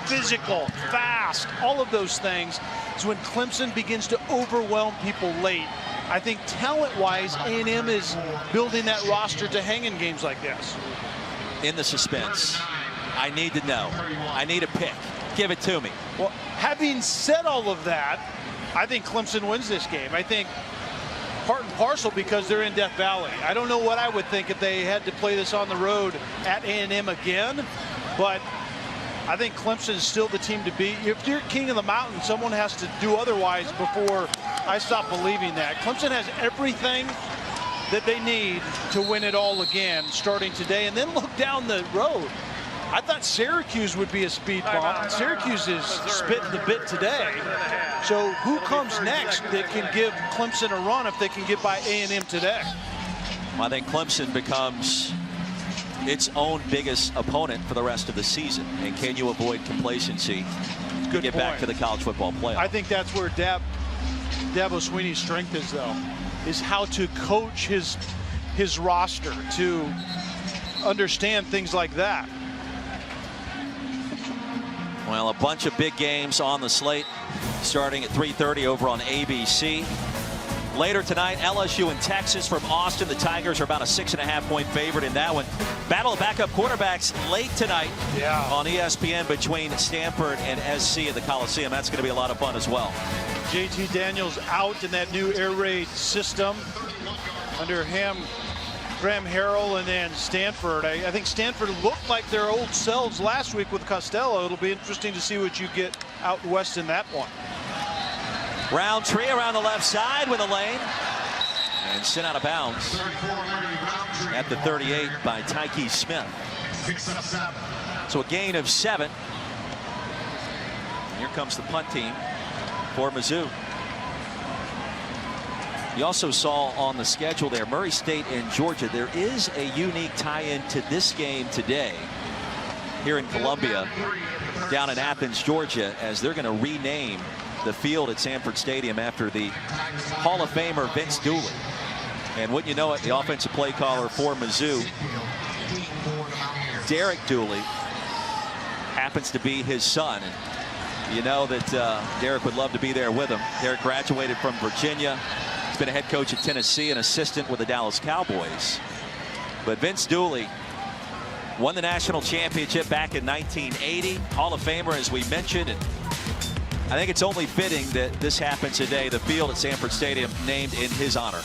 physical, fast, all of those things. Is when Clemson begins to overwhelm people late. I think talent-wise, A&M is building that roster to hang in games like this. In the suspense, I need to know. I need a pick. Give it to me. Well, having said all of that, I think Clemson wins this game. I think part and parcel because they're in Death Valley. I don't know what I would think if they had to play this on the road at A&M again, but I think Clemson is still the team to beat. If you're king of the mountain, someone has to do otherwise before I stop believing that. Clemson has everything that they need to win it all again starting today. And then look down the road. I thought Syracuse would be a speed bump. Syracuse is spitting the bit today. So who comes next that can give Clemson a run if they can get by A&M today? Well, I think Clemson becomes its own biggest opponent for the rest of the season. And can you avoid complacency to get back to the college football playoff? I think that's where Dabo Swinney's strength is, though, is how to coach his roster to understand things like that. Well, a bunch of big games on the slate starting at 3:30 over on ABC. Later tonight, LSU and Texas from Austin. The Tigers are about a 6.5-point favorite in that one. Battle of backup quarterbacks late tonight on ESPN between Stanford and SC at the Coliseum. That's going to be a lot of fun as well. JT Daniels out in that new air raid system under Graham Harrell, and then Stanford. I think Stanford looked like their old selves last week with Costello. It'll be interesting to see what you get out west in that one. Roundtree around the left side with a lane and sent out of bounds at the 38 by Tyke Smith. So a gain of 7. Here comes the punt team for Mizzou. You also saw on the schedule there, Murray State and Georgia. There is a unique tie-in to this game today here in Columbia, down in Athens, Georgia, as they're going to rename the field at Sanford Stadium after the Hall of Famer Vince Dooley. And wouldn't you know it, the offensive play caller for Mizzou, Derek Dooley, happens to be his son. And you know that Derek would love to be there with him. Derek graduated from Virginia. He's been a head coach at Tennessee, an assistant with the Dallas Cowboys. But Vince Dooley won the national championship back in 1980. Hall of Famer, as we mentioned. And I think it's only fitting that this happens today. The field at Sanford Stadium named in his honor.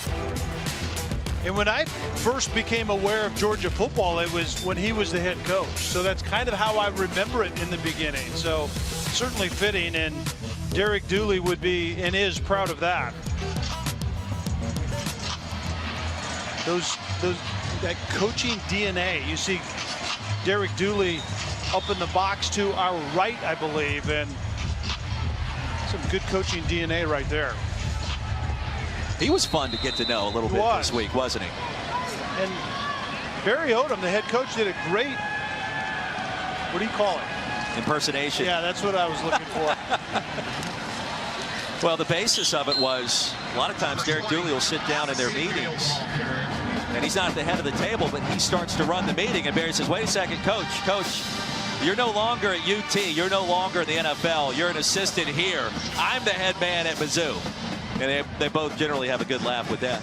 And when I first became aware of Georgia football, it was when he was the head coach. So that's kind of how I remember it in the beginning. So certainly fitting, and Derek Dooley would be and is proud of that. That coaching DNA. You see Derek Dooley up in the box to our right, I believe, and some good coaching DNA right there. He was fun to get to know a little bit this week, wasn't he? And Barry Odom, the head coach, did a great, what do you call it? Impersonation. Yeah, that's what I was looking for. Well, the basis of it was a lot of times Derek Dooley will sit down in their meetings, and he's not at the head of the table, but he starts to run the meeting, and Barry says, wait a second, coach, you're no longer at UT. You're no longer in the NFL. You're an assistant here. I'm the head man at Mizzou. And they both generally have a good laugh with that.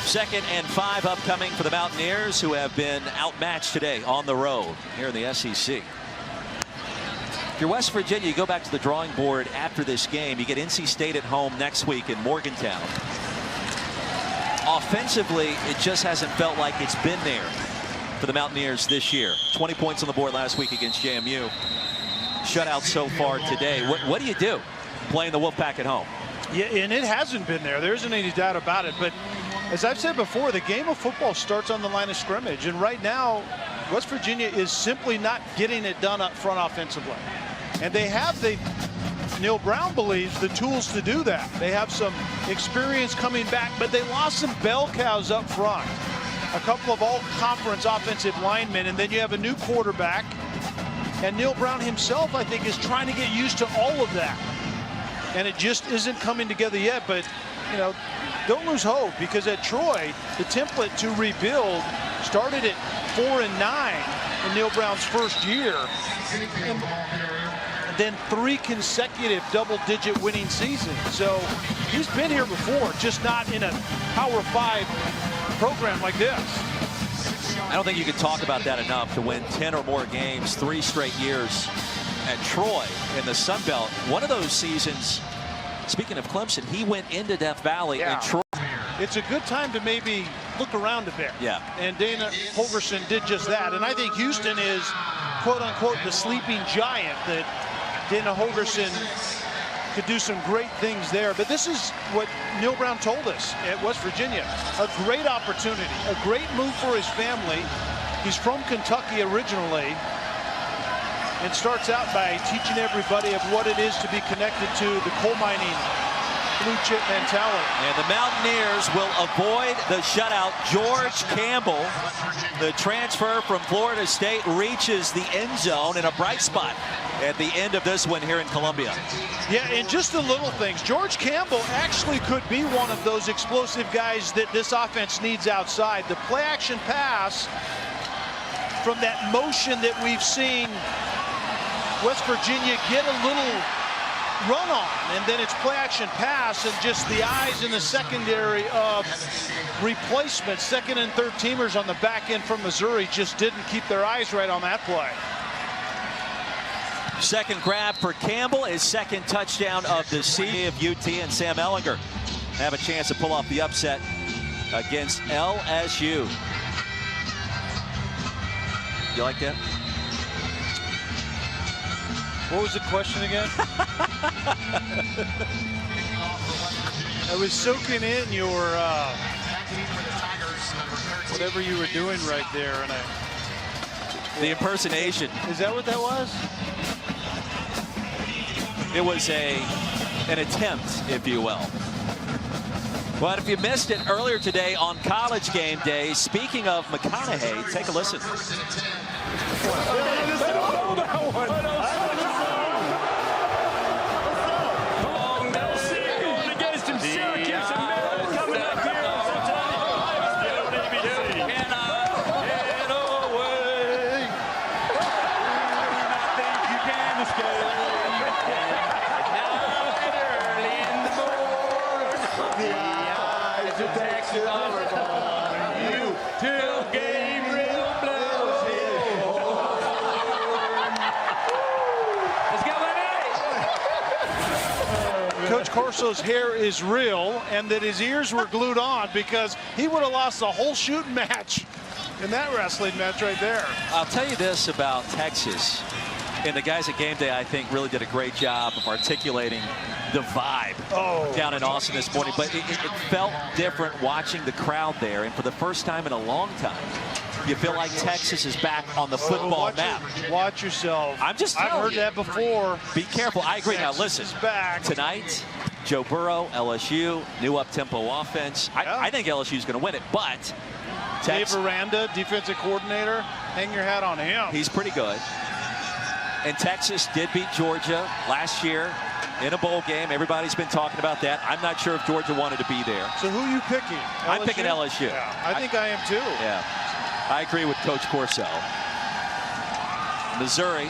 Second and 5 upcoming for the Mountaineers, who have been outmatched today on the road here in the SEC. If you're West Virginia, you go back to the drawing board after this game. You get NC State at home next week in Morgantown. Offensively, it just hasn't felt like it's been there for the Mountaineers this year. 20 points on the board last week against JMU. Shutout so far today. What do you do playing the Wolfpack at home? Yeah, and it hasn't been there. There isn't any doubt about it. But as I've said before, the game of football starts on the line of scrimmage. And right now, West Virginia is simply not getting it done up front offensively. And they have Neil Brown believes the tools to do that. They have some experience coming back, but they lost some bell cows up front. A couple of all-conference offensive linemen, and then you have a new quarterback. And Neil Brown himself, I think, is trying to get used to all of that. And it just isn't coming together yet. But, you know, don't lose hope, because at Troy, the template to rebuild started at 4-9 in Neil Brown's first year. And then 3 consecutive double-digit winning seasons. So he's been here before, just not in a Power 5 program like this. I don't think you can talk about that enough, to win 10 or more games 3 straight years at Troy in the Sun Belt. One of those seasons, speaking of Clemson, he went into Death Valley and Troy. It's a good time to maybe look around a bit. Yeah. And Dana Holgorsen did just that. And I think Houston is, quote unquote, the sleeping giant that Dana Holgorsen could do some great things there. But this is what Neil Brown told us at West Virginia. A great opportunity, a great move for his family. He's from Kentucky originally, and starts out by teaching everybody of what it is to be connected to the coal mining blue chip mentality. And the Mountaineers will avoid the shutout. George Campbell, the transfer from Florida State, reaches the end zone in a bright spot at the end of this one here in Columbia. Yeah, and just the little things. George Campbell actually could be one of those explosive guys that this offense needs outside. The play action pass from that motion that we've seen West Virginia get a little run on, and then it's play action pass, and just the eyes in the secondary of replacements, second and third teamers on the back end from Missouri just didn't keep their eyes right on that play. Second grab for Campbell, his second touchdown of the season. Of UT and Sam Ehlinger have a chance to pull off the upset against LSU. You like that? What was the question again? I was soaking in your whatever you were doing right there, and the impersonation. Is that what that was? It was an attempt, if you will. But if you missed it earlier today on College Game Day, speaking of McConaughey, take a listen. Coach Corso's hair is real, and that his ears were glued on, because he would have lost the whole shooting match in that wrestling match right there. I'll tell you this about Texas, and the guys at Game Day, I think, really did a great job of articulating the vibe down in Austin this morning. But it felt different watching the crowd there, and for the first time in a long time, you feel like Texas is back on the football map. Watch yourself. I'm just telling I've heard you. that before. Be careful. I agree. Texas now listen, is back. Tonight, Joe Burrow, LSU, new up-tempo offense. I think LSU is going to win it, but Dave Aranda, defensive coordinator, hang your hat on him. He's pretty good. And Texas did beat Georgia last year in a bowl game. Everybody's been talking about that. I'm not sure if Georgia wanted to be there. So who are you picking? LSU? I'm picking LSU. Yeah, I think I am too. Yeah, I agree with Coach Corso. Missouri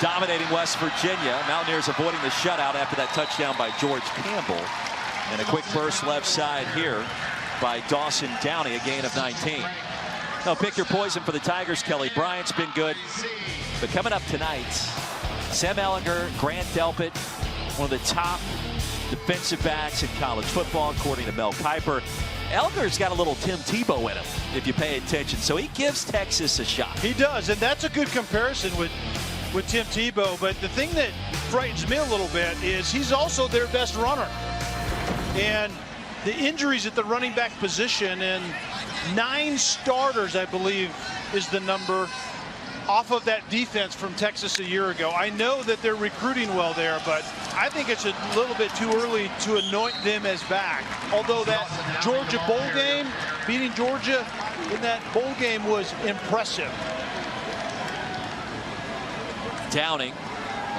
dominating West Virginia. Mountaineers avoiding the shutout after that touchdown by George Campbell. And a quick burst left side here by Dawson Downey, a gain of 19. Now pick your poison for the Tigers. Kelly Bryant's been good. But coming up tonight, Sam Ehlinger, Grant Delpit, one of the top defensive backs in college football, according to Mel Kiper. Ehlinger's got a little Tim Tebow in him, if you pay attention. So he gives Texas a shot. He does, and that's a good comparison with Tim Tebow. But the thing that frightens me a little bit is he's also their best runner. And the injuries at the running back position, and 9 starters, I believe, is the number off of that defense from Texas a year ago. I know that they're recruiting well there, but I think it's a little bit too early to anoint them as back. Although that Georgia bowl game, beating Georgia in that bowl game was impressive. Downing,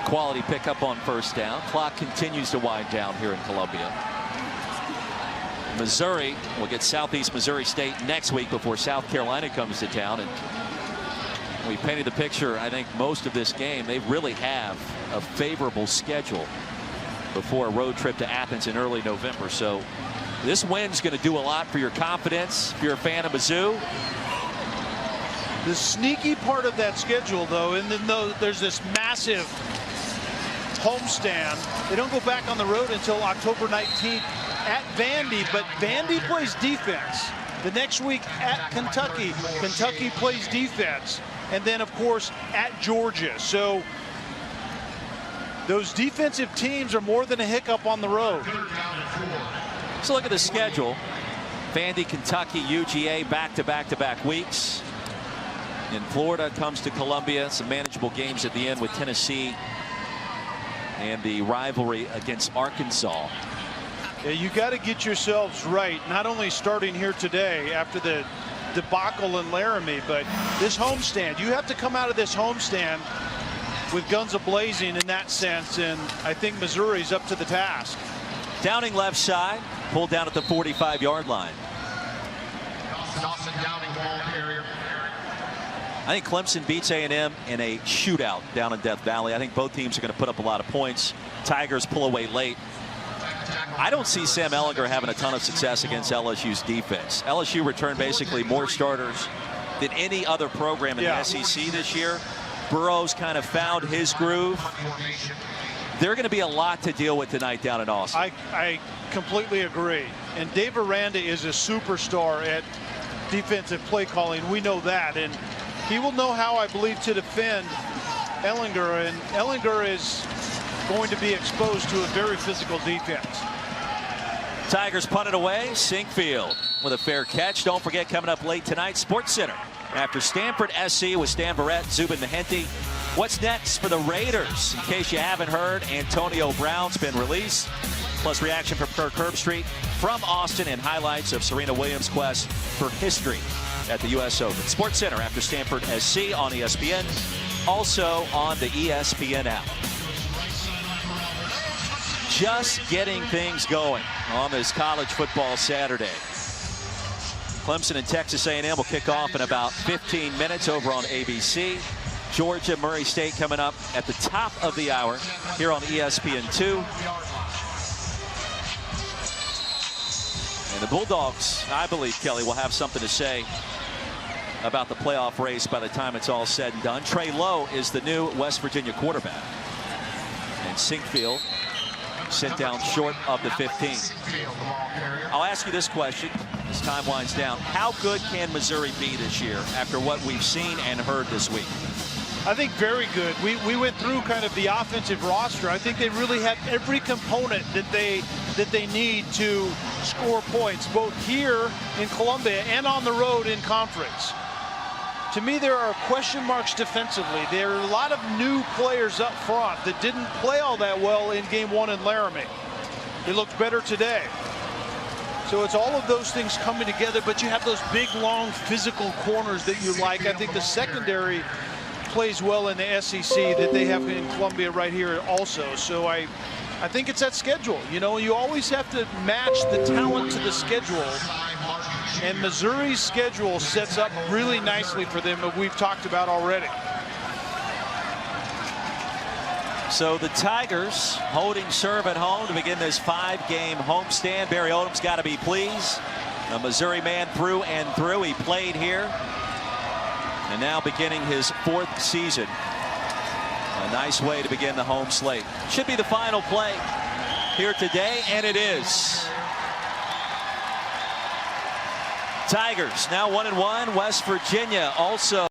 quality pickup on first down. Clock continues to wind down here in Columbia. Missouri will get Southeast Missouri State next week before South Carolina comes to town. And we painted the picture, I think, most of this game. They really have a favorable schedule before a road trip to Athens in early November. So this win's going to do a lot for your confidence if you're a fan of Mizzou. The sneaky part of that schedule, though, and then there's this massive homestand. They don't go back on the road until October 19th at Vandy, but Vandy plays defense. The next week at Kentucky, Kentucky plays defense. And then, of course, at Georgia. So Those defensive teams are more than a hiccup on the road. So look at the schedule. Vandy, Kentucky, UGA back-to-back weeks. In Florida comes to Columbia. Some manageable games at the end with Tennessee and the rivalry against Arkansas. Yeah, you got to get yourselves right, not only starting here today after the debacle in Laramie, but this homestand. You have to come out of this homestand with guns a-blazing in that sense, and I think Missouri's up to the task. Downing left side, pulled down at the 45-yard line. Dawson Downing, ball carrier. I think Clemson beats A&M in a shootout down in Death Valley. I think both teams are going to put up a lot of points. Tigers pull away late. I don't see Sam Ehlinger having a ton of success against LSU's defense. LSU returned basically more starters than any other program in the SEC this year. Burrow's kind of found his groove. They're going to be a lot to deal with tonight down in Austin. I completely agree. And Dave Aranda is a superstar at defensive play calling. We know that. And he will know how, I believe, to defend Ehlinger. And Ehlinger is going to be exposed to a very physical defense. Tigers punt it away. Sinkfield with a fair catch. Don't forget, coming up late tonight, Sports Center. After Stanford SC with Stan Barrett, Zubin Mehenti. What's next for the Raiders? In case you haven't heard, Antonio Brown's been released. Plus reaction from Kirk Herbstreit from Austin and highlights of Serena Williams' quest for history at the U.S. Open. Sports Center after Stanford SC on ESPN. Also on the ESPN app. Just getting things going on this college football Saturday. Clemson and Texas A&M will kick off in about 15 minutes over on ABC. Georgia, Murray State coming up at the top of the hour here on ESPN2. And the Bulldogs, I believe, Kelly, will have something to say about the playoff race by the time it's all said and done. Trey Lowe is the new West Virginia quarterback. And Sinkfield sent down short of the 15. I'll ask you this question as time winds down. How good can Missouri be this year after what we've seen and heard this week? I think very good. We went through kind of the offensive roster. I think they really have every component that they need to score points, both here in Columbia and on the road in conference. To me, there are question marks defensively. There are a lot of new players up front that didn't play all that well in game one in Laramie. They looked better today. So it's all of those things coming together, but you have those big, long, physical corners that you like. I think the secondary plays well in the SEC that they have in Columbia right here also. So I think it's that schedule. You know, you always have to match the talent to the schedule. And Missouri's schedule sets up really nicely for them, that we've talked about already. So the Tigers holding serve at home to begin this 5-game homestand. Barry Odom's got to be pleased. A Missouri man through and through. He played here. And now beginning his 4th season. A nice way to begin the home slate. Should be the final play here today, and it is. Tigers now 1-1. West Virginia also